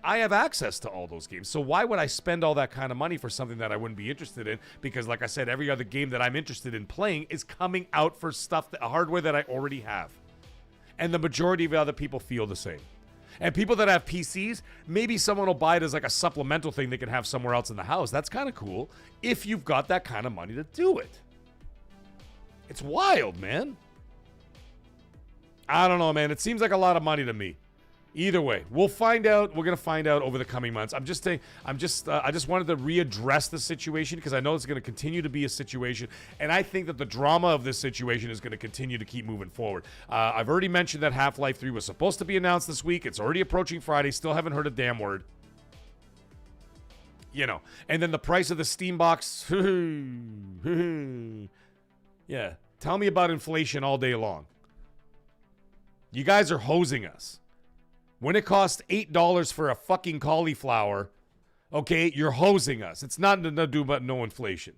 I have access to all those games. So why would I spend all that kind of money for something that I wouldn't be interested in? Because like I said, every other game that I'm interested in playing is coming out for hardware that I already have. And the majority of other people feel the same. And people that have PCs, maybe someone will buy it as like a supplemental thing they can have somewhere else in the house. That's kind of cool if you've got that kind of money to do it. It's wild, man. I don't know, man. It seems like a lot of money to me. Either way, we'll find out. We're going to find out over the coming months. I just wanted to readdress the situation because I know it's going to continue to be a situation. And I think that the drama of this situation is going to continue to keep moving forward. I've already mentioned that Half-Life 3 was supposed to be announced this week. It's already approaching Friday. Still haven't heard a damn word. And then the price of the Steam box. Yeah. Tell me about inflation all day long. You guys are hosing us. When it costs $8 for a fucking cauliflower, okay, you're hosing us. It's not to do but no inflation.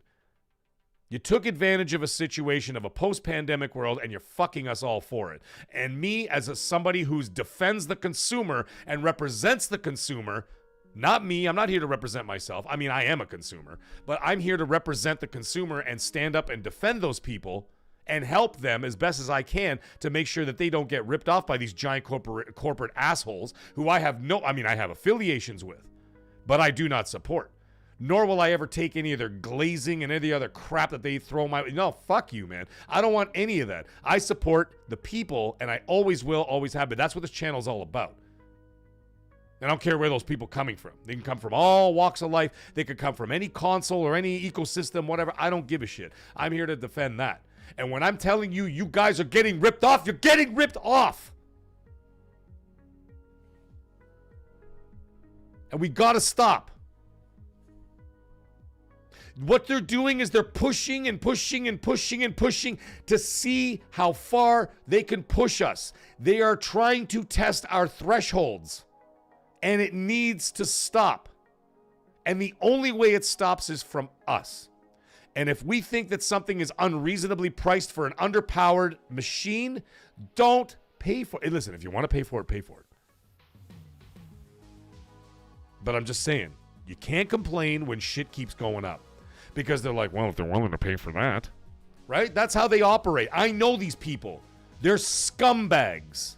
You took advantage of a situation of a post-pandemic world, and you're fucking us all for it. And me, as somebody who defends the consumer and represents the consumer, not me, I'm not here to represent myself. I mean, I am a consumer, but I'm here to represent the consumer and stand up and defend those people and help them as best as I can to make sure that they don't get ripped off by these giant corporate assholes who I have affiliations with, but I do not support. Nor will I ever take any of their glazing and any other crap that they throw my way. No, fuck you, man. I don't want any of that. I support the people, and I always will, always have, but that's what this channel is all about. And I don't care where those people coming from. They can come from all walks of life. They could come from any console or any ecosystem, whatever. I don't give a shit. I'm here to defend that. And when I'm telling you, you guys are getting ripped off, you're getting ripped off. And we gotta stop. What they're doing is they're pushing and pushing and pushing and pushing to see how far they can push us. They are trying to test our thresholds. And it needs to stop. And the only way it stops is from us. And if we think that something is unreasonably priced for an underpowered machine, don't pay for it. Listen, if you want to pay for it, pay for it. But I'm just saying, you can't complain when shit keeps going up. Because they're like, well, if they're willing to pay for that. Right? That's how they operate. I know these people. They're scumbags.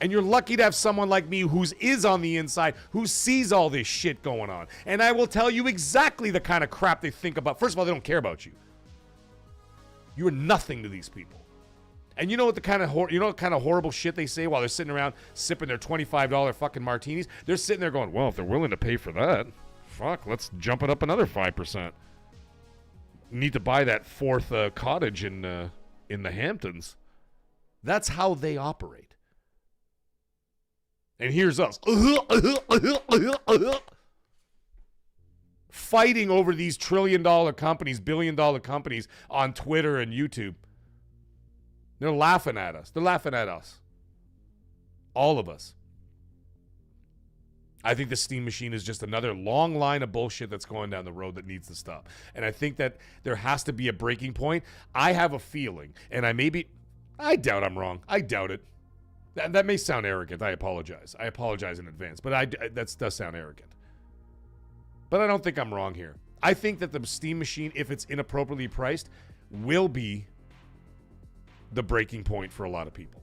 And you're lucky to have someone like me who is on the inside, who sees all this shit going on. And I will tell you exactly the kind of crap they think about. First of all, they don't care about you. You are nothing to these people. And you know what kind of horrible shit they say while they're sitting around sipping their $25 fucking martinis? They're sitting there going, well, if they're willing to pay for that, fuck, let's jump it up another 5%. Need to buy that fourth cottage in the Hamptons. That's how they operate. And here's us fighting over these trillion-dollar companies, billion-dollar companies on Twitter and YouTube. They're laughing at us. They're laughing at us. All of us. I think the Steam machine is just another long line of bullshit that's going down the road that needs to stop. And I think that there has to be a breaking point. I have a feeling, and I doubt I'm wrong. I doubt it. That may sound arrogant. I apologize. I apologize in advance. But that does sound arrogant. But I don't think I'm wrong here. I think that the Steam machine, if it's inappropriately priced, will be the breaking point for a lot of people.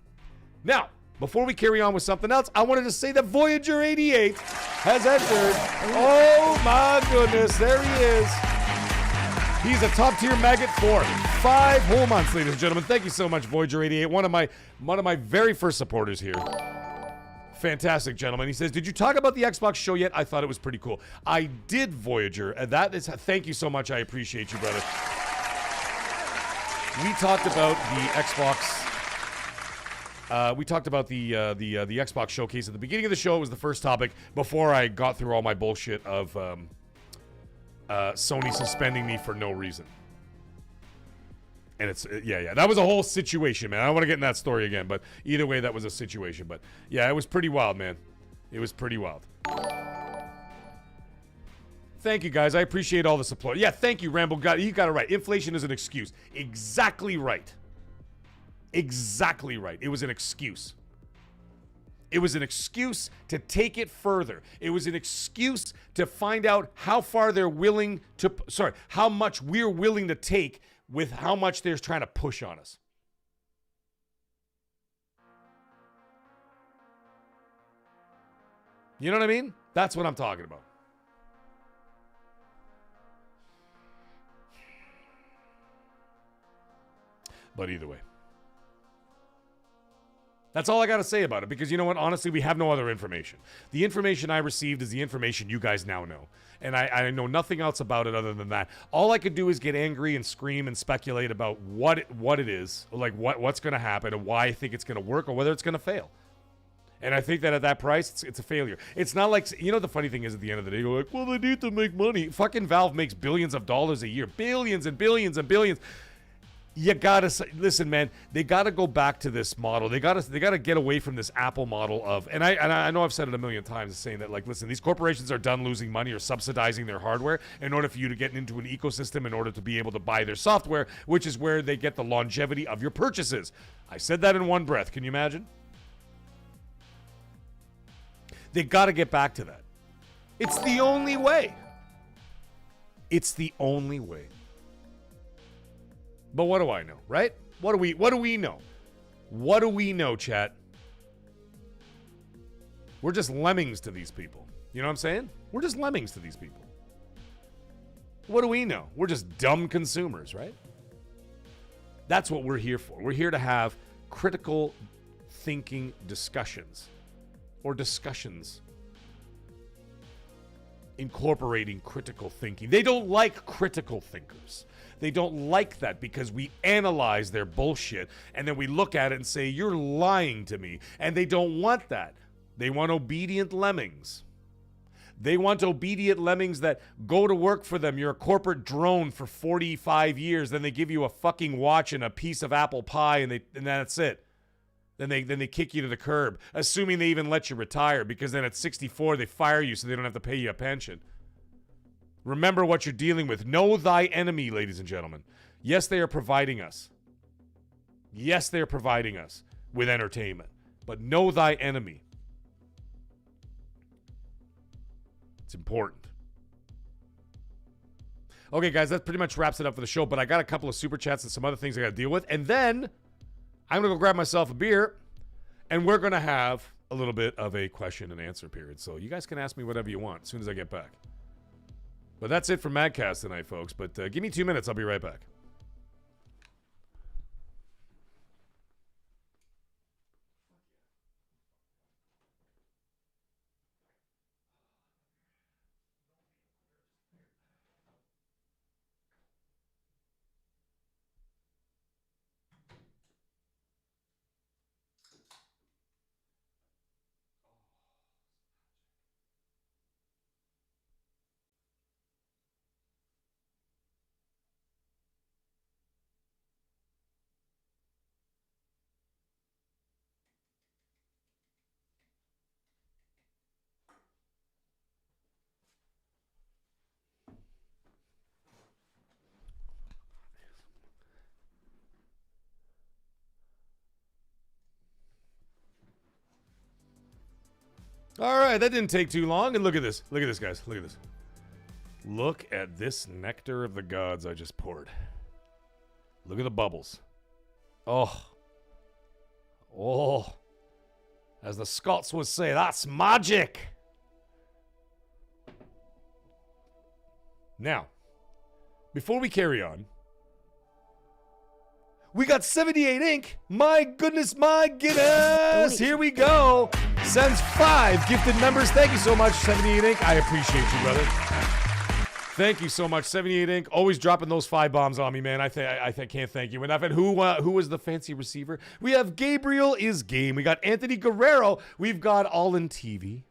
Now, before we carry on with something else, I wanted to say that Voyager 88 has entered. Oh my goodness, there he is. He's a top tier maggot for 5 whole months, ladies and gentlemen. Thank you so much, Voyager 88. One of my very first supporters here. Fantastic, gentlemen. He says, did you talk about the Xbox show yet? I thought it was pretty cool. I did, Voyager. And thank you so much. I appreciate you, brother. We talked about the Xbox. We talked about the Xbox showcase at the beginning of the show. It was the first topic before I got through all my bullshit of Sony suspending me for no reason. And it's, yeah, that was a whole situation, man. I don't want to get in that story again, but either way, that was a situation. But yeah, it was pretty wild, man. It was pretty wild. Thank you, guys. I appreciate all the support. Yeah, thank you, Rambo. You got it right. Inflation is an excuse. Exactly right. Exactly right. It was an excuse. It was an excuse to take it further. It was an excuse to find out how far they're willing to, how much we're willing to take with how much they're trying to push on us. You know what I mean? That's what I'm talking about. But either way. That's all I got to say about it, because you know what? Honestly, we have no other information. The information I received is the information you guys now know. And I know nothing else about it other than that. All I could do is get angry and scream and speculate about what it is, like what's going to happen and why I think it's going to work or whether it's going to fail. And I think that at that price, it's a failure. It's not like, you know, the funny thing is at the end of the day, you're like, well, they need to make money. Fucking Valve makes billions of dollars a year. Billions and billions and billions. You gotta listen, man. They gotta go back to this model. They gotta get away from this Apple model of. And I know I've said it a million times, saying that, like, listen, these corporations are done losing money or subsidizing their hardware in order for you to get into an ecosystem, in order to be able to buy their software, which is where they get the longevity of your purchases. I said that in one breath. Can you imagine? They gotta get back to that. It's the only way. It's the only way. But what do I know, right? What do we know? What do we know, chat? We're just lemmings to these people. You know what I'm saying? We're just lemmings to these people. What do we know? We're just dumb consumers, right? That's what we're here for. We're here to have critical thinking discussions, or discussions incorporating critical thinking. They don't like critical thinkers. They don't like that because we analyze their bullshit and then we look at it and say, you're lying to me. And they don't want that. They want obedient lemmings. They want obedient lemmings that go to work for them. You're a corporate drone for 45 years. Then they give you a fucking watch and a piece of apple pie and that's it. Then they kick you to the curb, assuming they even let you retire, because then at 64 they fire you so they don't have to pay you a pension. Remember what you're dealing with. Know thy enemy, ladies and gentlemen. Yes, they are providing us. Yes, they are providing us with entertainment. But know thy enemy. It's important. Okay, guys, that pretty much wraps it up for the show. But I got a couple of super chats and some other things I got to deal with. And then I'm going to go grab myself a beer. And we're going to have a little bit of a question and answer period. So you guys can ask me whatever you want as soon as I get back. But that's it for MAGGCAST tonight, folks. But give me 2 minutes. I'll be right back. All right, that didn't take too long. And look at this. Look at this, guys. Look at this. Look at this nectar of the gods I just poured. Look at the bubbles. Oh. Oh. As the Scots would say, that's magic. Now, before we carry on, we got 78 Ink. My goodness, my Guinness. Here we go. Sends 5 gifted members. Thank you so much, 78 Ink. I appreciate you, brother. Thank you so much, 78 Ink. Always dropping those 5 bombs on me, man. I can't thank you enough. And who was the fancy receiver? We have Gabriel is game. We got Anthony Guerrero. We've got All in TV.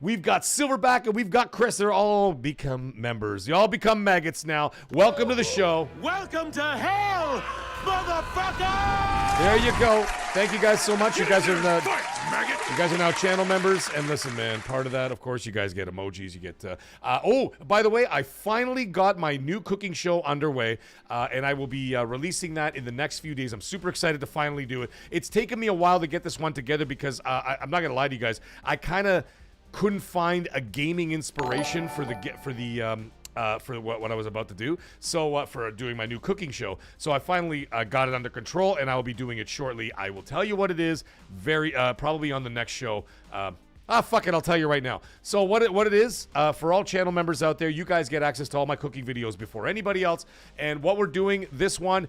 We've got Silverback, and we've got Chris. They're all become members. You all become maggots now. Welcome to the show. Welcome to hell, motherfucker! There you go. Thank you guys so much. You guys are Fight, maggot! you guys are now channel members. And listen, man, part of that, of course, you guys get emojis. You get. Oh, by the way, I finally got my new cooking show underway, and I will be releasing that in the next few days. I'm super excited to finally do it. It's taken me a while to get this one together because I'm not gonna lie to you guys. I kind of couldn't find a gaming inspiration for what I was about to do. So for doing my new cooking show. So I finally got it under control, and I will be doing it shortly. I will tell you what it is very probably on the next show. Fuck it, I'll tell you right now. So what it is, for all channel members out there, you guys get access to all my cooking videos before anybody else. And what we're doing this one,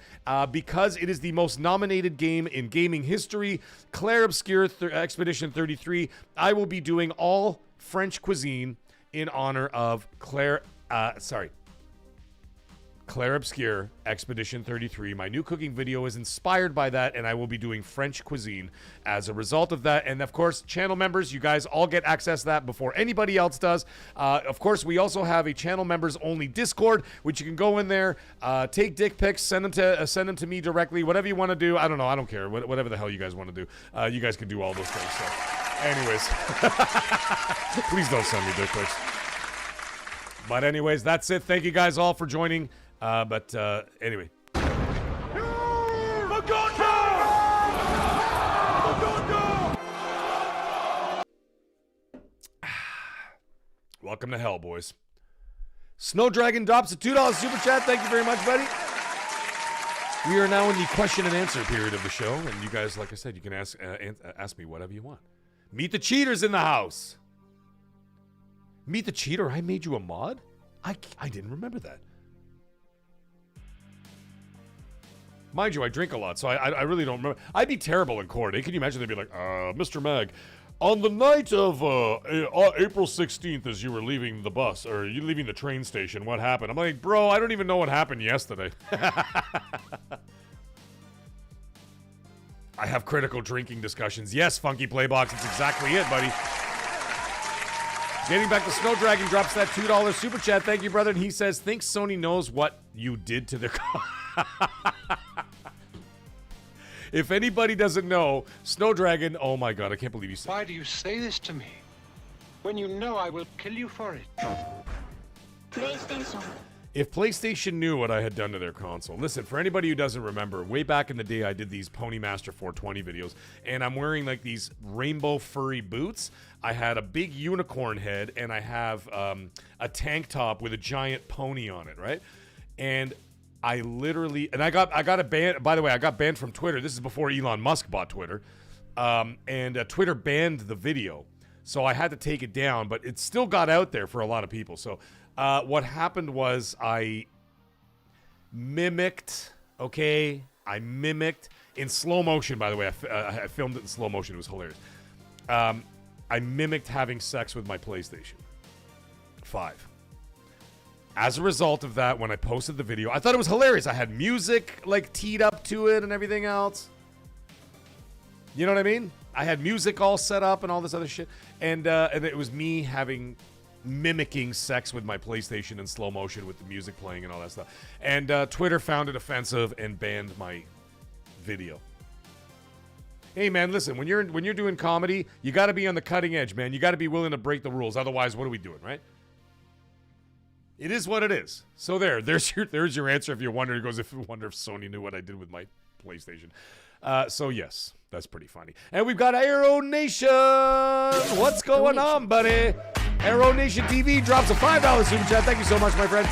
because it is the most nominated game in gaming history, Claire Obscure Expedition 33, I will be doing all French cuisine in honor of Claire Obscure Expedition 33. My new cooking video is inspired by that, and I will be doing French cuisine as a result of that. And of course, channel members, you guys all get access to that before anybody else does. Of course, we also have a channel members only Discord, which you can go in there, take dick pics, send them to me directly, whatever you want to do. I don't know, I don't care, whatever the hell you guys want to do. You guys can do all those things. So, anyways, please don't send me dick pics. But anyways, that's it. Thank you guys all for joining. Anyway. Welcome to hell, boys. Snow Dragon drops a $2 super chat. Thank you very much, buddy. We are now in the question and answer period of the show, and you guys, like I said, you can ask me whatever you want. Meet the cheaters in the house. Meet the cheater. I made you a mod? I didn't remember that. Mind you, I drink a lot, so I really don't remember. I'd be terrible in court. Can you imagine? They'd be like, Mr. Mag, on the night of April 16th, as you were leaving the bus, or you leaving the train station, what happened? I'm like, bro, I don't even know what happened yesterday. I have critical drinking discussions. Yes, Funky Playbox, it's exactly it, buddy. Getting back to Snow Dragon drops that $2 super chat. Thank you, brother. And he says, thinks Sony knows what you did to their car. If anybody doesn't know, Snow Dragon, oh my god, I can't believe you said. Why do you say this to me? When you know I will kill you for it. PlayStation. If PlayStation knew what I had done to their console. Listen, for anybody who doesn't remember, way back in the day, I did these Pony Master 420 videos, and I'm wearing like these rainbow furry boots. I had a big unicorn head, and I have a tank top with a giant pony on it, right? And I literally, and I got a ban. By the way, I got banned from Twitter. This is before Elon Musk bought Twitter, and Twitter banned the video, so I had to take it down. But it still got out there for a lot of people. So what happened was I mimicked. Okay, I mimicked in slow motion. By the way, I filmed it in slow motion. It was hilarious. I mimicked having sex with my PlayStation 5. As a result of that, when I posted the video, I thought it was hilarious. I had music like teed up to it and everything else. You know what I mean? I had music all set up and all this other shit. And it was me mimicking sex with my PlayStation in slow motion with the music playing and all that stuff. And Twitter found it offensive and banned my video. Hey man, listen, when you're doing comedy, you got to be on the cutting edge, man. You got to be willing to break the rules. Otherwise, what are we doing, right? It is what it is. So there's your answer if you're wondering. It goes, if you wonder if Sony knew what I did with my PlayStation. So yes, that's pretty funny. And we've got Aero Nation. What's going on, buddy? Aero Nation TV drops a $5 super chat. Thank you so much, my friend.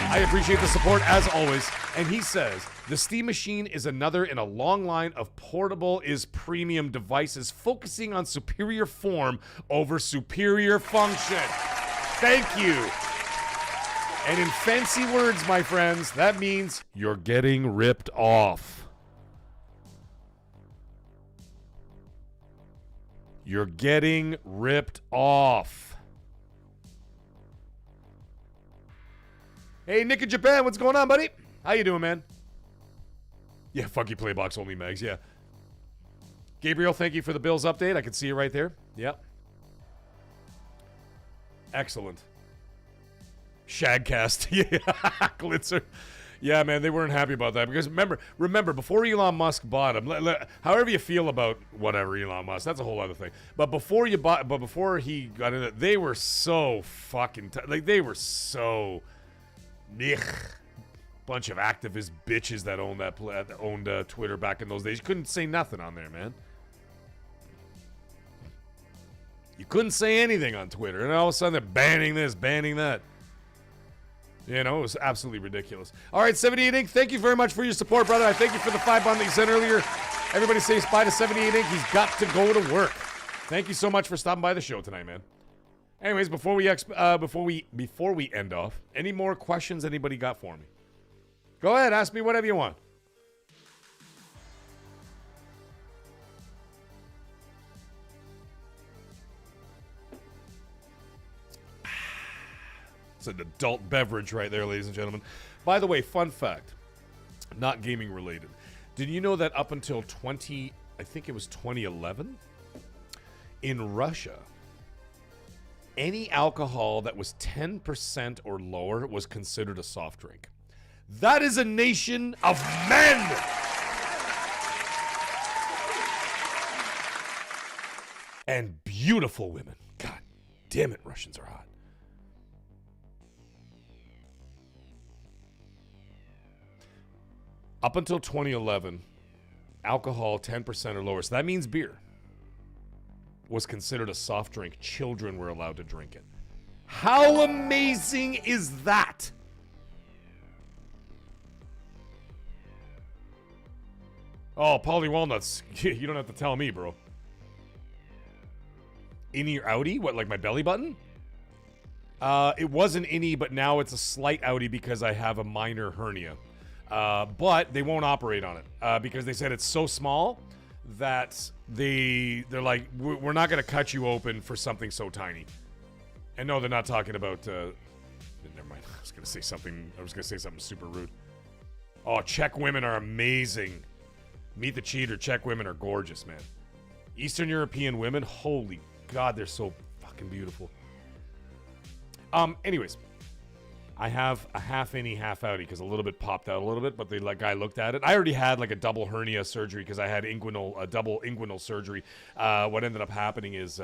I appreciate the support as always. And he says, the Steam Machine is another in a long line of portable is premium devices focusing on superior form over superior function. Thank you. And in fancy words, my friends, that means you're getting ripped off. You're getting ripped off. Hey, Nick in Japan, what's going on, buddy? How you doing, man? Yeah, fuck you, Playbox only, Megs, yeah. Gabriel, thank you for the Bills update. I can see it right there. Yep. Excellent. Shagcast. Yeah, Glitzer. Yeah, man, they weren't happy about that because remember, before Elon Musk bought him, however you feel about whatever Elon Musk, that's a whole other thing. But before he got in it, they were so fucking they were so bunch of activist bitches that owned Twitter back in those days. You couldn't say nothing on there, man. You couldn't say anything on Twitter, and all of a sudden they're banning this, banning that. You know, it was absolutely ridiculous. All right, 78 Inc., thank you very much for your support, brother. I thank you for the $5 that you sent earlier. Everybody say bye to 78 Inc. He's got to go to work. Thank you so much for stopping by the show tonight, man. Anyways, before we end off, any more questions anybody got for me? Go ahead, ask me whatever you want. It's an adult beverage right there, ladies and gentlemen. By the way, fun fact, not gaming related. Did you know that up until 2011, in Russia, any alcohol that was 10% or lower was considered a soft drink? That is a nation of men! And beautiful women. God damn it, Russians are hot. Up until 2011, alcohol 10% or lower, so that means beer, was considered a soft drink. Children were allowed to drink it. How amazing is that? Oh, Polly Walnuts. You don't have to tell me, bro. Innie or outie? What, like my belly button? It was an innie, but now it's a slight outie because I have a minor hernia. But they won't operate on it because they said it's so small that they're like, we're not going to cut you open for something so tiny. And no, they're not talking about. Never mind. I was going to say something super rude. Oh, Czech women are amazing. Meet the Cheater. Czech women are gorgeous, man. Eastern European women, holy God, they're so fucking beautiful. Anyways. I have a half innie, half outie because a little bit popped out a little bit, but the guy looked at it. I already had like a double hernia surgery because I had double inguinal surgery. What ended up happening is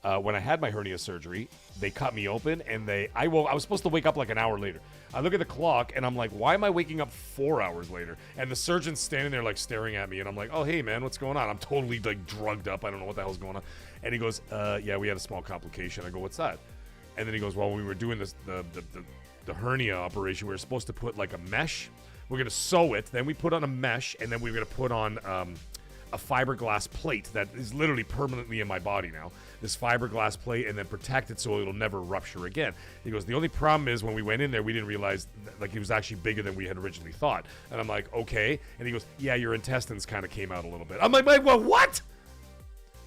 when I had my hernia surgery, they cut me open and I was supposed to wake up like an hour later. I look at the clock and I'm like, why am I waking up 4 hours later? And the surgeon's standing there like staring at me and I'm like, oh, hey man, what's going on? I'm totally like drugged up. I don't know what the hell's going on. And he goes, yeah, we had a small complication. I go, what's that? And then he goes, well, when we were doing this, the hernia operation, we were supposed to put like a mesh. We're going to sew it. Then we put on a mesh and then we're going to put on a fiberglass plate that is literally permanently in my body now. This fiberglass plate and then protect it so it'll never rupture again. He goes, the only problem is when we went in there, we didn't realize like it was actually bigger than we had originally thought. And I'm like, okay. And he goes, yeah, your intestines kind of came out a little bit. I'm like, what?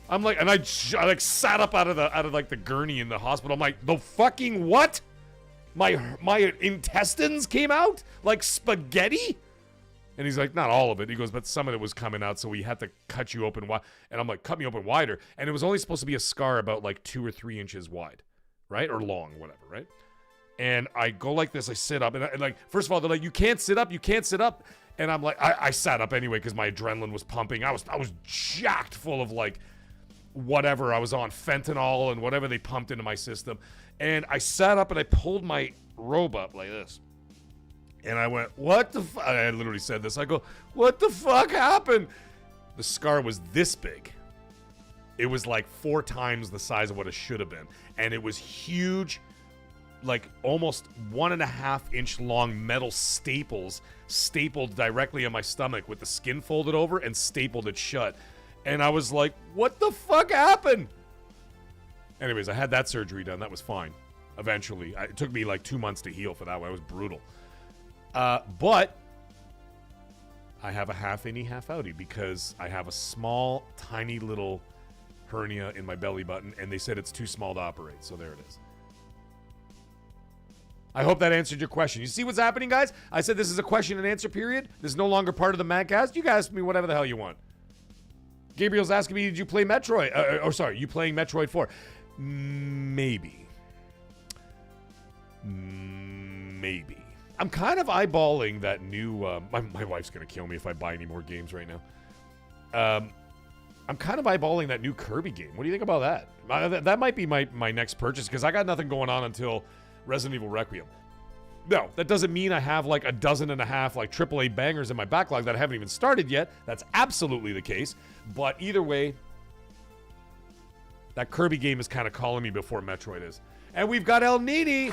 I'm like, and I like sat up out of like the gurney in the hospital. I'm like, the fucking what? My intestines came out like spaghetti? And he's like, not all of it. He goes, but some of it was coming out, so we had to cut you open wide. And I'm like, cut me open wider. And it was only supposed to be a scar about like 2 or 3 inches wide, right? Or long, whatever, right? And I go like this, I sit up, and like, first of all, they're like, you can't sit up. And I'm like, I sat up anyway because my adrenaline was pumping. I was jacked full of like whatever I was on, fentanyl and whatever they pumped into my system. And I sat up and I pulled my robe up like this. And I went, what the fuck? I literally said this. I go, what the fuck happened? the scar was this big. It was like 4 times the size of what it should have been. And it was huge, like almost 1.5-inch long metal staples stapled directly on my stomach with the skin folded over and stapled it shut. And I was like, what the fuck happened? Anyways, I had that surgery done. That was fine. Eventually. It took me like 2 months to heal for that one. It was brutal. But I have a half innie, half outie because I have a small, tiny little hernia in my belly button, and they said it's too small to operate. So there it is. I hope that answered your question. You see what's happening, guys? I said this is a question and answer period. This is no longer part of the MAGCAST. You guys ask me whatever the hell you want. Gabriel's asking me, did you play Metroid? Sorry, you playing Metroid 4? Maybe. Maybe. I'm kind of eyeballing that new... my wife's going to kill me if I buy any more games right now. I'm kind of eyeballing that new Kirby game. What do you think about that? That might be my next purchase, because I got nothing going on until Resident Evil Requiem. No, that doesn't mean I have like 12 like AAA bangers in my backlog that I haven't even started yet. That's absolutely the case. But either way, that Kirby game is kind of calling me before Metroid is. And we've got El Nini,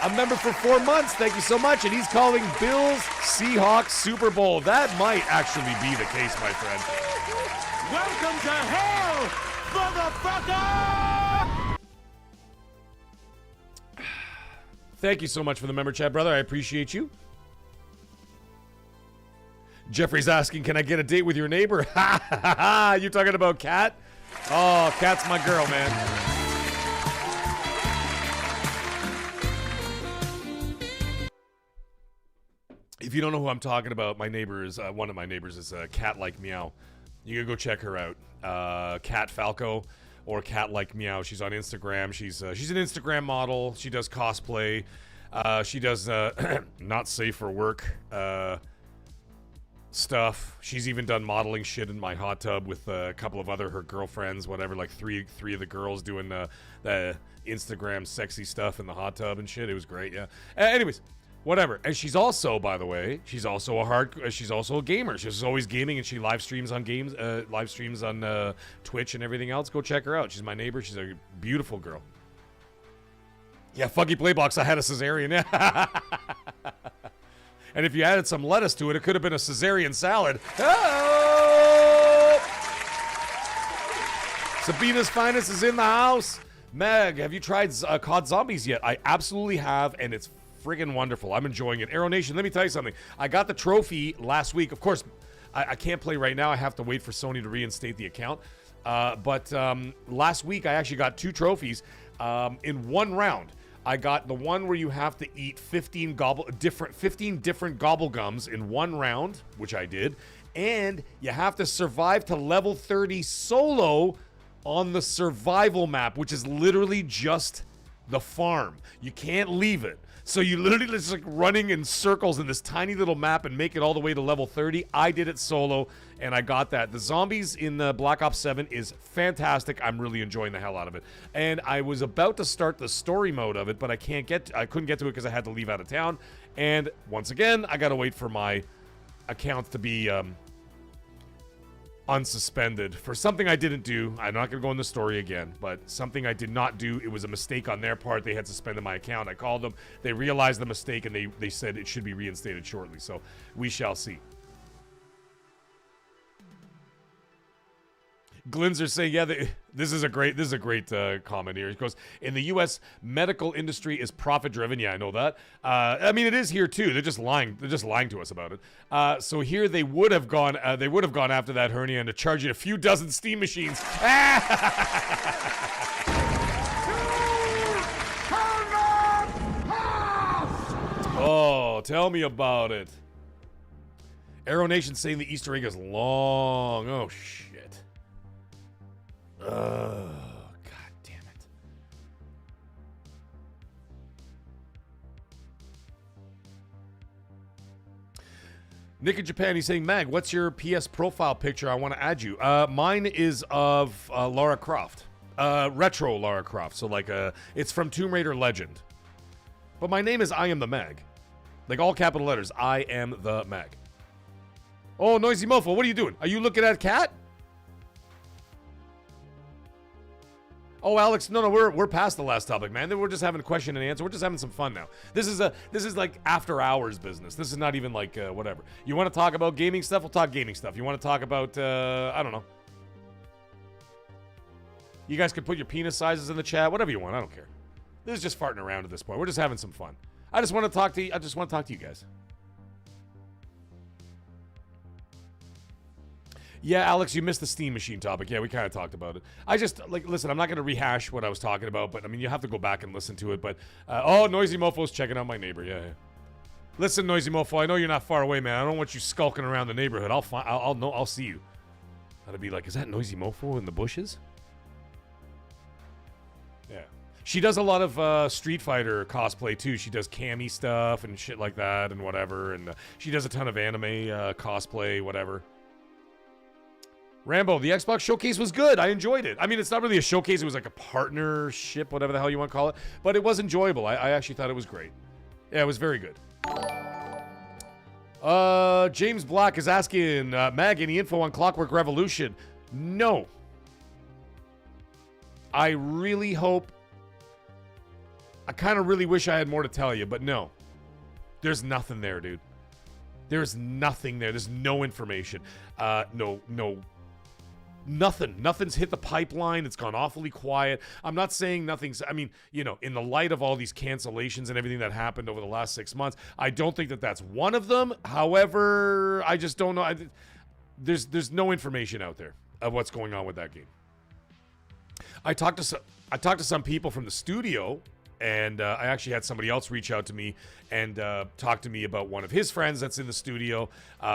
a member for 4 months. Thank you so much. And he's calling Bills Seahawks Super Bowl. That might actually be the case, my friend. Welcome to hell, motherfucker! Thank you so much for the member chat, brother. I appreciate you. Jeffrey's asking, can I get a date with your neighbor? Ha ha ha! You talking about Kat? Oh, Kat's my girl, man. If you don't know who I'm talking about, my neighbor is one of my neighbors is Cat Like Meow. You can go check her out. Cat Falco or Cat Like Meow. She's on Instagram. She's an Instagram model. She does cosplay. She does not safe for work stuff. She's even done modeling shit in my hot tub with a couple of her girlfriends, whatever, like three of the girls doing the Instagram sexy stuff in the hot tub and shit. It was great, yeah. Anyways, whatever. And she's also, by the way, she's also a gamer. She's always gaming, and she live streams on Twitch and everything else. Go check her out. She's my neighbor. She's a beautiful girl. Yeah, Funky Playbox, I had a cesarean. And if you added some lettuce to it, it could have been a cesarean salad. Oh! Sabina's Finest is in the house. Meg, have you tried COD Zombies yet? I absolutely have, and it's friggin' wonderful. I'm enjoying it. Arrow Nation, let me tell you something. I got the trophy last week. Of course, I can't play right now. I have to wait for Sony to reinstate the account. But last week, I actually got 2 trophies in one round. I got the one where you have to eat 15 different gobble gums in one round, which I did, and you have to survive to level 30 solo on the survival map, which is literally just the farm. You can't leave it. So you literally just like running in circles in this tiny little map and make it all the way to level 30. I did it solo, and I got that. The zombies in Black Ops 7 is fantastic. I'm really enjoying the hell out of it. And I was about to start the story mode of it, but I couldn't get to it because I had to leave out of town. And once again, I gotta wait for my account to be unsuspended for something I didn't do. I'm not gonna go in the story again, but something I did not do. It was a mistake on their part. They had suspended my account. I called them. They realized the mistake, and they said it should be reinstated shortly. So we shall see. Glinzer saying, yeah, this is a great comment here. He goes, in the U.S., medical industry is profit driven. Yeah, I know that. I mean, it is here too. They're just lying. They're just lying to us about it. So here they would have gone. They would have gone after that hernia and to charge you a few dozen steam machines. Oh, tell me about it. Arrow Nation saying the Easter egg is long. Oh shit. Oh, god damn it. Nick in Japan, he's saying, Mag, what's your PS profile picture? I want to add you. Mine is of Lara Croft. Retro Lara Croft. So like it's from Tomb Raider Legend. But my name is I Am the Mag. Like all capital letters, I Am the Mag. Oh, Noisy Mofo, what are you doing? Are you looking at Cat? Oh, Alex, no, we're past the last topic, man. We're just having a question and answer. We're just having some fun now. This is like after hours business. This is not even like whatever. You want to talk about gaming stuff? We'll talk gaming stuff. You want to talk about I don't know. You guys can put your penis sizes in the chat, whatever you want. I don't care. This is just farting around at this point. We're just having some fun. I just want to talk to you. I just want to talk to you guys. Yeah, Alex, you missed the Steam Machine topic. Yeah, we kind of talked about it. I just, like, listen, I'm not going to rehash what I was talking about, but, I mean, you have to go back and listen to it. But, oh, Noisy Mofo's checking out my neighbor. Yeah. Listen, Noisy Mofo, I know you're not far away, man. I don't want you skulking around the neighborhood. I'll see you. I'd be like, is that Noisy Mofo in the bushes? Yeah. She does a lot of Street Fighter cosplay, too. She does cami stuff and shit like that and whatever. And she does a ton of anime cosplay, whatever. Rambo, the Xbox showcase was good. I enjoyed it. I mean, it's not really a showcase. It was like a partnership, whatever the hell you want to call it. But it was enjoyable. I actually thought it was great. Yeah, it was very good. James Black is asking, Mag, any info on Clockwork Revolution? No. I really hope... I kind of really wish I had more to tell you, but no. There's nothing there, dude. There's nothing there. There's no information. No. Nothing. Nothing's hit the pipeline. It's gone awfully quiet. I'm not saying nothing's... I mean, you know, in the light of all these cancellations and everything that happened over the last 6 months, I don't think that that's one of them. However, I just don't know. There's no information out there of what's going on with that game. I talked to some people from the studio, and I actually had somebody else reach out to me and talk to me about one of his friends that's in the studio.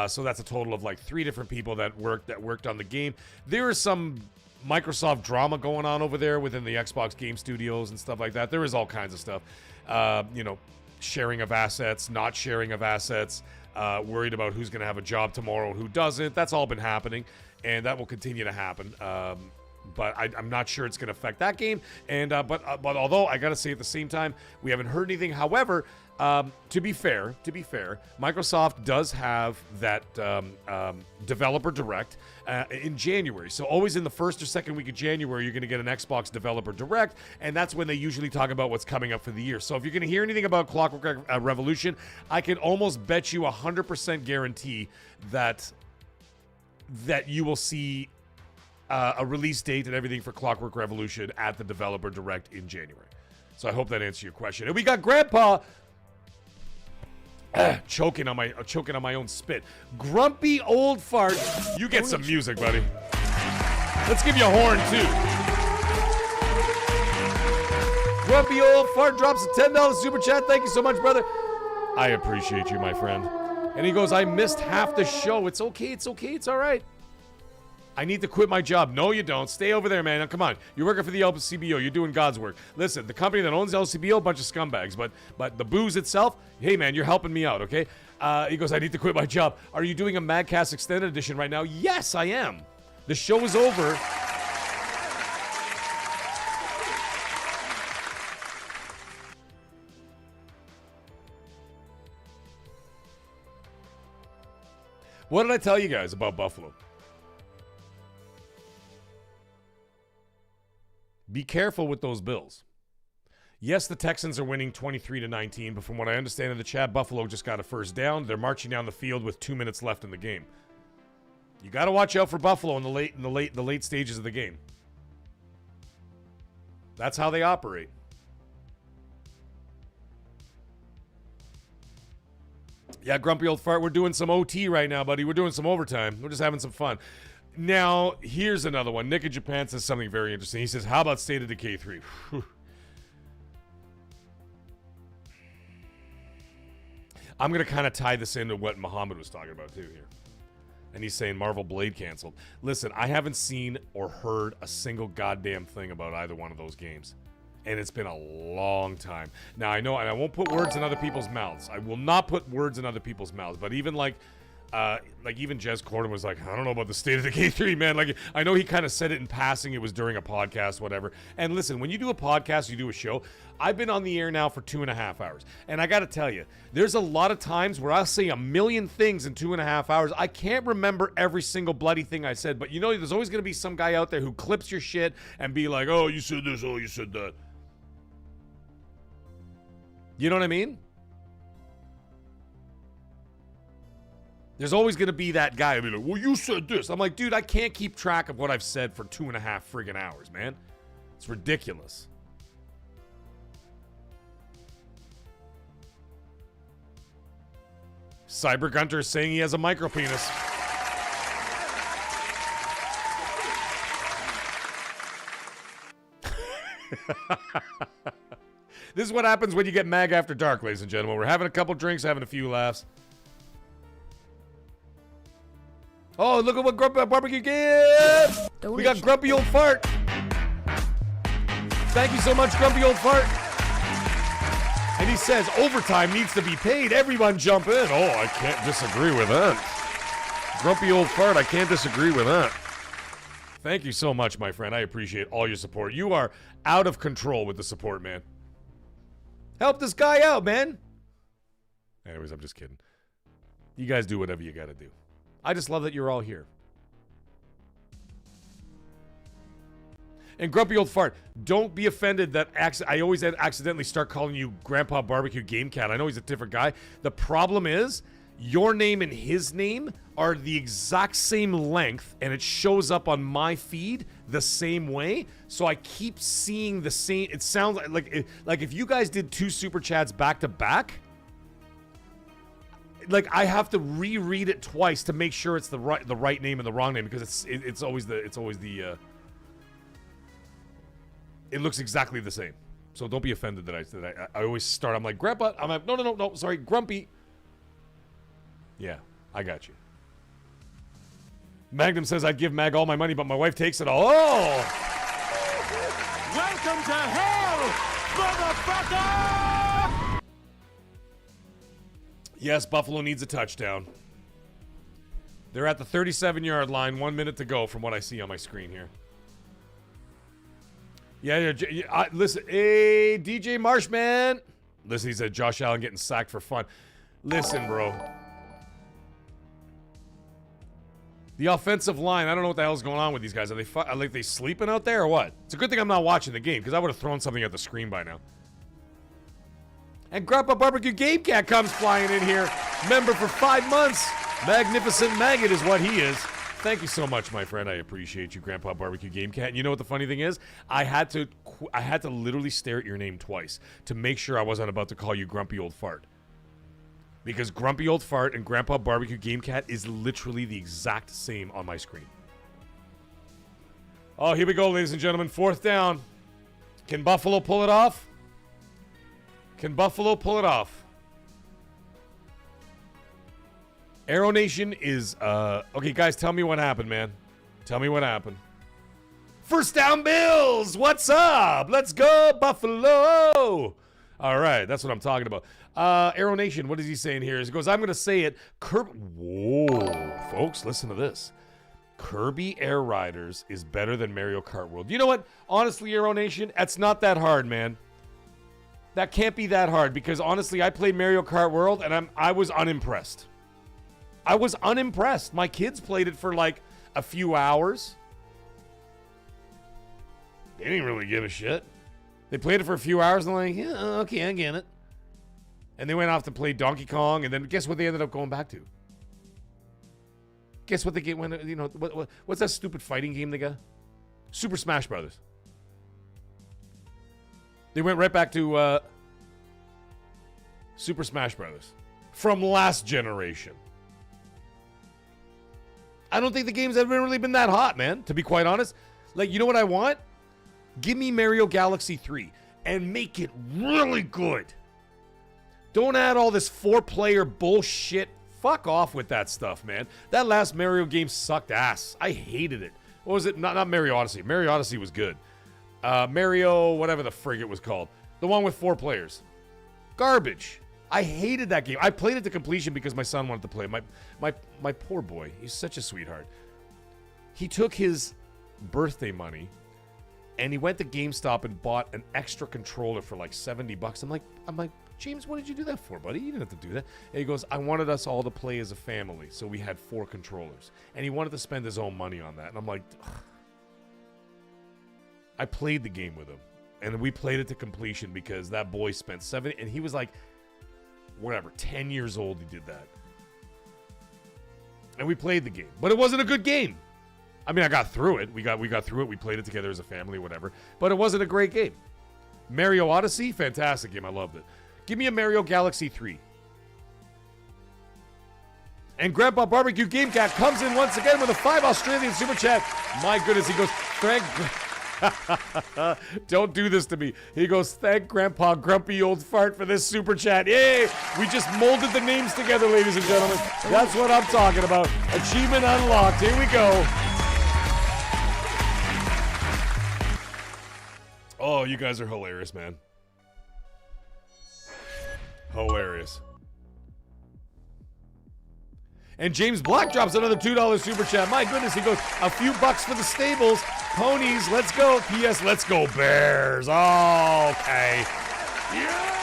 So that's a total of like 3 different people that worked on the game. There is some Microsoft drama going on over there within the Xbox game studios and stuff like that. There is all kinds of stuff. You know, sharing of assets, not sharing of assets, worried about who's going to have a job tomorrow and who doesn't. That's all been happening, and that will continue to happen. But I'm not sure it's going to affect that game. And but although I got to say at the same time, we haven't heard anything. However, to be fair, Microsoft does have that developer direct in January. So always in the first or second week of January, you're going to get an Xbox developer direct, and that's when they usually talk about what's coming up for the year. So if you're going to hear anything about Clockwork Revolution, I can almost bet you 100% guarantee that you will see a release date and everything for Clockwork Revolution at the developer direct in January. So I hope that answers your question. And we got Grandpa choking on my own spit. Grumpy old fart. You get some music, buddy. Let's give you a horn too. Grumpy old fart drops a $10 super chat. Thank you so much, brother. I appreciate you, my friend. And he goes, I missed half the show. It's okay. It's okay. It's all right. I need to quit my job. No, you don't. Stay over there, man. Now, come on. You're working for the LCBO. You're doing God's work. Listen, the company that owns LCBO, a bunch of scumbags. But the booze itself, hey, man, you're helping me out, okay? He goes, I need to quit my job. Are you doing a MAGCAST Extended Edition right now? Yes, I am. The show is over. What did I tell you guys about Buffalo? Be careful with those Bills. Yes, the Texans are winning 23-19, but from what I understand in the chat, Buffalo just got a first down. They're marching down the field with 2 minutes left in the game. You got to watch out for Buffalo in the late stages of the game. That's how they operate. Yeah, grumpy old fart. We're doing some OT right now, buddy. We're doing some overtime. We're just having some fun. Now, here's another one. Nick in Japan says something very interesting. He says, how about State of Decay 3? I'm going to kind of tie this into what Muhammad was talking about, too, here. And he's saying Marvel Blade canceled. Listen, I haven't seen or heard a single goddamn thing about either one of those games. And it's been a long time. Now, I know, and I won't put words in other people's mouths. I will not put words in other people's mouths. But even like like even Jez Corden was like, I don't know about the state of the K3, man. Like, I know he kind of said it in passing. It was during a podcast, whatever. And listen, when you do a podcast, you do a show. I've been on the air now for 2.5 hours. And I got to tell you, there's a lot of times where I'll say a million things in 2.5 hours. I can't remember every single bloody thing I said. But you know, there's always going to be some guy out there who clips your shit and be like, oh, you said this, oh, you said that. You know what I mean? There's always going to be that guy who'll be like, well, you said this. I'm like, dude, I can't keep track of what I've said for 2.5 friggin' hours, man. It's ridiculous. Cyber Gunter is saying he has a micro penis. This is what happens when you get Mag After Dark, ladies and gentlemen. We're having a couple drinks, having a few laughs. Oh, look at what Grumpy Barbecue gave! We got Grumpy Old Fart. Thank you so much, Grumpy Old Fart. And he says, overtime needs to be paid. Everyone jump in. Oh, I can't disagree with that. Grumpy Old Fart, I can't disagree with that. Thank you so much, my friend. I appreciate all your support. You are out of control with the support, man. Help this guy out, man. Anyways, I'm just kidding. You guys do whatever you gotta do. I just love that you're all here. And Grumpy Old Fart, don't be offended that I always accidentally start calling you Grandpa Barbecue Game Cat. I know he's a different guy. The problem is, your name and his name are the exact same length, and it shows up on my feed the same way. So I keep seeing the same. It sounds like if you guys did 2 super chats back to back, like I have to reread it twice to make sure it's the right name and the wrong name, because it's always the it looks exactly the same. So don't be offended that I always start. I'm like, Grandpa. I'm like, no, sorry, Grumpy. Yeah, I got you. Magnum says I'd give Mag all my money, but my wife takes it all. Oh! Welcome to hell, motherfucker! Yes, Buffalo needs a touchdown. They're at the 37-yard line. 1 minute to go from what I see on my screen here. Yeah, listen, hey, DJ Marshman. Listen, he said Josh Allen getting sacked for fun. Listen, bro. The offensive line, I don't know what the hell's going on with these guys. Are they sleeping out there or what? It's a good thing I'm not watching the game, because I would have thrown something at the screen by now. And Grandpa Barbecue Game Cat comes flying in here. Member for 5 months. Magnificent Maggot is what he is. Thank you so much, my friend. I appreciate you, Grandpa Barbecue Game Cat. And you know what the funny thing is? I had to literally stare at your name twice to make sure I wasn't about to call you Grumpy Old Fart. Because Grumpy Old Fart and Grandpa Barbecue Game Cat is literally the exact same on my screen. Oh, here we go, ladies and gentlemen. 4th down. Can Buffalo pull it off? Can Buffalo pull it off? Aero Nation is, okay, guys, tell me what happened, man. Tell me what happened. 1st down Bills! What's up? Let's go, Buffalo! All right, that's what I'm talking about. Aero Nation, what is he saying here? He goes, I'm going to say it. Whoa, folks, listen to this. Kirby Air Riders is better than Mario Kart World. You know what? Honestly, Aero Nation, that's not that hard, man. That can't be that hard, because honestly, I played Mario Kart World, and I was unimpressed. I was unimpressed. My kids played it for like a few hours. They didn't really give a shit. They played it for a few hours and like, yeah, okay, I get it. And they went off to play Donkey Kong, and then guess what they ended up going back to? Guess what they get when, you know, what's that stupid fighting game they got? Super Smash Brothers. They went right back to Super Smash Brothers from last generation. I don't think the games have really been that hot, man, to be quite honest. Like, you know what I want? Give me Mario Galaxy 3 and make it really good. Don't add all this 4-player bullshit. Fuck off with that stuff, man. That last Mario game sucked ass. I hated it. What was it? Not Mario Odyssey. Mario Odyssey was good. Mario, whatever the frig it was called. The one with 4 players. Garbage. I hated that game. I played it to completion because my son wanted to play. My poor boy. He's such a sweetheart. He took his birthday money and he went to GameStop and bought an extra controller for like $70. I'm like, James, what did you do that for, buddy? You didn't have to do that. And he goes, I wanted us all to play as a family, so we had 4 controllers. And he wanted to spend his own money on that. And I'm like, ugh. I played the game with him. And we played it to completion because that boy spent 7, and he was like, whatever, 10 years old he did that. And we played the game. But it wasn't a good game. I mean, I got through it. We got through it. We played it together as a family, whatever. But it wasn't a great game. Mario Odyssey, fantastic game. I loved it. Give me a Mario Galaxy 3. And Grandpa Barbecue Game Cat comes in once again with a 5 Australian super chat. My goodness, he goes, thank... Don't do this to me. He goes, thank Grandpa Grumpy Old Fart for this super chat. Yay! We just molded the names together, ladies and gentlemen. That's what I'm talking about. Achievement unlocked. Here we go. Oh, you guys are hilarious, man. Hilarious. And James Black drops another $2 super chat. My goodness, he goes, a few bucks for the stables. Ponies, let's go. P.S. Let's go Bears. Oh, okay. Yeah!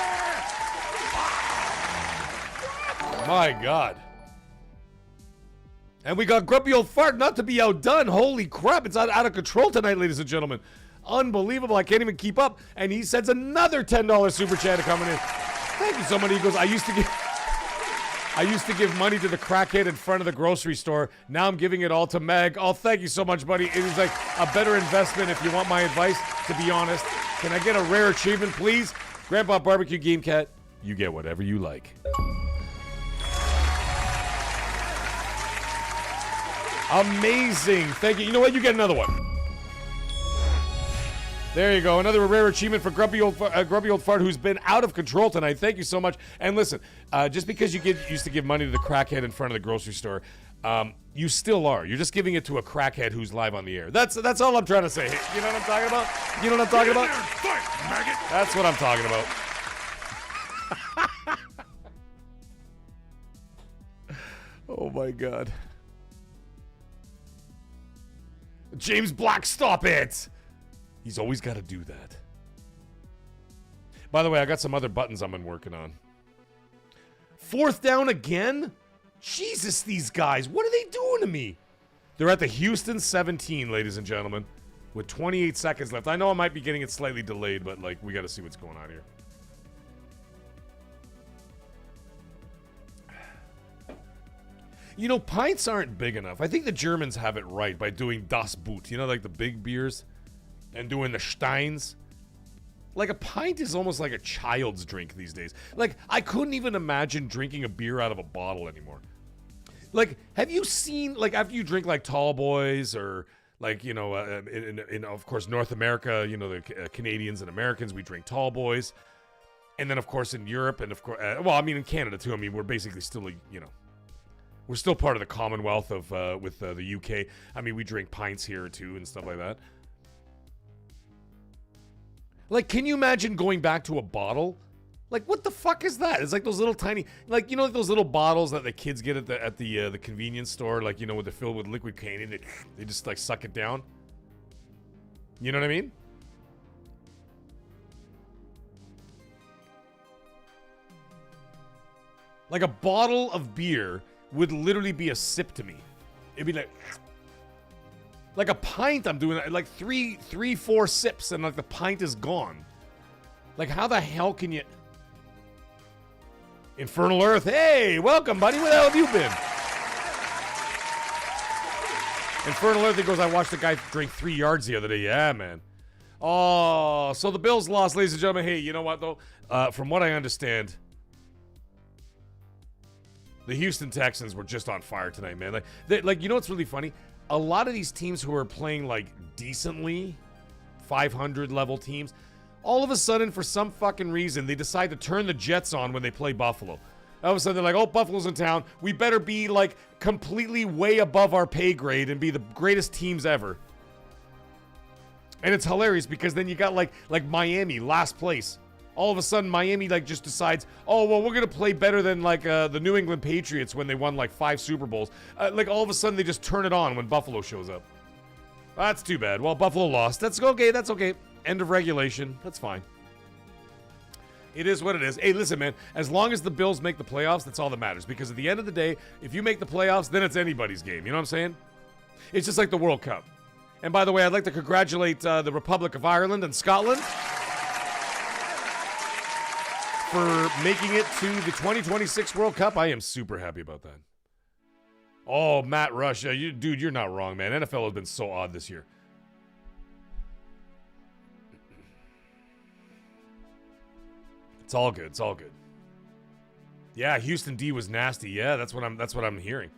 My God. And we got Grumpy Old Fart not to be outdone. Holy crap, it's out of control tonight, ladies and gentlemen. Unbelievable. I can't even keep up. And he sends another $10 super chat coming in. Thank you so much. He goes, I used to give money to the crackhead in front of the grocery store. Now I'm giving it all to Meg. Oh, thank you so much, buddy. It is like a better investment if you want my advice, to be honest. Can I get a rare achievement, please? Grandpa Barbecue Game Cat, you get whatever you like. Amazing. Thank you. You know what? You get another one. There you go. Another rare achievement for Grumpy Old Fart, who's been out of control tonight. Thank you so much. And listen, just because you used to give money to the crackhead in front of the grocery store, you still are. You're just giving it to a crackhead who's live on the air. That's all I'm trying to say. You know what I'm talking about? You know what I'm talking about? Fight, maggot! That's what I'm talking about. Oh my God. James Black, stop it! He's always got to do that. By the way, I got some other buttons I've been working on. 4th down again? Jesus, these guys. What are they doing to me? They're at the Houston 17, ladies and gentlemen, with 28 seconds left. I know I might be getting it slightly delayed, but like we got to see what's going on here. You know, pints aren't big enough. I think the Germans have it right by doing Das Boot. You know, like the big beers? And doing the Steins. Like, a pint is almost like a child's drink these days. Like, I couldn't even imagine drinking a beer out of a bottle anymore. Like, have you seen, like, after you drink, like, Tall Boys or, like, you know, in of course, North America, you know, the Canadians and Americans, we drink Tall Boys. And then, of course, in Europe and, of course, well, I mean, in Canada, too. I mean, we're basically still, you know, we're still part of the Commonwealth of, with the UK. I mean, we drink pints here, too, and stuff like that. Like, can you imagine going back to a bottle? Like, what the fuck is that? It's like those little tiny, like, you know, those little bottles that the kids get at the convenience store, like, you know, when they're filled with liquid candy, they just like suck it down. You know what I mean? Like, a bottle of beer would literally be a sip to me. It'd be like a pint. I'm doing like three, 4 sips and like the pint is gone. Like, how the hell can you... Infernal Earth, hey, welcome, buddy. Where the hell have you been? Infernal Earth, he goes, I watched a guy drink 3 yards the other day. Yeah, man. Oh, so the Bills lost, ladies and gentlemen. Hey, you know what, though? From what I understand, the Houston Texans were just on fire tonight, man. Like, you know what's really funny? A lot of these teams who are playing, like, decently, 500 level teams, all of a sudden, for some fucking reason, they decide to turn the Jets on when they play Buffalo. All of a sudden, they're like, oh, Buffalo's in town. We better be, like, completely way above our pay grade and be the greatest teams ever. And it's hilarious because then you got, like Miami, last place. All of a sudden, Miami like just decides, oh, well, we're going to play better than like the New England Patriots when they won like 5 Super Bowls. Like all of a sudden, they just turn it on when Buffalo shows up. That's too bad. Well, Buffalo lost. That's okay. That's okay. End of regulation. That's fine. It is what it is. Hey, listen, man. As long as the Bills make the playoffs, that's all that matters. Because at the end of the day, if you make the playoffs, then it's anybody's game. You know what I'm saying? It's just like the World Cup. And by the way, I'd like to congratulate the Republic of Ireland and Scotland for making it to the 2026 World Cup. I am super happy about that. Oh, Matt Rush. Dude, you're not wrong, man. NFL has been so odd this year. It's all good. It's all good. Yeah, Houston D was nasty. Yeah, that's what I'm hearing.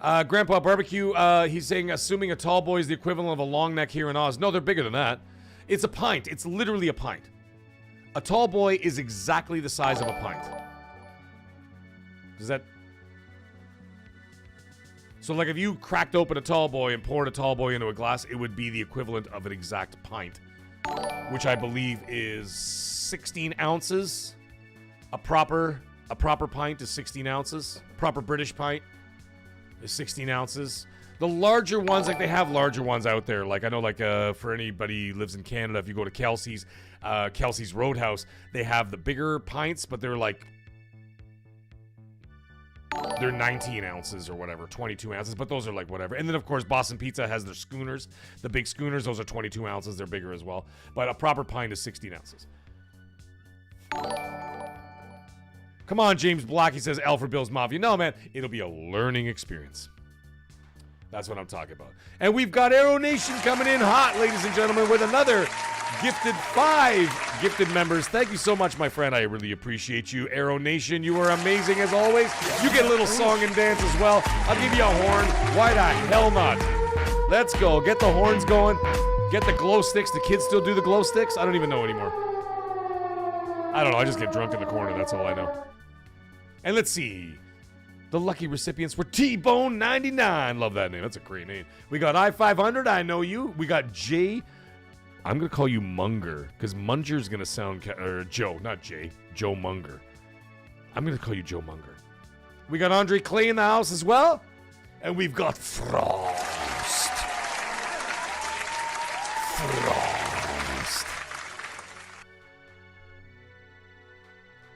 Grandpa Barbecue, he's saying, assuming a tall boy is the equivalent of a long neck here in Oz. No, they're bigger than that. It's a pint. It's literally a pint. A tall boy is exactly the size of a pint. Does that... So, like, if you cracked open a tall boy and poured a tall boy into a glass, it would be the equivalent of an exact pint, which I believe is 16 ounces. A proper pint is 16 ounces. Proper British pint is 16 ounces. The larger ones, like they have larger ones out there. Like I know, like for anybody who lives in Canada, if you go to Kelsey's Roadhouse, they have the bigger pints, but they're 19 ounces or whatever, 22 ounces, but those are like whatever. And then of course Boston Pizza has their schooners, the big schooners. Those are 22 ounces. They're bigger as well. But a proper pint is 16 ounces. Come on, James Black. He says L for Bills Mafia. No, man, it'll be a learning experience. That's what I'm talking about. And we've got Aero Nation coming in hot, ladies and gentlemen, with another gifted 5 gifted members. Thank you so much, my friend. I really appreciate you. Aero Nation, you are amazing as always. You get a little song and dance as well. I'll give you a horn. Why the hell not? Let's go. Get the horns going. Get the glow sticks. The kids still do the glow sticks? I don't even know anymore. I don't know. I just get drunk in the corner. That's all I know. And let's see. The lucky recipients were T-Bone99. Love that name. That's a great name. We got I-500. I know you. We got Jay. I'm going to call you Munger because Munger's going to sound... or Joe, not Jay. Joe Munger. I'm going to call you Joe Munger. We got Andre Clay in the house as well. And we've got Frost.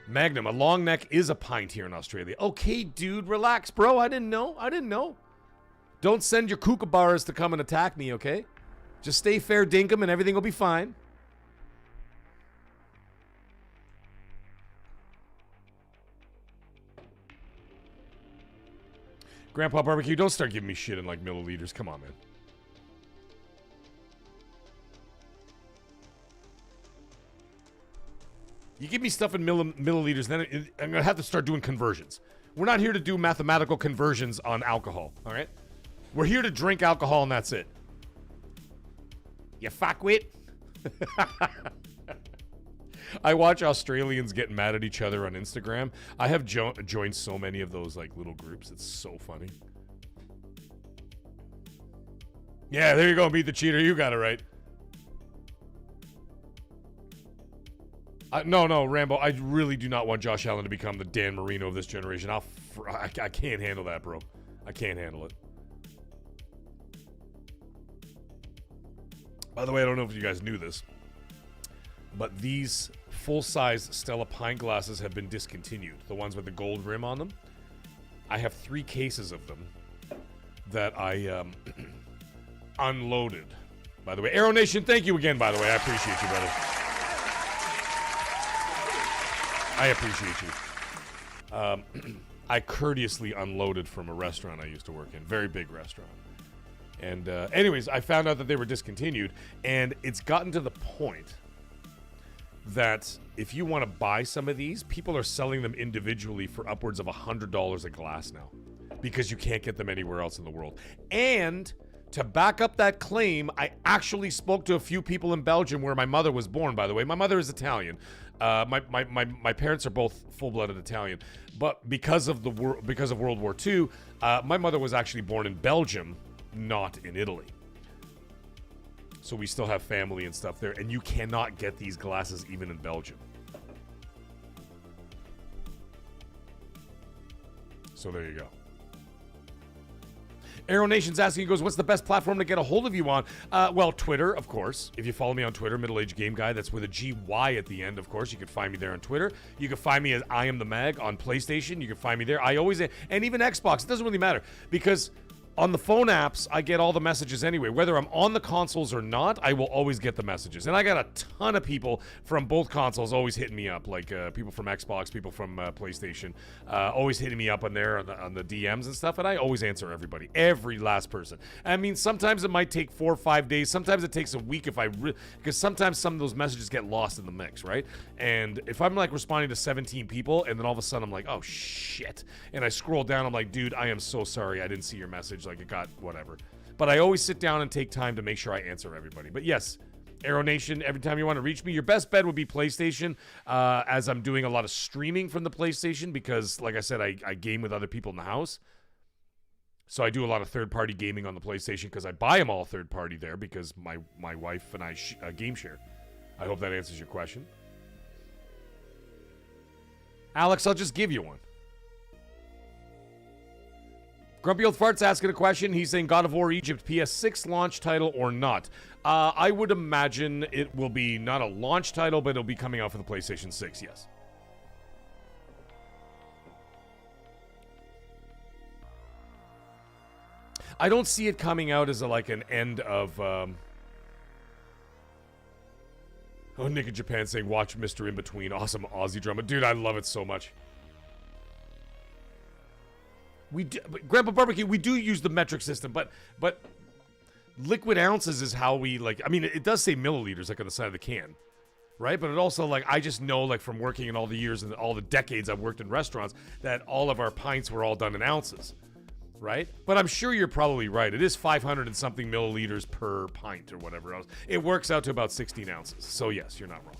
Magnum, a long neck is a pint here in Australia. Okay, dude, relax, bro. I didn't know. Don't send your kookaburras to come and attack me, okay? Just stay fair dinkum and everything will be fine. Grandpa Barbecue, don't start giving me shit in like milliliters. Come on, man. You give me stuff in milliliters, then I'm going to have to start doing conversions. We're not here to do mathematical conversions on alcohol, all right? We're here to drink alcohol and that's it. You fuckwit. I watch Australians get mad at each other on Instagram. I have joined so many of those like little groups. It's so funny. Yeah, there you go. Beat the cheater. You got it right. No, Rambo. I really do not want Josh Allen to become the Dan Marino of this generation. I can't handle that, bro. I can't handle it. By the way, I don't know if you guys knew this, but these full-size Stella pint glasses have been discontinued. The ones with the gold rim on them. I have 3 cases of them that I unloaded. By the way, Aero Nation, thank you again, by the way. I appreciate you, brother. I appreciate you. I courteously unloaded from a restaurant I used to work in. Very big restaurant. And anyways, I found out that they were discontinued. And it's gotten to the point that if you want to buy some of these, people are selling them individually for upwards of $100 a glass now. Because you can't get them anywhere else in the world. And to back up that claim, I actually spoke to a few people in Belgium where my mother was born, by the way. My mother is Italian. My parents are both full-blooded Italian. But because of World War II, my mother was actually born in Belgium, not in Italy. So we still have family and stuff there, and you cannot get these glasses even in Belgium. So there you go. Arrow Nation's asking, he goes, what's the best platform to get a hold of you on? Well, Twitter, of course. If you follow me on Twitter, Middle Age Game Guy, that's with a GY at the end, of course. You can find me there on Twitter. You can find me as I Am the Mag on PlayStation. You can find me there. I always, and even Xbox, it doesn't really matter because on the phone apps, I get all the messages anyway. Whether I'm on the consoles or not, I will always get the messages. And I got a ton of people from both consoles always hitting me up, like people from Xbox, people from PlayStation, always hitting me up on there on the DMs and stuff. And I always answer everybody, every last person. I mean, sometimes it might take 4 or 5 days. Sometimes it takes a week if because sometimes some of those messages get lost in the mix, right? And if I'm like responding to 17 people and then all of a sudden I'm like, oh shit. And I scroll down, I'm like, dude, I am so sorry. I didn't see your message. Like it got whatever. But I always sit down and take time to make sure I answer everybody. But yes, Arrow Nation, every time you want to reach me, your best bet would be PlayStation, as I'm doing a lot of streaming from the PlayStation because, like I said, I game with other people in the house. So I do a lot of third-party gaming on the PlayStation because I buy them all third-party there because my wife and I game share. I hope that answers your question. Alex, I'll just give you one. Grumpy Old Fart's asking a question. He's saying God of War Egypt PS6 launch title or not. I would imagine it will be not a launch title, but it'll be coming out for the PlayStation 6, yes. I don't see it coming out as like an end of... Oh, Nick in Japan saying, watch Mr. In Between. Awesome Aussie drama. Dude, I love it so much. We do, Grandpa Barbecue, we do use the metric system, but liquid ounces is how we, like, I mean, it does say milliliters, like, on the side of the can, right? But it also, like, I just know, like, from working in all the years and all the decades I've worked in restaurants, that all of our pints were all done in ounces, right? But I'm sure you're probably right. It is 500 and something milliliters per pint or whatever else. It works out to about 16 ounces. So, yes, you're not wrong.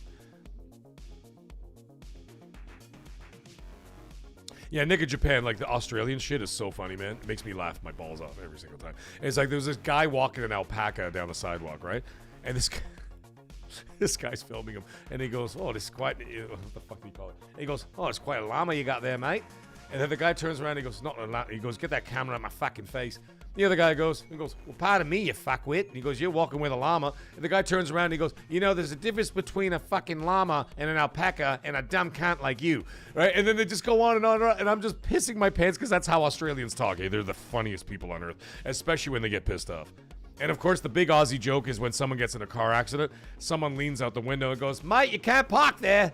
Yeah, Nick in Japan, like the Australian shit is so funny, man. It makes me laugh my balls off every single time. And it's like there's this guy walking an alpaca down the sidewalk, right? And this guy's filming him, and he goes, "Oh, this is quite what the fuck do you call it?" And he goes, "Oh, it's quite a llama you got there, mate." And then the guy turns around, and he goes, "Not a llama." He goes, "Get that camera out my fucking face." The other guy goes, "Well, pardon me, you fuckwit." And he goes, "You're walking with a llama." And the guy turns around and he goes, "You know, there's a difference between a fucking llama and an alpaca and a dumb cunt like you." Right? And then they just go on and on and on. And I'm just pissing my pants because that's how Australians talk. Hey, they're the funniest people on earth, especially when they get pissed off. And of course, the big Aussie joke is when someone gets in a car accident, someone leans out the window and goes, "Mate, you can't park there."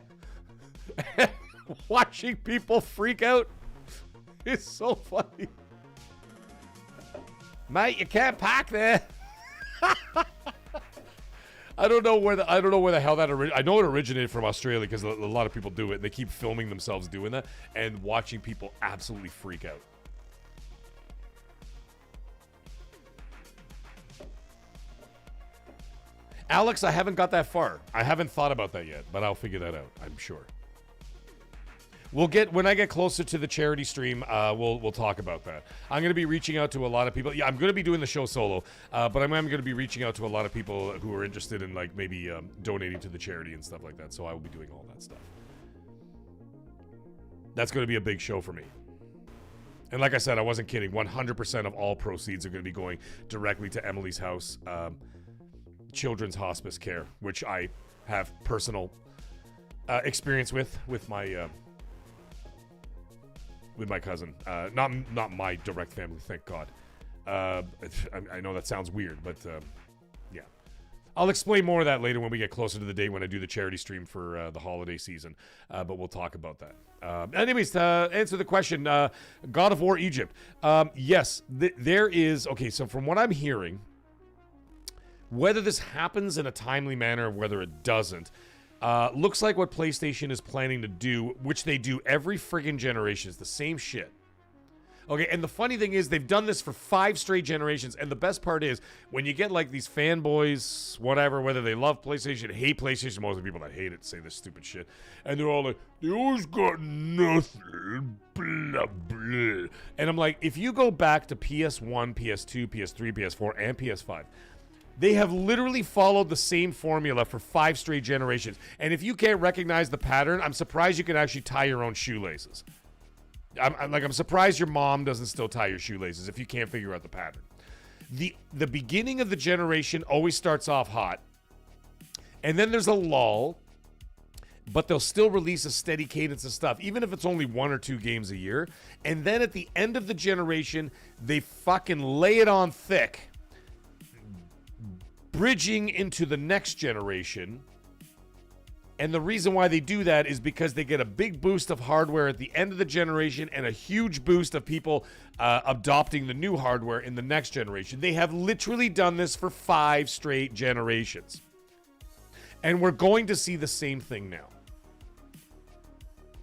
Watching people freak out is so funny. "Mate, you can't park there." I don't know where the hell that originated. I know it originated from Australia because a lot of people do it. And they keep filming themselves doing that and watching people absolutely freak out. Alex, I haven't got that far. I haven't thought about that yet, but I'll figure that out, I'm sure. When I get closer to the charity stream, we'll talk about that. I'm going to be reaching out to a lot of people. Yeah, I'm going to be doing the show solo, but I'm going to be reaching out to a lot of people who are interested in, like, maybe donating to the charity and stuff like that. So I will be doing all that stuff. That's going to be a big show for me. And like I said, I wasn't kidding. 100% of all proceeds are going to be going directly to Emily's house, children's hospice care, which I have personal experience with my cousin. Not my direct family, thank God. I know that sounds weird, but yeah. I'll explain more of that later when we get closer to the date when I do the charity stream for the holiday season. But we'll talk about that. Anyways, to answer the question, God of War Egypt. Yes, there is... Okay, so from what I'm hearing, whether this happens in a timely manner or whether it doesn't, looks like what PlayStation is planning to do, which they do every friggin' generation, is the same shit. Okay, and the funny thing is, they've done this for 5 straight generations, and the best part is, when you get, like, these fanboys, whatever, whether they love PlayStation, hate PlayStation, most of the people that hate it say this stupid shit, and they're all like, they always got nothing, blah, blah. And I'm like, if you go back to PS1, PS2, PS3, PS4, and PS5, They have literally followed the same formula for 5 straight generations. And if you can't recognize the pattern, I'm surprised you can actually tie your own shoelaces. I'm surprised your mom doesn't still tie your shoelaces if you can't figure out the pattern. The beginning of the generation always starts off hot. And then there's a lull, but they'll still release a steady cadence of stuff, even if it's only 1 or 2 games a year. And then at the end of the generation, they fucking lay it on thick, bridging into the next generation. And the reason why they do that is because they get a big boost of hardware at the end of the generation and a huge boost of people adopting the new hardware in the next generation. They have literally done this for 5 straight generations. And we're going to see the same thing now.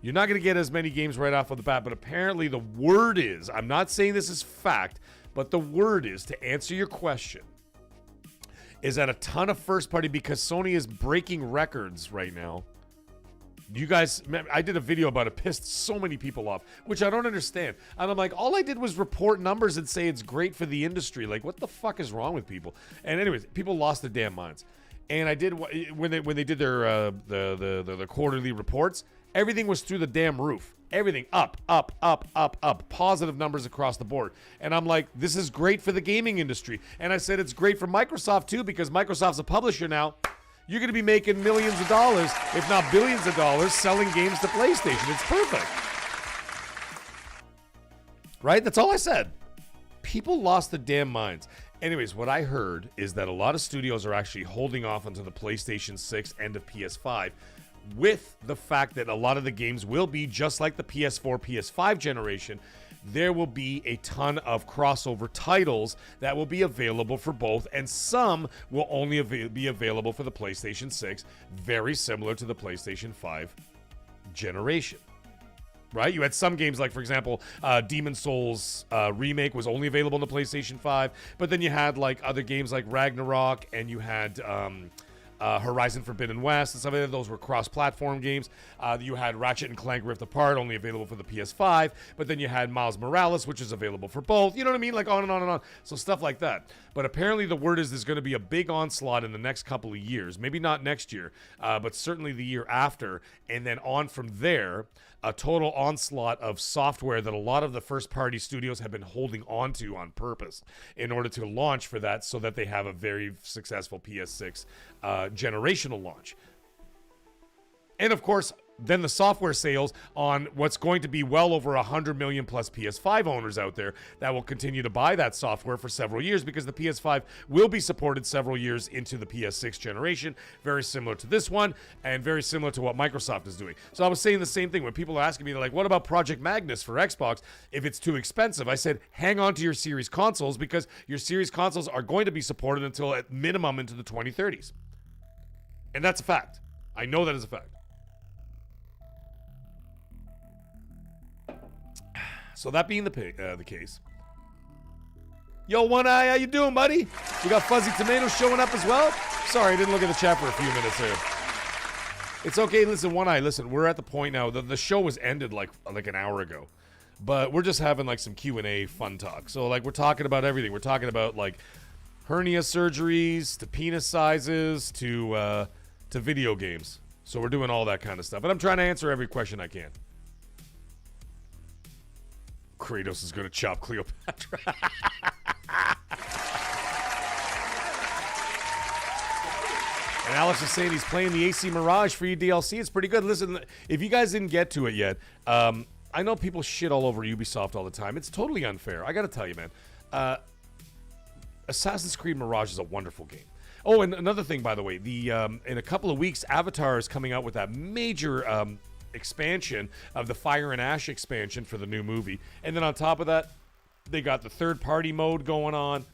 You're not going to get as many games right off of the bat, but apparently the word is, I'm not saying this is fact, but the word is, to answer your question, is that a ton of first party, because Sony is breaking records right now. You guys, I did a video about it, pissed so many people off, which I don't understand. And I'm like, all I did was report numbers and say it's great for the industry. Like, what the fuck is wrong with people? And anyways, people lost their damn minds. And I did, when they did their the quarterly reports, everything was through the damn roof. Everything up, up, up, up, up. Positive numbers across the board. And I'm like, this is great for the gaming industry. And I said it's great for Microsoft too, because Microsoft's a publisher now. You're going to be making millions of dollars, if not billions of dollars, selling games to PlayStation. It's perfect. Right? That's all I said. People lost their damn minds. Anyways, what I heard is that a lot of studios are actually holding off until the PlayStation 6 and the PS5, with the fact that a lot of the games will be just like the PS4, PS5 generation. There will be a ton of crossover titles that will be available for both, and some will only be available for the PlayStation 6, very similar to the PlayStation 5 generation. Right? You had some games like, for example, Demon Souls remake was only available on the PlayStation 5, but then you had like other games like Ragnarok, and you had Horizon Forbidden West and some of those were cross-platform games. You had Ratchet and Clank Rift Apart, only available for the PS5, but then you had Miles Morales, which is available for both. You know what I mean? Like on and on and on. So stuff like that. But apparently the word is there's going to be a big onslaught in the next couple of years. Maybe not next year, but certainly the year after. And then on from there, a total onslaught of software that a lot of the first-party studios have been holding on to on purpose in order to launch for that, so that they have a very successful PS6 generational launch. And of course, then the software sales on what's going to be well over 100 million plus PS5 owners out there that will continue to buy that software for several years, because the PS5 will be supported several years into the PS6 generation, very similar to this one and very similar to what Microsoft is doing. So I was saying the same thing when people are asking me, they're like, what about Project Magnus for Xbox if it's too expensive? I said, hang on to your series consoles, because your series consoles are going to be supported until at minimum into the 2030s. And that's a fact. I know that is a fact. So that being the case, yo, One Eye, how you doing, buddy? We got Fuzzy Tomato showing up as well. Sorry, I didn't look at the chat for a few minutes there. It's okay. Listen, One Eye, listen, we're at the point now. The show was ended like an hour ago, but we're just having like some Q&A fun talk. So like we're talking about everything. We're talking about like hernia surgeries to penis sizes to video games. So we're doing all that kind of stuff, and I'm trying to answer every question I can. Kratos is going to chop Cleopatra. And Alex is saying he's playing the AC Mirage free DLC. It's pretty good. Listen, if you guys didn't get to it yet, I know people shit all over Ubisoft all the time. It's totally unfair. I got to tell you, man. Assassin's Creed Mirage is a wonderful game. Oh, and another thing, by the way, in a couple of weeks, Avatar is coming out with that major expansion of the Fire and Ash expansion for the new movie. And then on top of that, they got the third-party mode going on.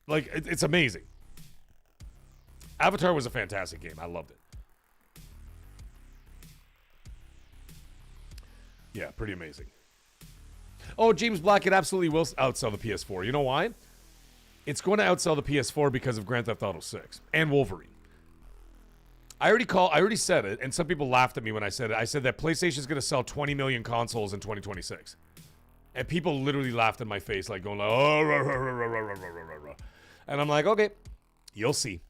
Like, it's amazing. Avatar was a fantastic game. I loved it. Yeah, pretty amazing. Oh, James Black, it absolutely will outsell the PS4. You know why? It's going to outsell the PS4 because of Grand Theft Auto 6 and Wolverine. I already said it, and some people laughed at me when I said it. I said that PlayStation is going to sell 20 million consoles in 2026. And people literally laughed in my face, like going, like, oh, rah, rah, rah, rah, rah, rah, rah, rah. And I'm like, okay, You'll see.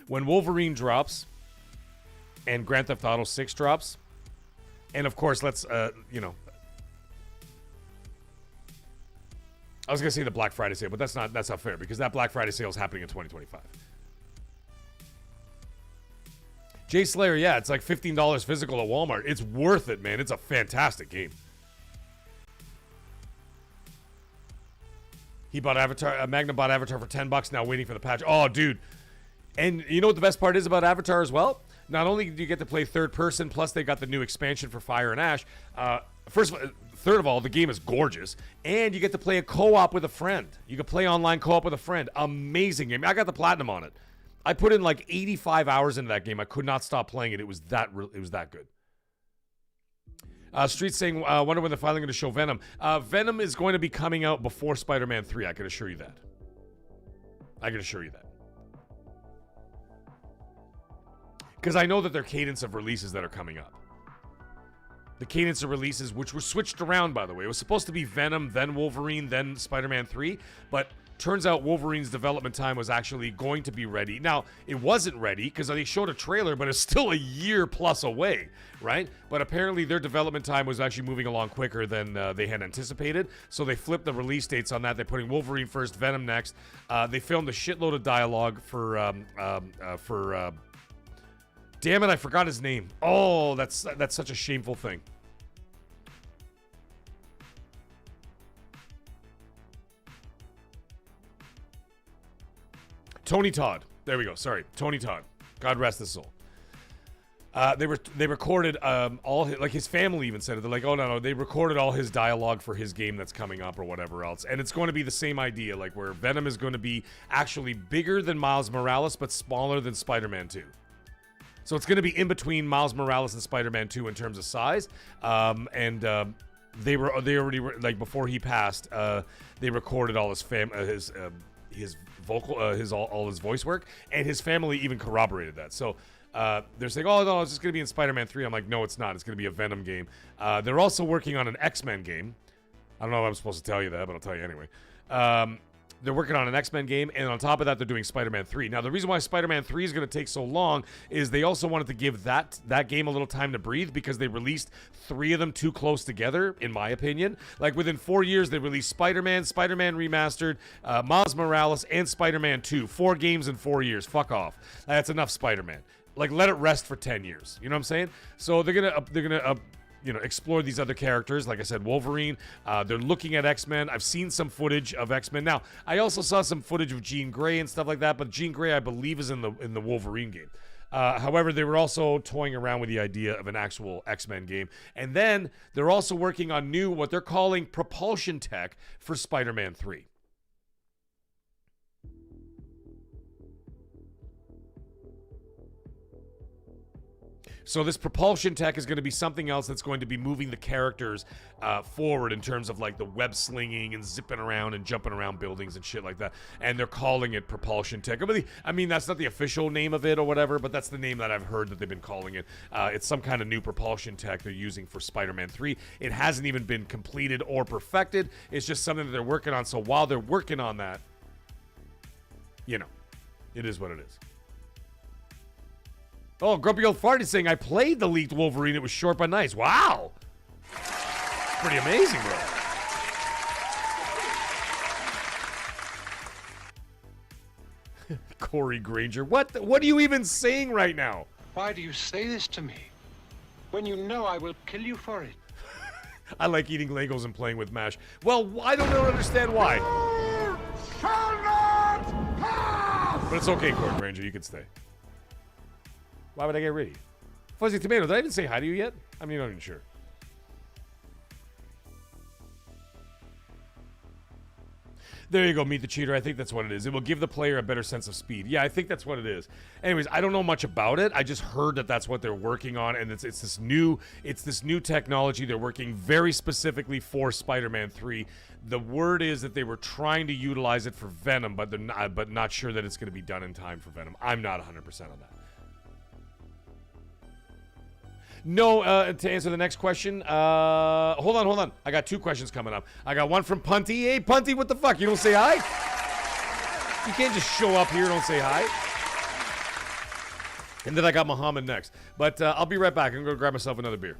When Wolverine drops and Grand Theft Auto 6 drops, and of course, let's, you know, I was going to say the Black Friday sale, but that's not fair because that Black Friday sale is happening in 2025. Jay Slayer, yeah, it's like $15 physical at Walmart. It's worth it, man. It's a fantastic game. He bought Avatar, Magnum bought Avatar for $10, now waiting for the patch. Oh, dude. And you know what the best part is about Avatar as well? Not only do you get to play third person, plus they got the new expansion for Fire and Ash. Third of all, the game is gorgeous. And you get to play a co-op with a friend. You can play online co-op with a friend. Amazing game. I got the platinum on it. I put in like 85 hours into that game. I could not stop playing it. It was that good. Street saying, wonder when they're finally going to show Venom. Venom is going to be coming out before Spider-Man 3. I can assure you that. Because I know that there are cadence of releases that are coming up. The cadence of releases, which were switched around, by the way. It was supposed to be Venom, then Wolverine, then Spider-Man 3. But turns out Wolverine's development time was actually going to be ready. Now, it wasn't ready because they showed a trailer, but it's still a year plus away, right? But apparently their development time was actually moving along quicker than they had anticipated. So they flipped the release dates on that. They're putting Wolverine first, Venom next. They filmed a shitload of dialogue for damn it, I forgot his name. Oh, that's such a shameful thing. Tony Todd. There we go. Sorry, Tony Todd. God rest his soul. They recorded all his, like his family even said it. They're like, oh no, they recorded all his dialogue for his game that's coming up or whatever else, and it's going to be the same idea, like where Venom is going to be actually bigger than Miles Morales but smaller than Spider-Man 2. So it's going to be in between Miles Morales and Spider-Man 2 in terms of size. They already like before he passed, they recorded all his vocal, all his voice work, and his family even corroborated that. So they're saying, oh no, it's just going to be in Spider-Man 3. I'm like, no, it's not. It's going to be a Venom game. They're also working on an X-Men game. I don't know if I'm supposed to tell you that, but I'll tell you anyway. They're working on an X-Men game, and on top of that, they're doing Spider-Man 3. Now, the reason why Spider-Man 3 is going to take so long is they also wanted to give that game a little time to breathe because they released 3 of them too close together, in my opinion. Like, within 4 years, they released Spider-Man, Spider-Man Remastered, Miles Morales, and Spider-Man 2. 4 games in 4 years. Fuck off. That's enough Spider-Man. Like, let it rest for 10 years. You know what I'm saying? So they're gonna explore these other characters. Like I said, Wolverine. They're looking at X-Men. I've seen some footage of X-Men. Now, I also saw some footage of Jean Grey and stuff like that, but Jean Grey, I believe, is in the Wolverine game. However, they were also toying around with the idea of an actual X-Men game. And then they're also working on what they're calling propulsion tech for Spider-Man 3. So this propulsion tech is going to be something else that's going to be moving the characters forward in terms of like the web slinging and zipping around and jumping around buildings and shit like that. And they're calling it propulsion tech. I mean, that's not the official name of it or whatever, but that's the name that I've heard that they've been calling it. It's some kind of new propulsion tech they're using for Spider-Man 3. It hasn't even been completed or perfected. It's just something that they're working on. So while they're working on that, it is what it is. Oh, Grumpy Old Fart is saying, I played the leaked Wolverine. It was short but nice. Wow. It's pretty amazing, bro. Corey Granger. What are you even saying right now? Why do you say this to me? When you know I will kill you for it. I like eating Legos and playing with MASH. Well, I don't understand why. You shall not pass! But it's okay, Corey Granger. You can stay. Why would I get ready? Fuzzy Tomato, did I even say hi to you yet? I'm not even sure. There you go, Meet the Cheater. I think that's what it is. It will give the player a better sense of speed. Yeah, I think that's what it is. Anyways, I don't know much about it. I just heard that that's what they're working on, and it's this new technology. They're working very specifically for Spider-Man 3. The word is that they were trying to utilize it for Venom, but not sure that it's going to be done in time for Venom. I'm not 100% on that. No, to answer the next question, hold on. I got 2 questions coming up. I got one from Punty. Hey, Punty, what the fuck? You don't say hi? You can't just show up here and don't say hi. And then I got Muhammad next. But I'll be right back. I'm going to grab myself another beer.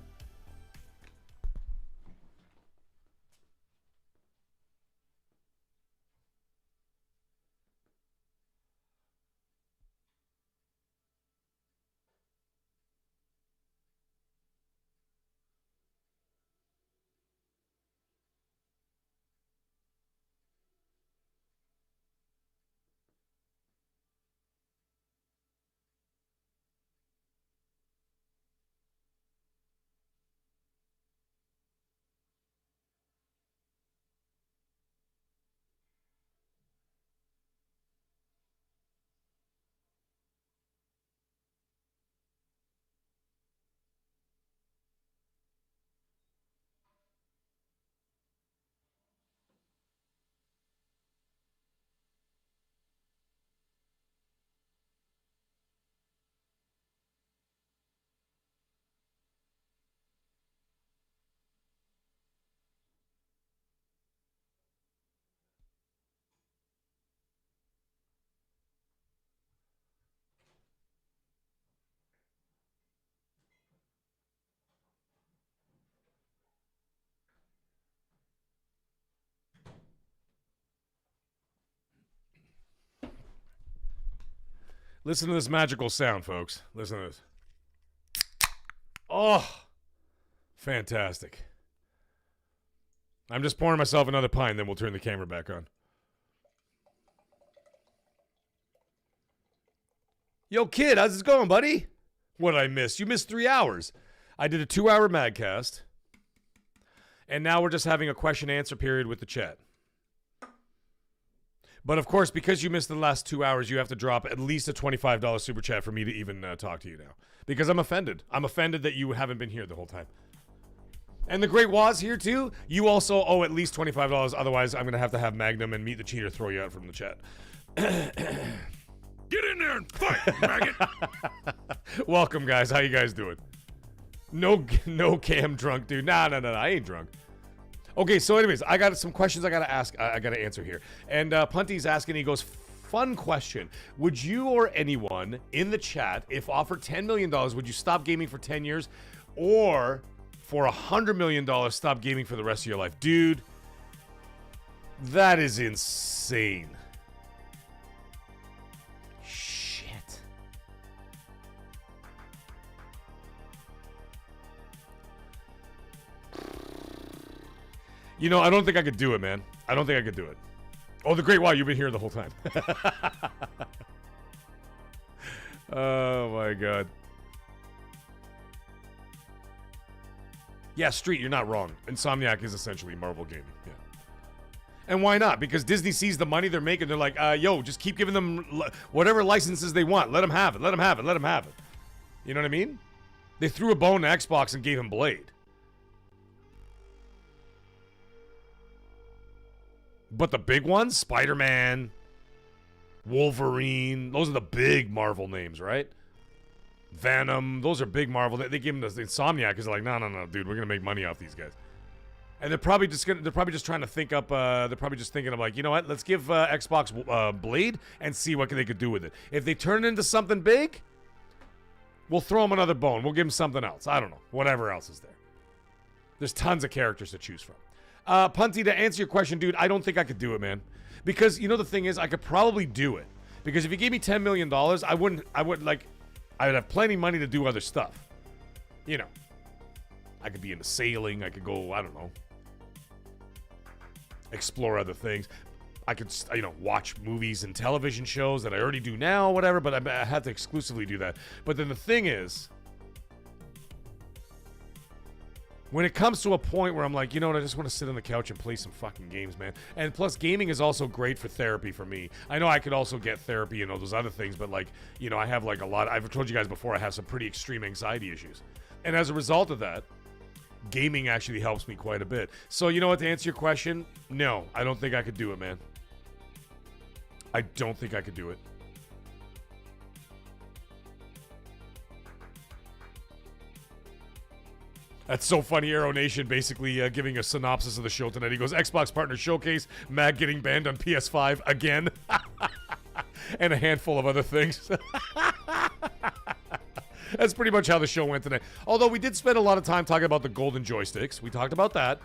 Listen to this magical sound, folks. Listen to this. Oh, fantastic. I'm just pouring myself another pint, then we'll turn the camera back on. Yo, kid, how's it going, buddy? What did I miss? You missed 3 hours. I did a 2-hour MAGGCAST, and now we're just having a question-answer period with the chat. But, of course, because you missed the last 2 hours, you have to drop at least a $25 super chat for me to even talk to you now. Because I'm offended. I'm offended that you haven't been here the whole time. And the Great Waz here, too. You also owe at least $25. Otherwise, I'm going to have Magnum and Meet the Cheater throw you out from the chat. Get in there and fight, maggot. Welcome, guys. How you guys doing? No Cam drunk, dude. Nah, I ain't drunk. Okay, so anyways, I got some questions I got to ask. I got to answer here. And Punty's asking, he goes, fun question. Would you or anyone in the chat, if offered $10 million, would you stop gaming for 10 years? Or for $100 million, stop gaming for the rest of your life? Dude, that is insane. Shit. You know, I don't think I could do it, man. I don't think I could do it. Oh, the Great Wow, you've been here the whole time. Oh, my God. Yeah, Street, you're not wrong. Insomniac is essentially Marvel Gaming. Yeah. And why not? Because Disney sees the money they're making. They're like, yo, just keep giving them whatever licenses they want. Let them have it. Let them have it. Let them have it. You know what I mean? They threw a bone to Xbox and gave him Blade. But the big ones, Spider-Man, Wolverine, those are the big Marvel names, right? Venom, those are big Marvel. They gave him the Insomniac because they're like, no, dude, we're gonna make money off these guys. And they're probably just trying to think up. They're probably just thinking of like, you know what? Let's give Xbox Blade and see what they could do with it. If they turn it into something big, we'll throw them another bone. We'll give them something else. I don't know. Whatever else is there. There's tons of characters to choose from. Punty, to answer your question, dude, I don't think I could do it, man. Because, you know, the thing is, I could probably do it. Because if you gave me $10 million, I would have plenty of money to do other stuff. You know. I could be into sailing. I could go, I don't know. Explore other things. I could, you know, watch movies and television shows that I already do now, whatever, but I have to exclusively do that. But then the thing is, when it comes to a point where I'm like, you know what, I just want to sit on the couch and play some fucking games, man. And plus, gaming is also great for therapy for me. I know I could also get therapy and all those other things, but like, you know, I have like a lot, I've told you guys before, I have some pretty extreme anxiety issues. And as a result of that, gaming actually helps me quite a bit. So, you know what, to answer your question, no, I don't think I could do it, man. I don't think I could do it. That's so funny. Aero Nation basically giving a synopsis of the show tonight. He goes, Xbox Partner Showcase, Mag getting banned on PS5 again. and a handful of other things. That's pretty much how the show went today. Although we did spend a lot of time talking about the golden joysticks. We talked about that.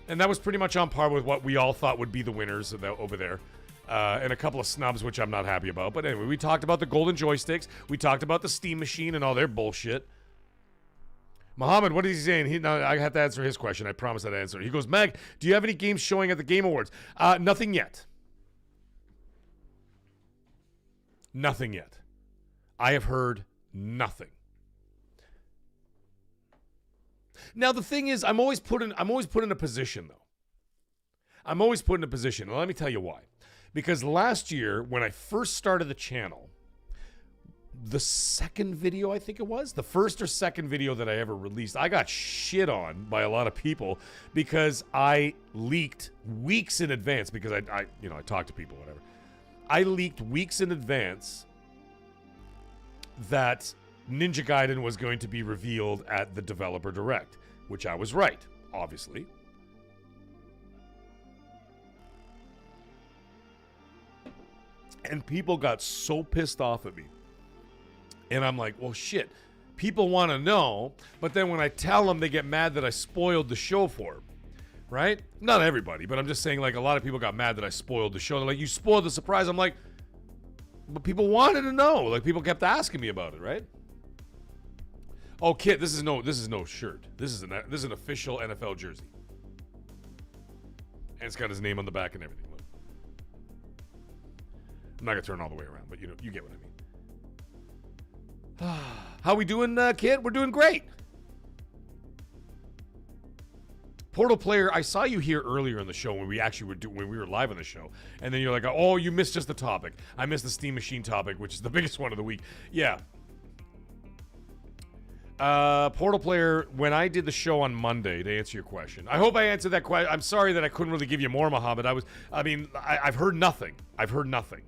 And that was pretty much on par with what we all thought would be the winners over there. And a couple of snubs, which I'm not happy about. But anyway, we talked about the golden joysticks. We talked about the Steam Machine and all their bullshit. Muhammad, what is he saying? Now I have to answer his question. I promise I'd answer. He goes, Meg, do you have any games showing at the Game Awards? Nothing yet. Nothing yet. I have heard nothing. Now the thing is, I'm always put in a position though. I'm always put in a position. Well, let me tell you why. Because last year, when I first started the channel, the second video, I think it was, the first or second video that I ever released, I got shit on by a lot of people because I leaked weeks in advance because I talk to people, whatever. I leaked weeks in advance that Ninja Gaiden was going to be revealed at the Developer Direct, which I was right, obviously. And people got so pissed off at me. And I'm like, well, shit. People want to know, but then when I tell them, they get mad that I spoiled the show for them. Right? Not everybody, but I'm just saying, like, a lot of people got mad that I spoiled the show. They're like, you spoiled the surprise. I'm like, but people wanted to know. Like, people kept asking me about it, right? Oh, Kit, this is no shirt. This is an official NFL jersey. And it's got his name on the back and everything. Look. I'm not gonna turn all the way around, but you get what I mean. How we doing, Kit? We're doing great. Portal Player, I saw you here earlier in the show when we actually when we were live on the show, and then you're like, "Oh, you missed just the topic. I missed the Steam Machine topic, which is the biggest one of the week." Yeah. Portal Player, when I did the show on Monday, to answer your question, I hope I answered that question. I'm sorry that I couldn't really give you more, Muhammad. I've heard nothing. I've heard nothing.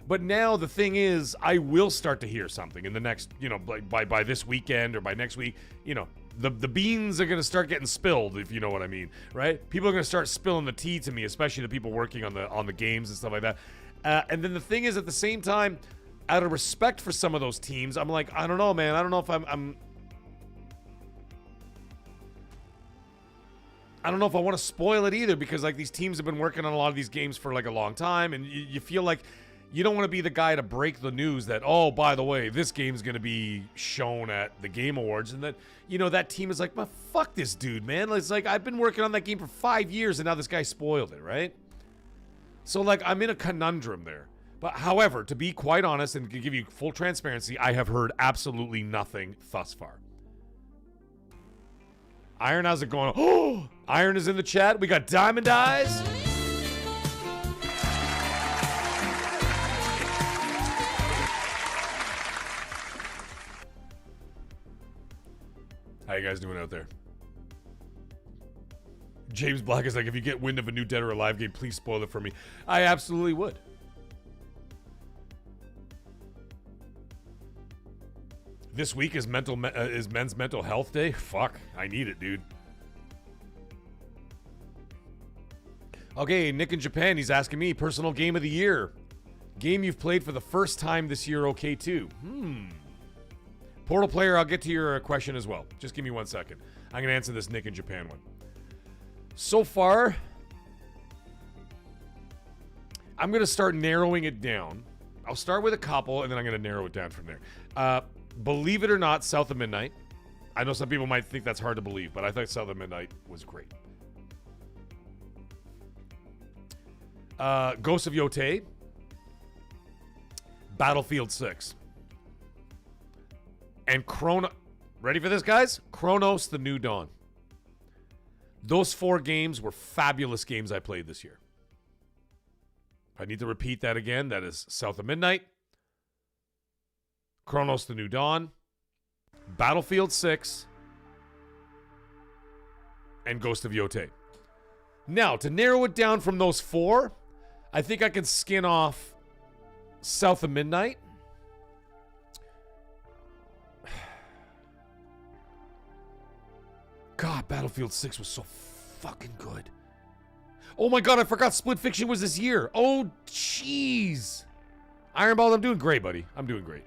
But now the thing is, I will start to hear something in the next, by this weekend or by next week, The beans are going to start getting spilled, if you know what I mean, right? People are going to start spilling the tea to me, especially the people working on the games and stuff like that. And then the thing is, at the same time, out of respect for some of those teams, I'm like, I don't know, man. I don't know if I don't know if I want to spoil it either, because like these teams have been working on a lot of these games for like a long time, and you feel like you don't want to be the guy to break the news that, oh, by the way, this game's going to be shown at the Game Awards. And that, that team is like, well, fuck this dude, man. It's like, I've been working on that game for 5 years and now this guy spoiled it, right? So, like, I'm in a conundrum there. But, however, to be quite honest and to give you full transparency, I have heard absolutely nothing thus far. Iron, how's it going? Oh, Iron is in the chat. We got Diamond Eyes. How you guys doing out there? James Black is like, if you get wind of a new Dead or Alive game, please spoil it for me. I absolutely would. This week is Men's Mental Health Day. Fuck, I need it, dude. Okay, Nick in Japan, he's asking me, personal game of the year. Game you've played for the first time this year, okay, too. Portal Player, I'll get to your question as well. Just give me 1 second. I'm going to answer this Nick in Japan one. So far, I'm going to start narrowing it down. I'll start with a couple, and then I'm going to narrow it down from there. Believe it or not, South of Midnight. I know some people might think that's hard to believe, but I thought South of Midnight was great. Ghost of Yotei. Battlefield 6. And ready for this, guys? Chronos: The New Dawn. Those 4 games were fabulous games I played this year. I need to repeat that again. That is South of Midnight, Chronos: The New Dawn, Battlefield 6, and Ghost of Yotei. Now, to narrow it down from those 4, I think I can skin off South of Midnight. God, Battlefield 6 was so fucking good. Oh my god, I forgot Split Fiction was this year. Oh, jeez. Ironballs, I'm doing great, buddy. I'm doing great.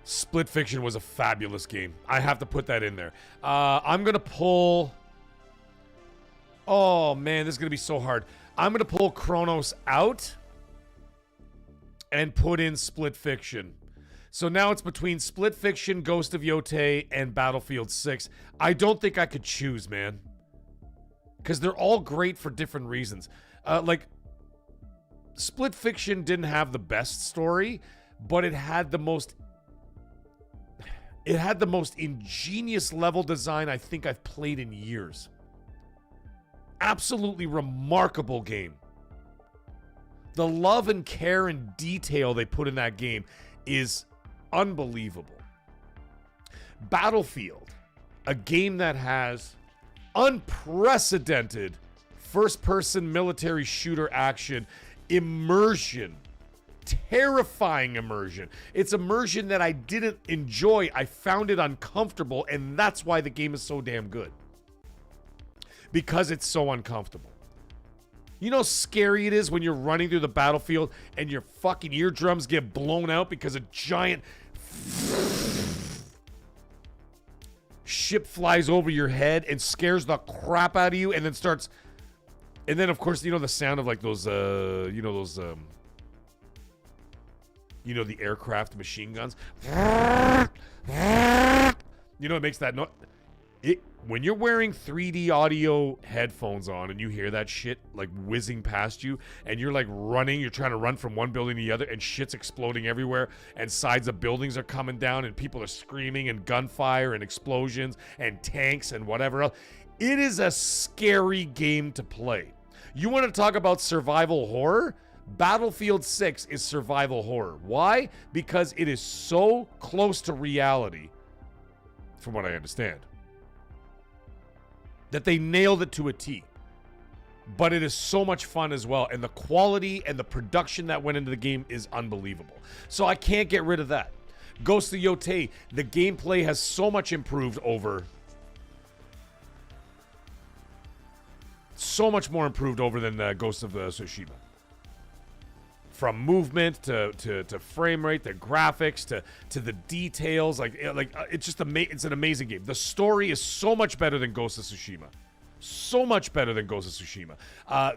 Split Fiction was a fabulous game. I have to put that in there. I'm going to pull... Oh, man, this is going to be so hard. I'm going to pull Chronos out and put in Split Fiction. So now it's between Split Fiction, Ghost of Yotei, and Battlefield 6. I don't think I could choose, man. Because they're all great for different reasons. Like, Split Fiction didn't have the best story, but it had the most... It had the most ingenious level design I think I've played in years. Absolutely remarkable game. The love and care and detail they put in that game is unbelievable. Battlefield, a game that has unprecedented first-person military shooter action, immersion, terrifying immersion. It's immersion that I didn't enjoy. I found it uncomfortable, and that's why the game is so damn good. Because it's so uncomfortable. You know how scary it is when you're running through the battlefield and your fucking eardrums get blown out because a giant ship flies over your head and scares the crap out of you and then starts... And then, of course, you know the sound of like those, the aircraft machine guns. You know, it makes that noise. When you're wearing 3D audio headphones on and you hear that shit like whizzing past you and you're like running, you're trying to run from one building to the other and shit's exploding everywhere and sides of buildings are coming down and people are screaming and gunfire and explosions and tanks and whatever else. It is a scary game to play. You want to talk about survival horror? Battlefield 6 is survival horror. Why? Because it is so close to reality, from what I understand, that they nailed it to a T. But it is so much fun as well, and the quality and the production that went into the game is unbelievable. So I can't get rid of that. Ghost of Yotei, the gameplay has so much improved over... So much more improved over than Ghost of Tsushima. From movement to frame rate, to graphics, to the details, it's just it's an amazing game. The story is so much better than Ghost of Tsushima, so much better than Ghost of Tsushima.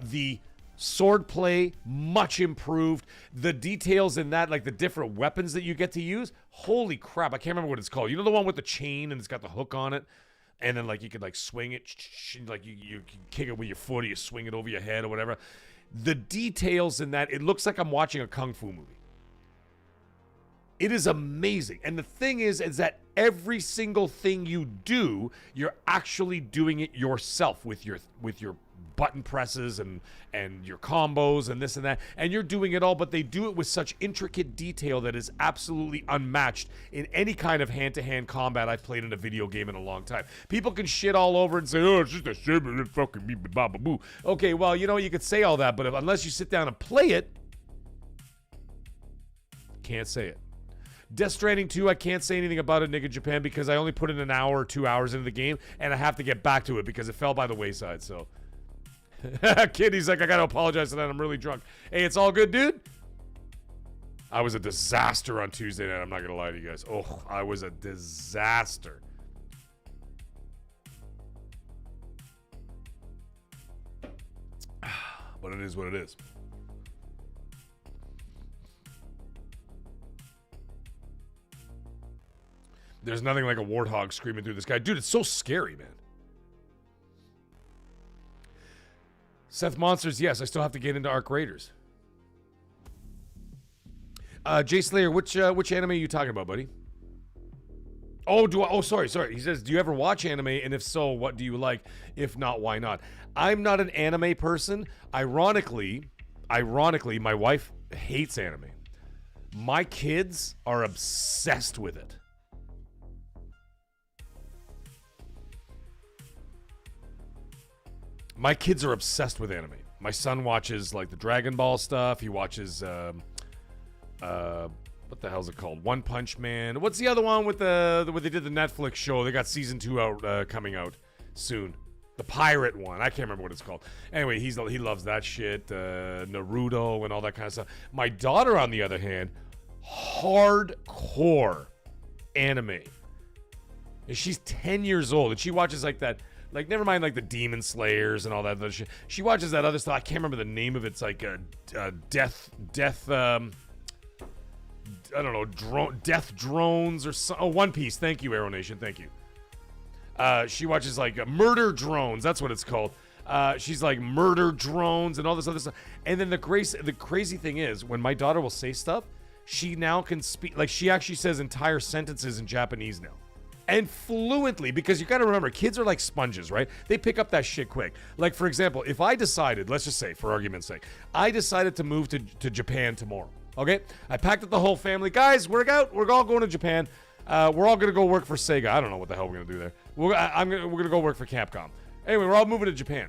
The swordplay much improved. The details in that, like the different weapons that you get to use, holy crap! I can't remember what it's called. You know the one with the chain and it's got the hook on it, and then like you could like swing it, like you can kick it with your foot or you swing it over your head or whatever. The details in that, it looks like I'm watching a kung fu movie. It is amazing. And the thing is that every single thing you do, you're actually doing it yourself with your button presses and your combos and this and that. And you're doing it all, but they do it with such intricate detail that is absolutely unmatched in any kind of hand-to-hand combat I've played in a video game in a long time. People can shit all over and say, oh, it's just a shit, fucking me, ba ba boo. Okay, well, you know, you could say all that, but unless you sit down and play it, can't say it. Death Stranding 2, I can't say anything about it, nigga Japan, because I only put in an hour or 2 hours into the game, and I have to get back to it because it fell by the wayside, so... Kid, he's like, I gotta apologize for that. I'm really drunk. Hey, it's all good, dude. I was a disaster on Tuesday night. I'm not gonna lie to you guys. Oh, I was a disaster. But it is what it is. There's nothing like a warthog screaming through this guy. Dude, it's so scary, man. Seth Monsters, yes, I still have to get into Arc Raiders. Jay Slayer, which anime are you talking about, buddy? Oh, sorry. He says, do you ever watch anime? And if so, what do you like? If not, why not? I'm not an anime person. Ironically, my wife hates anime. My kids are obsessed with it. My kids are obsessed with anime. My son watches like the Dragon Ball stuff. He watches what the hell's it called? One Punch Man. What's the other one with where they did the Netflix show? They got season 2 out coming out soon. The pirate one. I can't remember what it's called. Anyway, he loves that shit. Naruto and all that kind of stuff. My daughter, on the other hand, hardcore anime. And she's 10 years old, and she watches like that. Like, never mind like the Demon Slayers and all that other shit. She watches that other stuff. I can't remember the name of it. It's like death. I don't know, death drones or so. Oh, One Piece. Thank you, Arrow Nation. Thank you. She watches like murder drones. That's what it's called. She's like murder drones and all this other stuff. And then the crazy thing is, when my daughter will say stuff, she now can speak. Like, she actually says entire sentences in Japanese now. And fluently, because you got to remember, kids are like sponges, right? They pick up that shit quick. Like, for example, if I decided, let's just say, for argument's sake, I decided to move to Japan tomorrow, okay? I packed up the whole family. Guys, we're all going to Japan. We're all going to go work for Sega. I don't know what the hell we're going to do there. We're going to go work for Capcom. Anyway, we're all moving to Japan.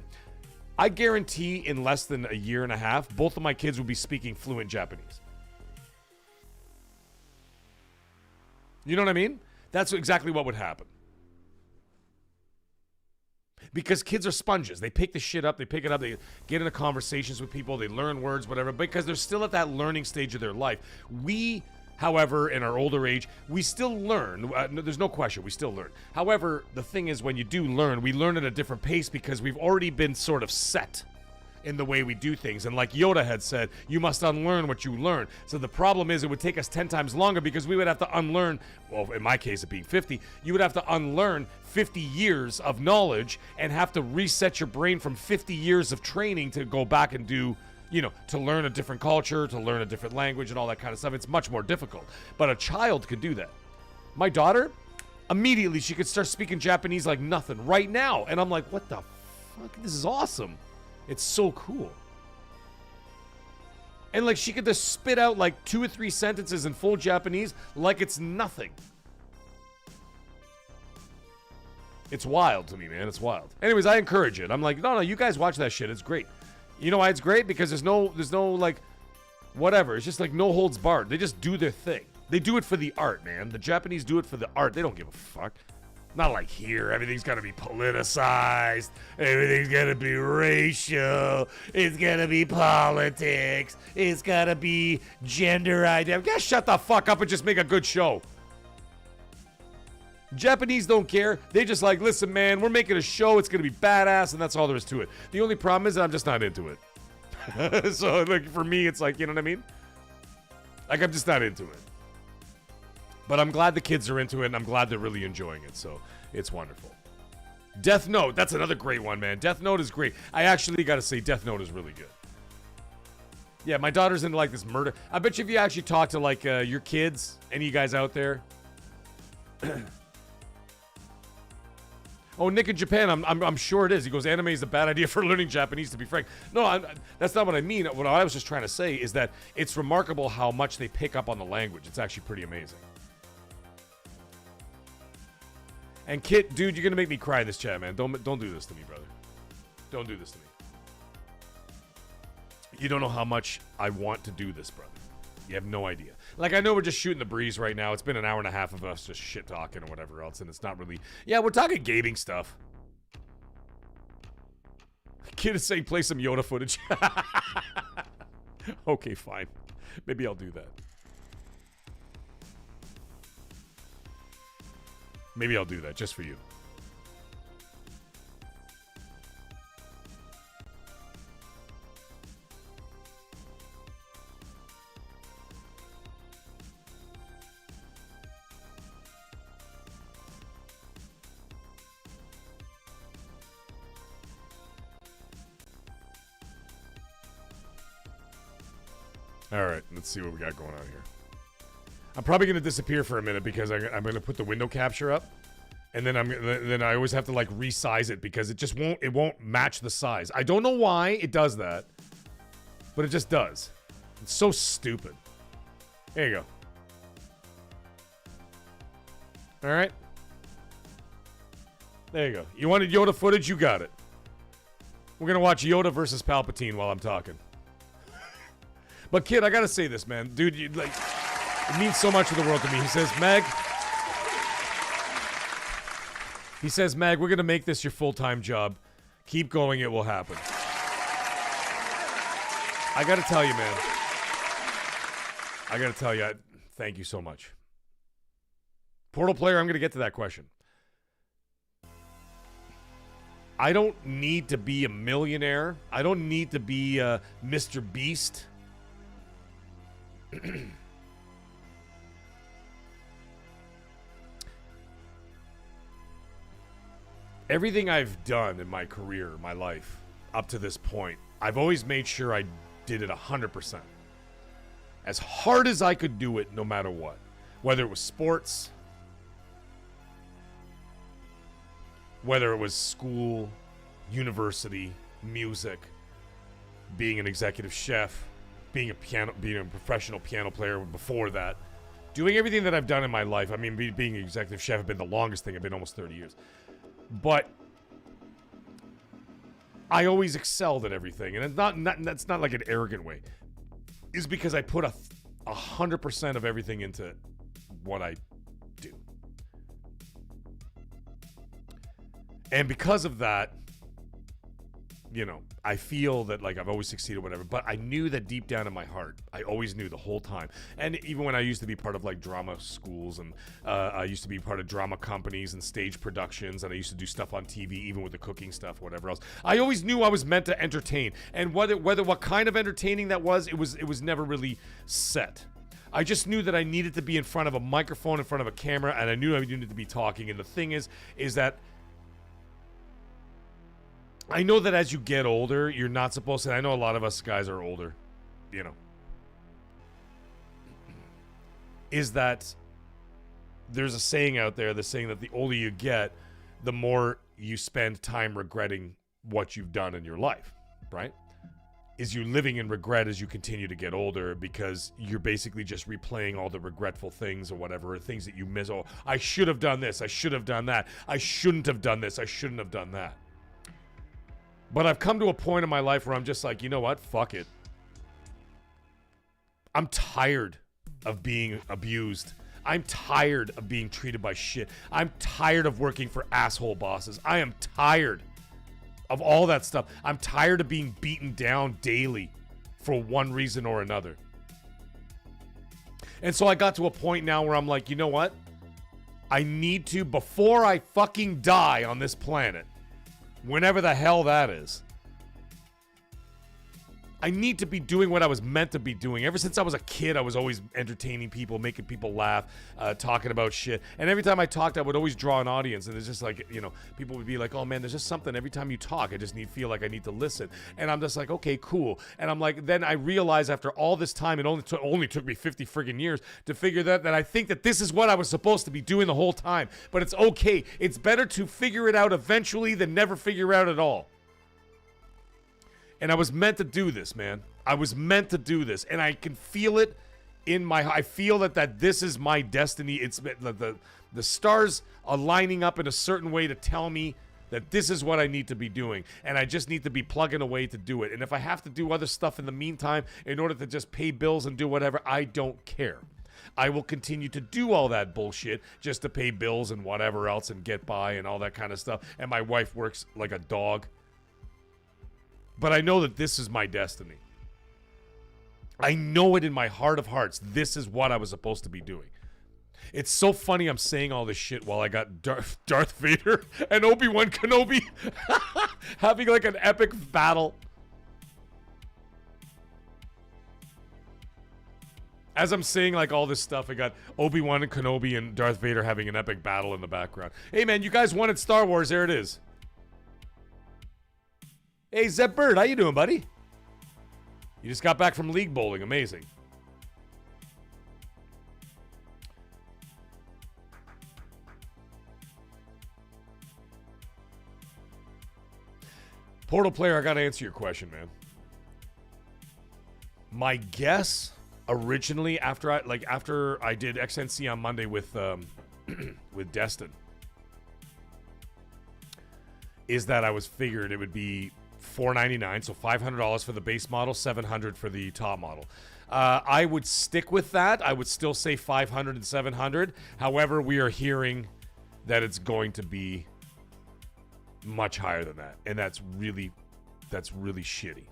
I guarantee in less than a year and a half, both of my kids will be speaking fluent Japanese. You know what I mean? That's exactly what would happen. Because kids are sponges. They pick the shit up. They pick it up. They get into conversations with people. They learn words, whatever. Because they're still at that learning stage of their life. We, however, in our older age, we still learn. There's no question. We still learn. However, the thing is, when you do learn, we learn at a different pace because we've already been sort of set in the way we do things. And like Yoda had said, you must unlearn what you learn. So the problem is, it would take us 10 times longer because we would have to unlearn, well, in my case, it being 50, you would have to unlearn 50 years of knowledge and have to reset your brain from 50 years of training to go back and do, you know, to learn a different culture, to learn a different language and all that kind of stuff. It's much more difficult. But a child could do that. My daughter, immediately she could start speaking Japanese like nothing right now. And I'm like, what the fuck? This is awesome. It's so cool. And like, she could just spit out like 2 or 3 sentences in full Japanese like it's nothing. It's wild to me, man. It's wild. Anyways, I encourage it. I'm like, no, you guys watch that shit. It's great. You know why it's great? Because there's no like, whatever. It's just like no holds barred. They just do their thing. They do it for the art, man. The Japanese do it for the art. They don't give a fuck. Not like here, everything's got to be politicized, everything's got to be racial, it's got to be politics, it's got to be gender identity. Guys, shut the fuck up and just make a good show. Japanese don't care. They just like, listen, man, we're making a show, it's going to be badass, and that's all there is to it. The only problem is that I'm just not into it. So, like, for me, it's like, you know what I mean? Like, I'm just not into it. But I'm glad the kids are into it, and I'm glad they're really enjoying it, so it's wonderful. Death Note, that's another great one, man. Death Note is great. I actually got to say, Death Note is really good. Yeah, my daughter's into, like, this murder. I bet you if you actually talk to, like, your kids, any of you guys out there. Oh, Nick in Japan, I'm sure it is. He goes, anime is a bad idea for learning Japanese, to be frank. No, that's not what I mean. What I was just trying to say is that it's remarkable how much they pick up on the language. It's actually pretty amazing. And Kit, dude, you're gonna make me cry in this chat, man. Don't do this to me, brother. Don't do this to me. You don't know how much I want to do this, brother. You have no idea. Like, I know we're just shooting the breeze right now. It's been an hour and a half of us just shit talking or whatever else, and it's not really. Yeah, we're talking gaming stuff. Kid is saying play some Yoda footage. Okay, fine. Maybe I'll do that. Maybe I'll do that just for you. All right, let's see what we got going on here. I'm probably going to disappear for a minute because I'm going to put the window capture up, and then I always have to like resize it because it won't match the size. I don't know why it does that, but it just does. It's so stupid. There you go. All right. There you go. You wanted Yoda footage? You got it. We're going to watch Yoda versus Palpatine while I'm talking. But kid, I got to say this, man. Dude, it means so much to the world to me. He says, Mag, we're going to make this your full-time job. Keep going. It will happen. I got to tell you, man. I got to tell you, thank you so much. Portal player, I'm going to get to that question. I don't need to be a millionaire. I don't need to be Mr. Beast. Everything I've done in my career, my life, up to this point, I've always made sure I did it 100%. As hard as I could do it, no matter what. Whether it was sports, whether it was school, university, music, being an executive chef, being a professional piano player before that, doing everything that I've done in my life. I mean, being an executive chef has been the longest thing. I've been almost 30 years. But I always excelled at everything, and it's that's not like an arrogant way. It's because I put 100% of everything into what I do, and because of that, you know, I feel that like I've always succeeded, whatever. But I knew that deep down in my heart, I always knew the whole time. And even when I used to be part of like drama schools, and I used to be part of drama companies and stage productions, and I used to do stuff on TV, even with the cooking stuff, whatever else. I always knew I was meant to entertain, and whether what kind of entertaining that was, it was never really set. I just knew that I needed to be in front of a microphone, in front of a camera, and I knew I needed to be talking. And the thing is that I know that as you get older, you're not supposed to. I know a lot of us guys are older, you know. Is that there's a saying out there that's saying that the older you get, the more you spend time regretting what you've done in your life, right? Is you living in regret as you continue to get older, because you're basically just replaying all the regretful things or whatever, or things that you miss. Oh, I should have done this. I should have done that. I shouldn't have done this. I shouldn't have done that. But I've come to a point in my life where I'm just like, you know what? Fuck it. I'm tired of being abused. I'm tired of being treated by shit. I'm tired of working for asshole bosses. I am tired of all that stuff. I'm tired of being beaten down daily for one reason or another. And so I got to a point now where I'm like, you know what? I need to, before I fucking die on this planet, whenever the hell that is, I need to be doing what I was meant to be doing. Ever since I was a kid, I was always entertaining people, making people laugh, talking about shit. And every time I talked, I would always draw an audience. And it's just like, you know, people would be like, oh man, there's just something every time you talk. I just feel like I need to listen. And I'm just like, okay, cool. And I'm like, then I realized after all this time, it only took me 50 friggin' years to figure that I think that this is what I was supposed to be doing the whole time. But it's okay. It's better to figure it out eventually than never figure out at all. And I was meant to do this, man. I was meant to do this. And I can feel it in my... I feel that this is my destiny. It's the stars are lining up in a certain way to tell me that this is what I need to be doing. And I just need to be plugging away to do it. And if I have to do other stuff in the meantime in order to just pay bills and do whatever, I don't care. I will continue to do all that bullshit just to pay bills and whatever else and get by and all that kind of stuff. And my wife works like a dog. But I know that this is my destiny. I know it in my heart of hearts. This is what I was supposed to be doing. It's so funny I'm saying all this shit while I got Darth Vader and Obi-Wan Kenobi having like an epic battle. As I'm saying like all this stuff, I got Obi-Wan and Kenobi and Darth Vader having an epic battle in the background. Hey man, you guys wanted Star Wars. There it is. Hey, Zeb Bird, how you doing, buddy? You just got back from league bowling. Amazing. Portal player, I got to answer your question, man. My guess originally after I did XNC on Monday with with Destin is that I was figured it would be $499, so $500 for the base model, $700 for the top model. I would stick with that. I would still say $500 and $700. However, we are hearing that it's going to be much higher than that. And that's really shitty.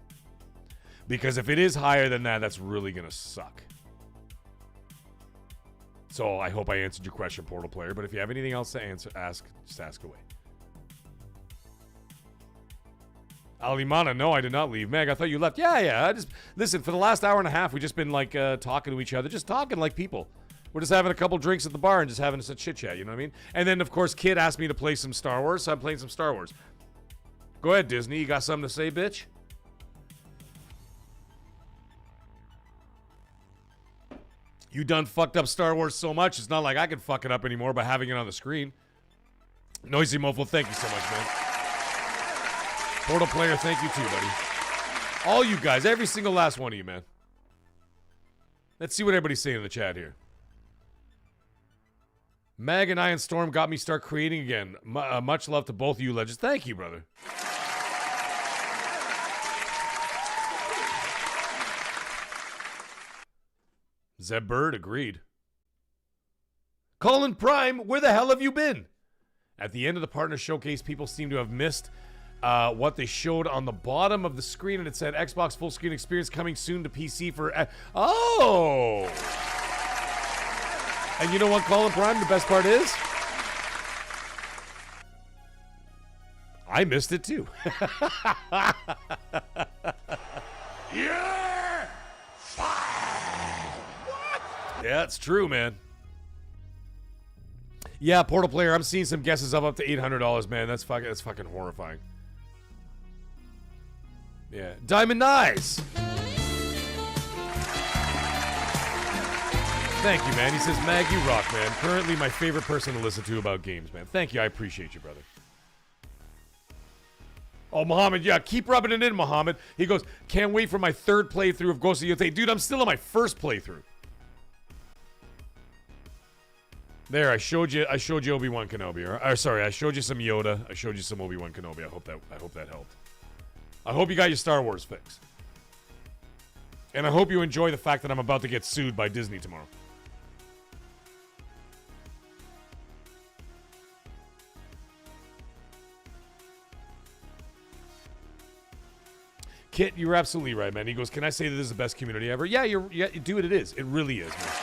Because if it is higher than that, that's really going to suck. So I hope I answered your question, Portal Player. But if you have anything else to just ask away. Alimana, no, I did not leave. Meg, I thought you left. Yeah. Listen, for the last hour and a half, we've just been like talking to each other, just talking like people. We're just having a couple drinks at the bar and just having some chit chat, you know what I mean? And then, of course, Kid asked me to play some Star Wars, so I'm playing some Star Wars. Go ahead, Disney. You got something to say, bitch? You done fucked up Star Wars so much, it's not like I can fuck it up anymore by having it on the screen. Noisy Mofo, thank you so much, man. Portal Player, thank you too, buddy. All you guys, every single last one of you, man. Let's see what everybody's saying in the chat here. Mag and I and Storm got me start creating again. Much love to both of you legends. Thank you, brother. Zeb Bird agreed. Colin Prime, where the hell have you been? At the end of the partner showcase, people seem to have missed what they showed on the bottom of the screen, and it said Xbox full screen experience coming soon to PC for... oh! And you know what, Colin Prime, the best part is? I missed it too. Yeah! Yeah, it's true, man. Yeah, Portal Player, I'm seeing some guesses of up to $800, man. That's fucking horrifying. Yeah. Diamond Eyes. Thank you, man. He says, Mag, you rock, man. Currently my favorite person to listen to about games, man. Thank you. I appreciate you, brother. Oh, Mohammed, yeah, keep rubbing it in, Mohammed. He goes, can't wait for my third playthrough of Ghost of Yotei. Dude, I'm still on my first playthrough. There, I showed you Obi-Wan Kenobi. Or sorry, I showed you some Yoda. I showed you some Obi-Wan Kenobi. I hope that helped. I hope you got your Star Wars fix. And I hope you enjoy the fact that I'm about to get sued by Disney tomorrow. Kit, you're absolutely right, man. He goes, can I say that this is the best community ever? Yeah, dude, it is. It really is, man.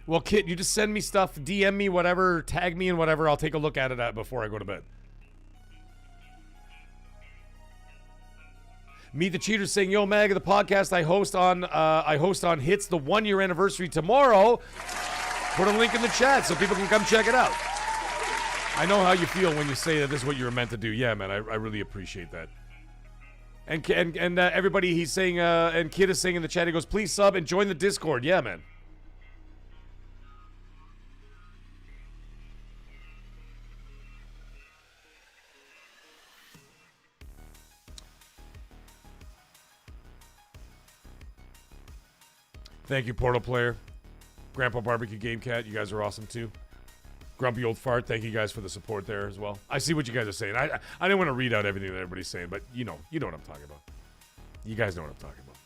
Well, Kit, you just send me stuff, DM me, whatever, tag me and whatever. I'll take a look at it before I go to bed. Meet the Cheaters saying, yo, Mag, the podcast I host on hits the 1-year anniversary tomorrow. Put a link in the chat so people can come check it out. I know how you feel when you say that this is what you were meant to do. Yeah, man, I really appreciate that. And everybody, he's saying, and Kid is saying in the chat, he goes, please sub and join the Discord. Yeah, man. Thank you, Portal Player. Grandpa Barbecue Game Cat, you guys are awesome too. Grumpy Old Fart, thank you guys for the support there as well. I see what you guys are saying. I didn't want to read out everything that everybody's saying, but you know what I'm talking about. You guys know what I'm talking about.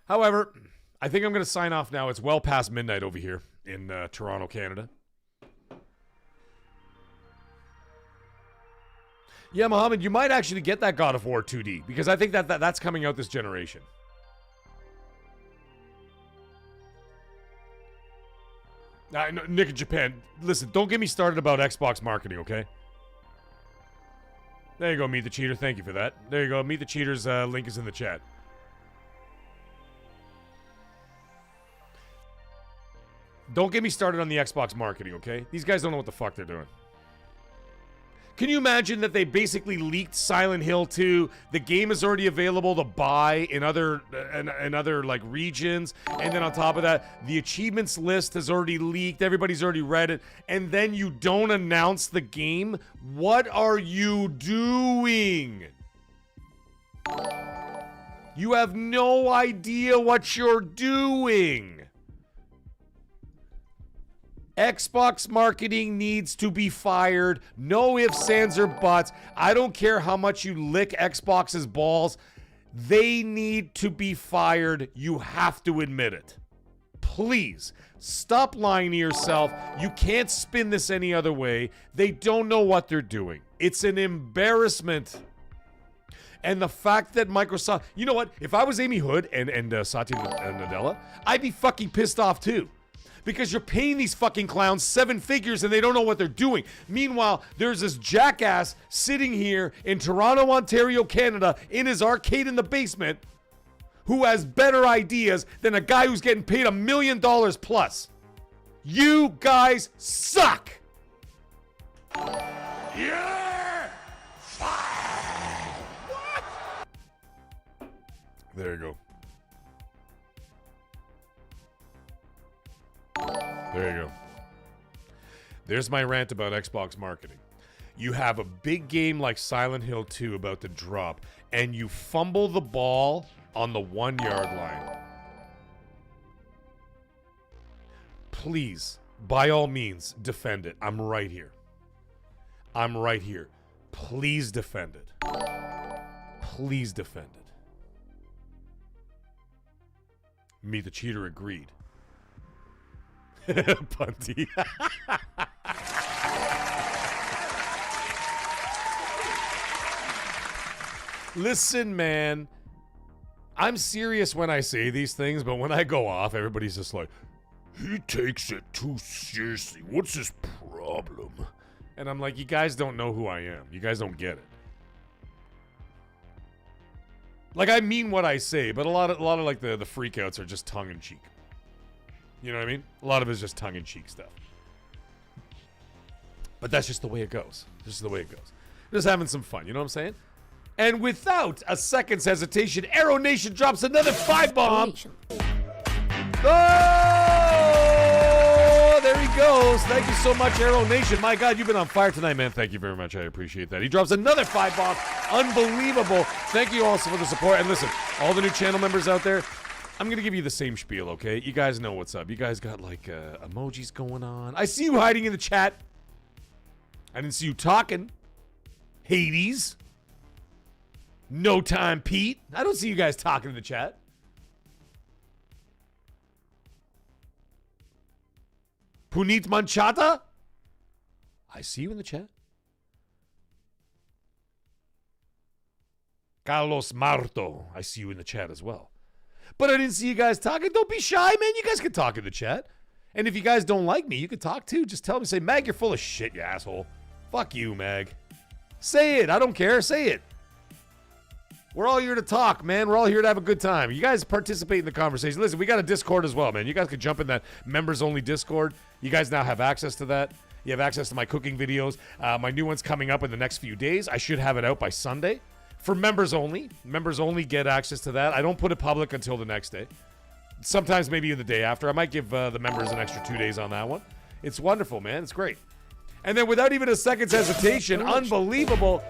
However, I think I'm going to sign off now. It's well past midnight over here in Toronto, Canada. Yeah, Mohammed, you might actually get that God of War 2D because I think that's coming out this generation. Nick in Japan, listen, don't get me started about Xbox marketing, okay? There you go, Meet the Cheater. Thank you for that. There you go. Meet the Cheater's link is in the chat. Don't get me started on the Xbox marketing, okay? These guys don't know what the fuck they're doing. Can you imagine that they basically leaked Silent Hill 2? The game is already available to buy in other like regions, and then on top of that, the achievements list has already leaked. Everybody's already read it, and then you don't announce the game? What are you doing? You have no idea what you're doing. Xbox marketing needs to be fired. No ifs, ands, or buts. I don't care how much you lick Xbox's balls. They need to be fired. You have to admit it. Please, stop lying to yourself. You can't spin this any other way. They don't know what they're doing. It's an embarrassment. And the fact that Microsoft... You know what? If I was Amy Hood and Satya Nadella, I'd be fucking pissed off too. Because you're paying these fucking clowns 7 figures and they don't know what they're doing. Meanwhile, there's this jackass sitting here in Toronto, Ontario, Canada, in his arcade in the basement, who has better ideas than a guy who's getting paid $1 million plus. You guys suck! Yeah! What? There you go. There you go. There's my rant about Xbox marketing. You have a big game like Silent Hill 2 about to drop, and you fumble the ball on the 1-yard line. Please, by all means, defend it. I'm right here. I'm right here. Please defend it. Please defend it. Me, the cheater, agreed. Punty. Listen, man. I'm serious when I say these things, but when I go off, everybody's just like, he takes it too seriously. What's his problem? And I'm like, you guys don't know who I am. You guys don't get it. Like, I mean what I say, but a lot of like the freakouts are just tongue in cheek. You know what I mean? A lot of it is just tongue in cheek stuff. But that's just the way it goes. Just the way it goes. Just having some fun. You know what I'm saying? And without a second's hesitation, Arrow Nation drops another 5-bomb. Oh, there he goes. Thank you so much, Arrow Nation. My God, you've been on fire tonight, man. Thank you very much. I appreciate that. He drops another 5-bomb. Unbelievable. Thank you also for the support. And listen, all the new channel members out there, I'm going to give you the same spiel, okay? You guys know what's up. You guys got, like, emojis going on. I see you hiding in the chat. I didn't see you talking. Hades. No Time Pete. I don't see you guys talking in the chat. Puneet Manchata. I see you in the chat. Carlos Marto. I see you in the chat as well. But I didn't see you guys talking. Don't be shy, man. You guys can talk in the chat. And if you guys don't like me, you can talk too. Just tell me, say, Mag, you're full of shit, you asshole. Fuck you, Mag. Say it. I don't care. Say it. We're all here to talk, man. We're all here to have a good time. You guys participate in the conversation. Listen, we got a Discord as well, man. You guys can jump in that members-only Discord. You guys now have access to that. You have access to my cooking videos. My new one's coming up in the next few days. I should have it out by Sunday. For members only. Members only get access to that. I don't put it public until the next day. Sometimes maybe the day after. I might give the members an extra 2 days on that one. It's wonderful, man. It's great. And then without even a second's hesitation, unbelievable,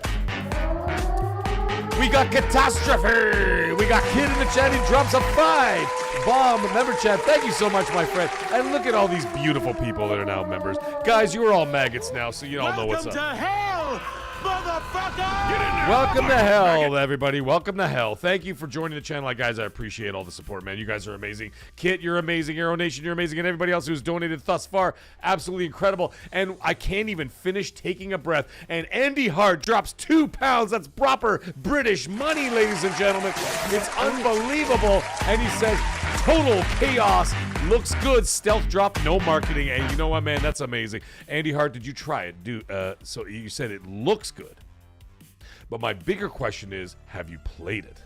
we got Catastrophe. We got Kid in the chat. He drops a 5-bomb member chat. Thank you so much, my friend. And look at all these beautiful people that are now members. Guys, you are all maggots now, so you all know what's up. Welcome to hell, motherfucker! Get in there, Welcome to fucking hell, maggot. everybody. Welcome to hell. Thank you for joining the channel. Guys, I appreciate all the support, man. You guys are amazing. Kit, you're amazing. Arrow Nation, you're amazing. And everybody else who's donated thus far, absolutely incredible. And I can't even finish taking a breath. And Andy Hart drops 2 pounds. That's proper British money, ladies and gentlemen. It's unbelievable. And he says, total chaos. Looks good. Stealth drop, no marketing. And you know what, man? That's amazing. Andy Hart, did you try it? So you said it looks good. But my bigger question is, have you played it?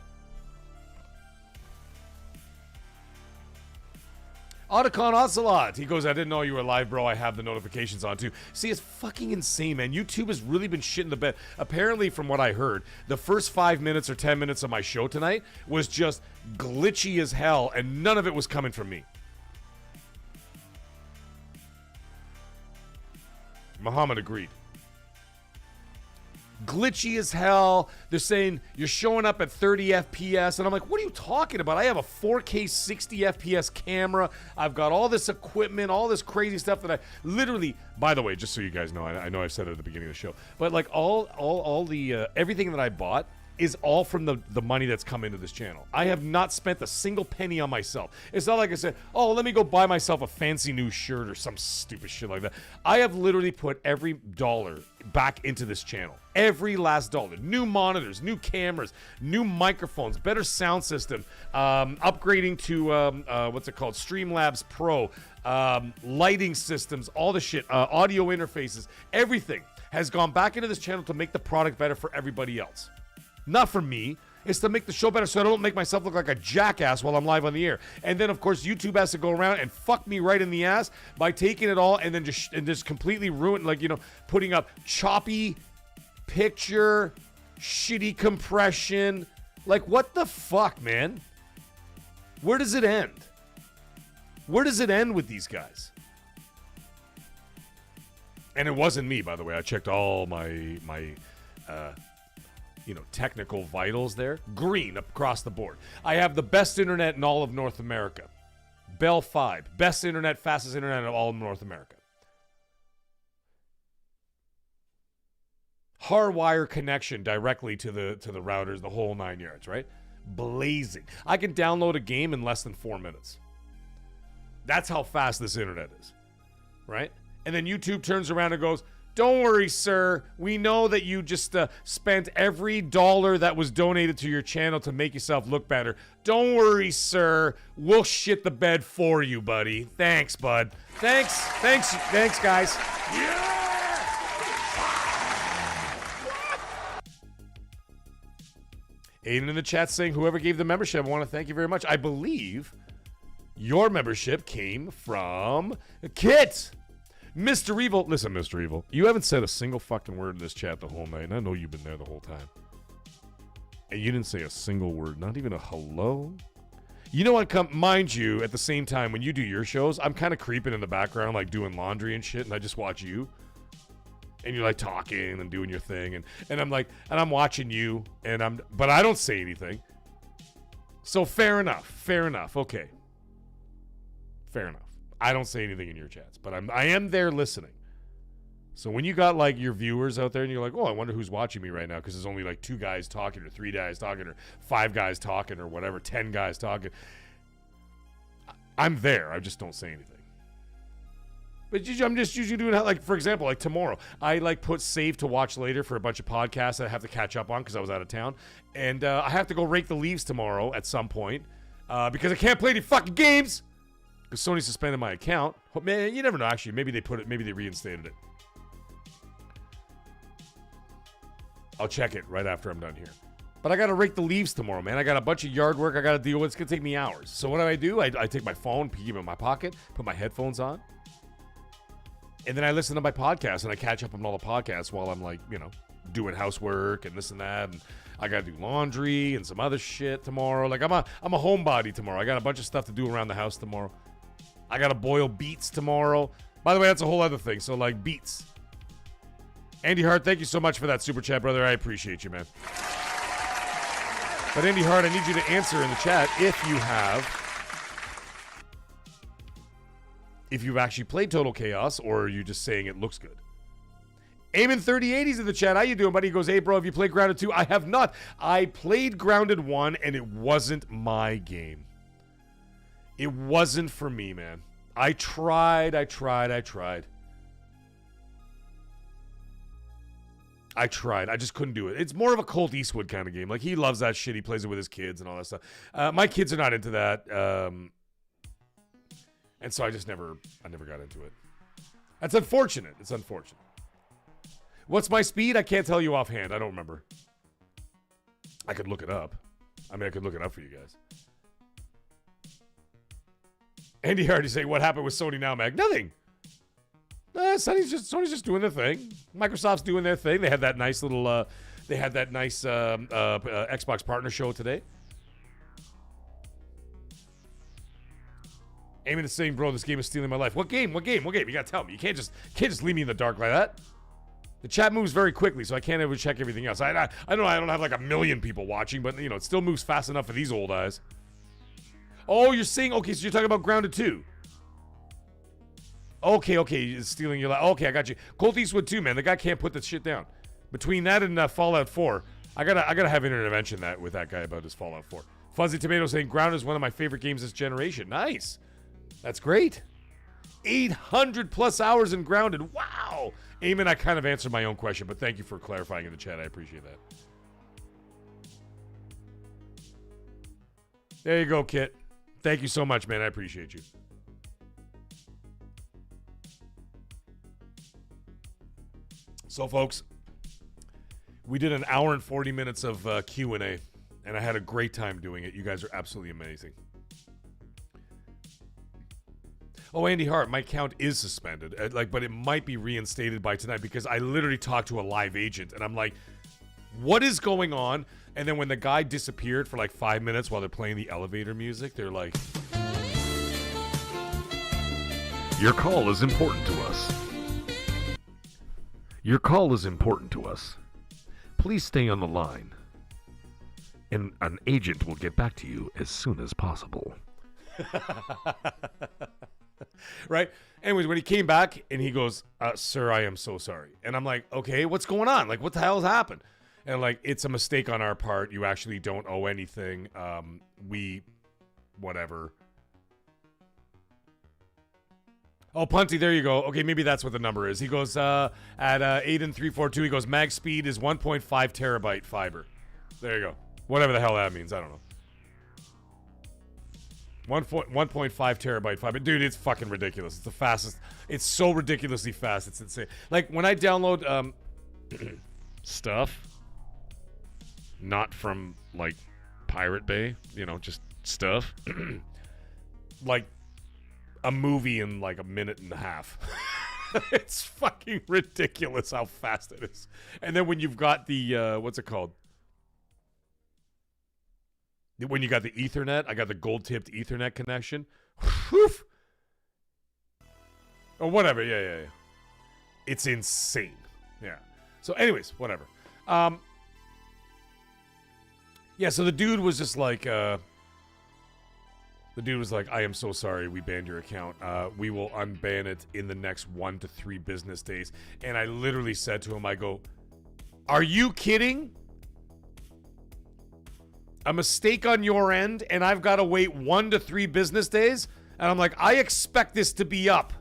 Otacon Ocelot. He goes, I didn't know you were live, bro. I have the notifications on too. See, it's fucking insane, man. YouTube has really been shitting the bed. Apparently, from what I heard, the first 5 minutes or 10 minutes of my show tonight was just glitchy as hell, and none of it was coming from me. Muhammad agreed. Glitchy as hell. They're saying you're showing up at 30 FPS. And I'm like, what are you talking about? I have a 4K 60 FPS camera. I've got all this equipment, all this crazy stuff that I literally, by the way, just so you guys know, I know I've said it at the beginning of the show, but like all the, everything that I bought is all from the money that's come into this channel. I have not spent a single penny on myself. It's not like I said, oh, let me go buy myself a fancy new shirt or some stupid shit like that. I have literally put every dollar back into this channel. Every last dollar. New monitors, new cameras, new microphones, better sound system, upgrading to, what's it called? Streamlabs Pro, lighting systems, all the shit, audio interfaces, everything has gone back into this channel to make the product better for everybody else. Not for me. It's to make the show better so I don't make myself look like a jackass while I'm live on the air. And then, of course, YouTube has to go around and fuck me right in the ass by taking it all and then just completely ruin, like, you know, putting up choppy picture, shitty compression. Like, what the fuck, man? Where does it end? Where does it end with these guys? And it wasn't me, by the way. I checked all my technical vitals there. Green across the board. I have the best internet in all of North America. Bell 5. Best internet, fastest internet in all of North America. Hardwire connection directly to the routers, the whole 9 yards, right? Blazing. I can download a game in less than 4 minutes. That's how fast this internet is, right? And then YouTube turns around and goes, don't worry, sir. We know that you just spent every dollar that was donated to your channel to make yourself look better. Don't worry, sir. We'll shit the bed for you, buddy. Thanks, bud. Thanks, guys. Yeah! Aiden in the chat saying, whoever gave the membership, I want to thank you very much. I believe your membership came from Kit. Mr. Evil, listen, Mr. Evil, you haven't said a single fucking word in this chat the whole night, and I know you've been there the whole time. And you didn't say a single word, not even a hello. You know what, mind you, at the same time, when you do your shows, I'm kind of creeping in the background, like doing laundry and shit, and I just watch you. And you're like talking and doing your thing, and I'm like, and I'm watching you, but I don't say anything. So fair enough, okay. Fair enough. I don't say anything in your chats, but I am there listening. So when you got like your viewers out there and you're like, oh, I wonder who's watching me right now because there's only like 2 guys talking or 3 guys talking or 5 guys talking or whatever, 10 guys talking. I'm there. I just don't say anything. But I'm just usually doing that, like, for example, like tomorrow, I like put save to watch later for a bunch of podcasts that I have to catch up on because I was out of town. And I have to go rake the leaves tomorrow at some point because I can't play any fucking games. Because Sony suspended my account. Man, you never know. Actually, maybe they reinstated it. I'll check it right after I'm done here. But I got to rake the leaves tomorrow, man. I got a bunch of yard work I got to deal with. It's going to take me hours. So what do? I take my phone, keep it in my pocket, put my headphones on. And then I listen to my podcast and I catch up on all the podcasts while I'm like, you know, doing housework and this and that. And I got to do laundry and some other shit tomorrow. Like I'm a homebody tomorrow. I got a bunch of stuff to do around the house tomorrow. I got to boil beets tomorrow. By the way, that's a whole other thing. So, like, beets. Andy Hart, thank you so much for that super chat, brother. I appreciate you, man. But, Andy Hart, I need you to answer in the chat if you've actually played Total Chaos or are you just saying it looks good. Eamon 3080's in the chat. How you doing, buddy? He goes, hey, bro, have you played Grounded 2? I have not. I played Grounded 1, and it wasn't my game. It wasn't for me, man. I tried. I just couldn't do it. It's more of a Colt Eastwood kind of game. Like, he loves that shit. He plays it with his kids and all that stuff. My kids are not into that. And so I never got into it. That's unfortunate. It's unfortunate. What's my speed? I can't tell you offhand. I don't remember. I could look it up. I could look it up for you guys. Andy Hardy saying, what happened with Sony now, Mag? Nothing. Sony's just doing their thing. Microsoft's doing their thing. They had that nice little, Xbox partner show today. Aiming is saying, bro, this game is stealing my life. What game? You gotta tell me. You can't just leave me in the dark like that. The chat moves very quickly, so I can't ever check everything else. I know I don't have like 1 million people watching, but you know, it still moves fast enough for these old eyes. Oh, you're saying, okay, so you're talking about Grounded 2. Okay, it's stealing your life. Okay, I got you. Colt Eastwood 2, man. The guy can't put that shit down. Between that and Fallout 4, I gotta have an intervention with that guy about his Fallout 4. Fuzzy Tomato saying Ground is one of my favorite games this generation. Nice. That's great. 800 plus hours in Grounded. Wow. Eamon, I kind of answered my own question, but thank you for clarifying in the chat. I appreciate that. There you go, Kit. Thank you so much, man. I appreciate you. So, folks, we did an hour and 40 minutes of Q&A, and I had a great time doing it. You guys are absolutely amazing. Oh, Andy Hart, my account is suspended, but it might be reinstated by tonight because I literally talked to a live agent, and I'm like, what is going on? And then when the guy disappeared for like 5 minutes while they're playing the elevator music, they're like, your call is important to us. Your call is important to us. Please stay on the line, and an agent will get back to you as soon as possible. Right? Anyways, when he came back and he goes, sir, I am so sorry. And I'm like, okay, what's going on? Like, what the hell has happened? And like, it's a mistake on our part. You actually don't owe anything. Whatever. Oh, Punty, there you go. Okay, maybe that's what the number is. He goes, at 8 and 342, he goes, mag speed is 1.5 terabyte fiber. There you go. Whatever the hell that means. I don't know. 1.5 terabyte fiber. Dude, it's fucking ridiculous. It's the fastest. It's so ridiculously fast. It's insane. Like, when I download stuff, not from, like, Pirate Bay, you know, just stuff, like, a movie in like a minute and a half. It's fucking ridiculous how fast it is. And then when you've got the what's it called? When you got the Ethernet, I got the gold-tipped Ethernet connection. Whew. Or whatever. Yeah. It's insane. Yeah. So anyways, whatever. Yeah, so the dude was just like the dude was like, I am so sorry we banned your account. We will unban it in the next 1 to 3 business days. And I literally said to him, I go, are you kidding? A mistake on your end, and I've got to wait 1 to 3 business days? And I'm like, I expect this to be up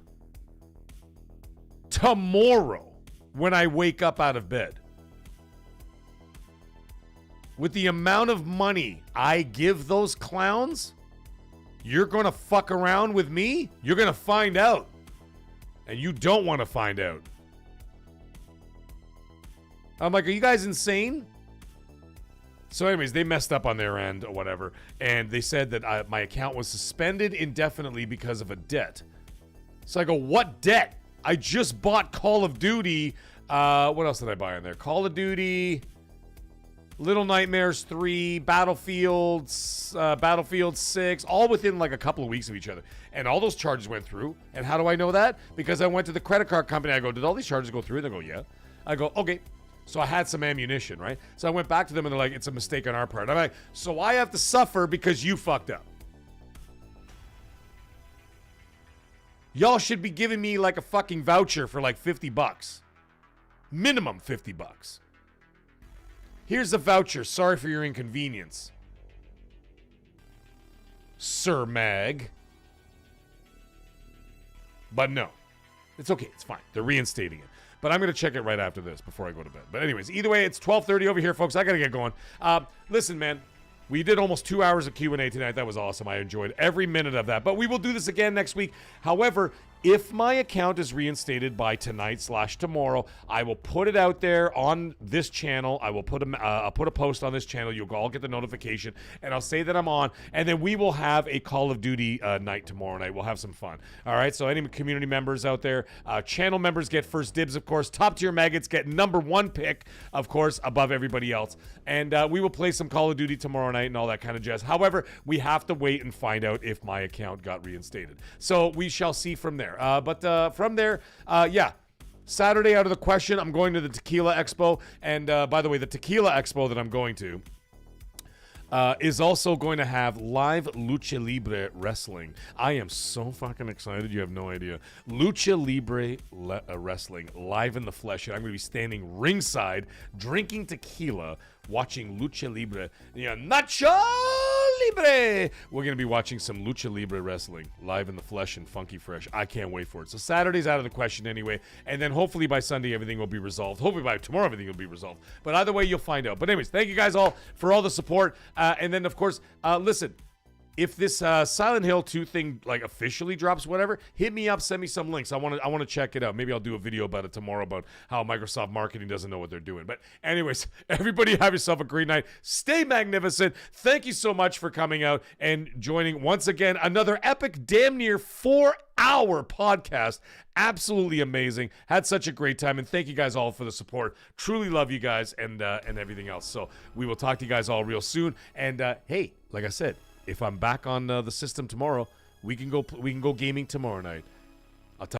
tomorrow when I wake up out of bed. With the amount of money I give those clowns, you're going to fuck around with me? You're going to find out. And you don't want to find out. I'm like, are you guys insane? So anyways, they messed up on their end or whatever. And they said that my account was suspended indefinitely because of a debt. So I go, what debt? I just bought Call of Duty. What else did I buy on there? Call of Duty, Little Nightmares 3, Battlefield 6, all within like a couple of weeks of each other. And all those charges went through. And how do I know that? Because I went to the credit card company. I go, did all these charges go through? They go, yeah. I go, okay. So I had some ammunition, right? So I went back to them and they're like, it's a mistake on our part. I'm like, so I have to suffer because you fucked up. Y'all should be giving me like a fucking voucher for like $50. Minimum $50. Here's a voucher. Sorry for your inconvenience, Sir Mag. But no, it's okay. It's fine. They're reinstating it. But I'm going to check it right after this before I go to bed. But anyways, either way, it's 12:30 over here, folks. I got to get going. Listen, man, we did almost 2 hours of Q&A tonight. That was awesome. I enjoyed every minute of that. But we will do this again next week. However, if my account is reinstated by tonight/tomorrow, I will put it out there on this channel. I'll put a post on this channel. You'll all get the notification, and I'll say that I'm on. And then we will have a Call of Duty night tomorrow night. We'll have some fun. All right. So any community members out there, channel members get first dibs, of course. Top tier maggots get #1 pick, of course, above everybody else. And we will play some Call of Duty tomorrow night and all that kind of jazz. However, we have to wait and find out if my account got reinstated. So we shall see from there. But from there, yeah, Saturday out of the question. I'm going to the Tequila Expo. And by the way, the Tequila Expo that I'm going to, is also going to have live Lucha Libre wrestling. I am so fucking excited. You have no idea. Lucha Libre wrestling live in the flesh. And I'm going to be standing ringside, drinking tequila, watching Lucha Libre. Nacho Libre. We're going to be watching some Lucha Libre wrestling live in the flesh and funky fresh. I can't wait for it. So Saturday's out of the question anyway. And then hopefully by Sunday, everything will be resolved. Hopefully by tomorrow, everything will be resolved. But either way, you'll find out. But anyways, thank you guys all for all the support. And then, of course, listen, if this Silent Hill 2 thing like officially drops, whatever, hit me up, send me some links. I want to check it out. Maybe I'll do a video about it tomorrow about how Microsoft marketing doesn't know what they're doing. But anyways, everybody have yourself a great night. Stay magnificent. Thank you so much for coming out and joining once again another epic, damn near 4-hour podcast. Absolutely amazing. Had such a great time, and thank you guys all for the support. Truly love you guys and everything else. So we will talk to you guys all real soon. And hey, like I said, if I'm back on the system tomorrow, we can go gaming tomorrow night.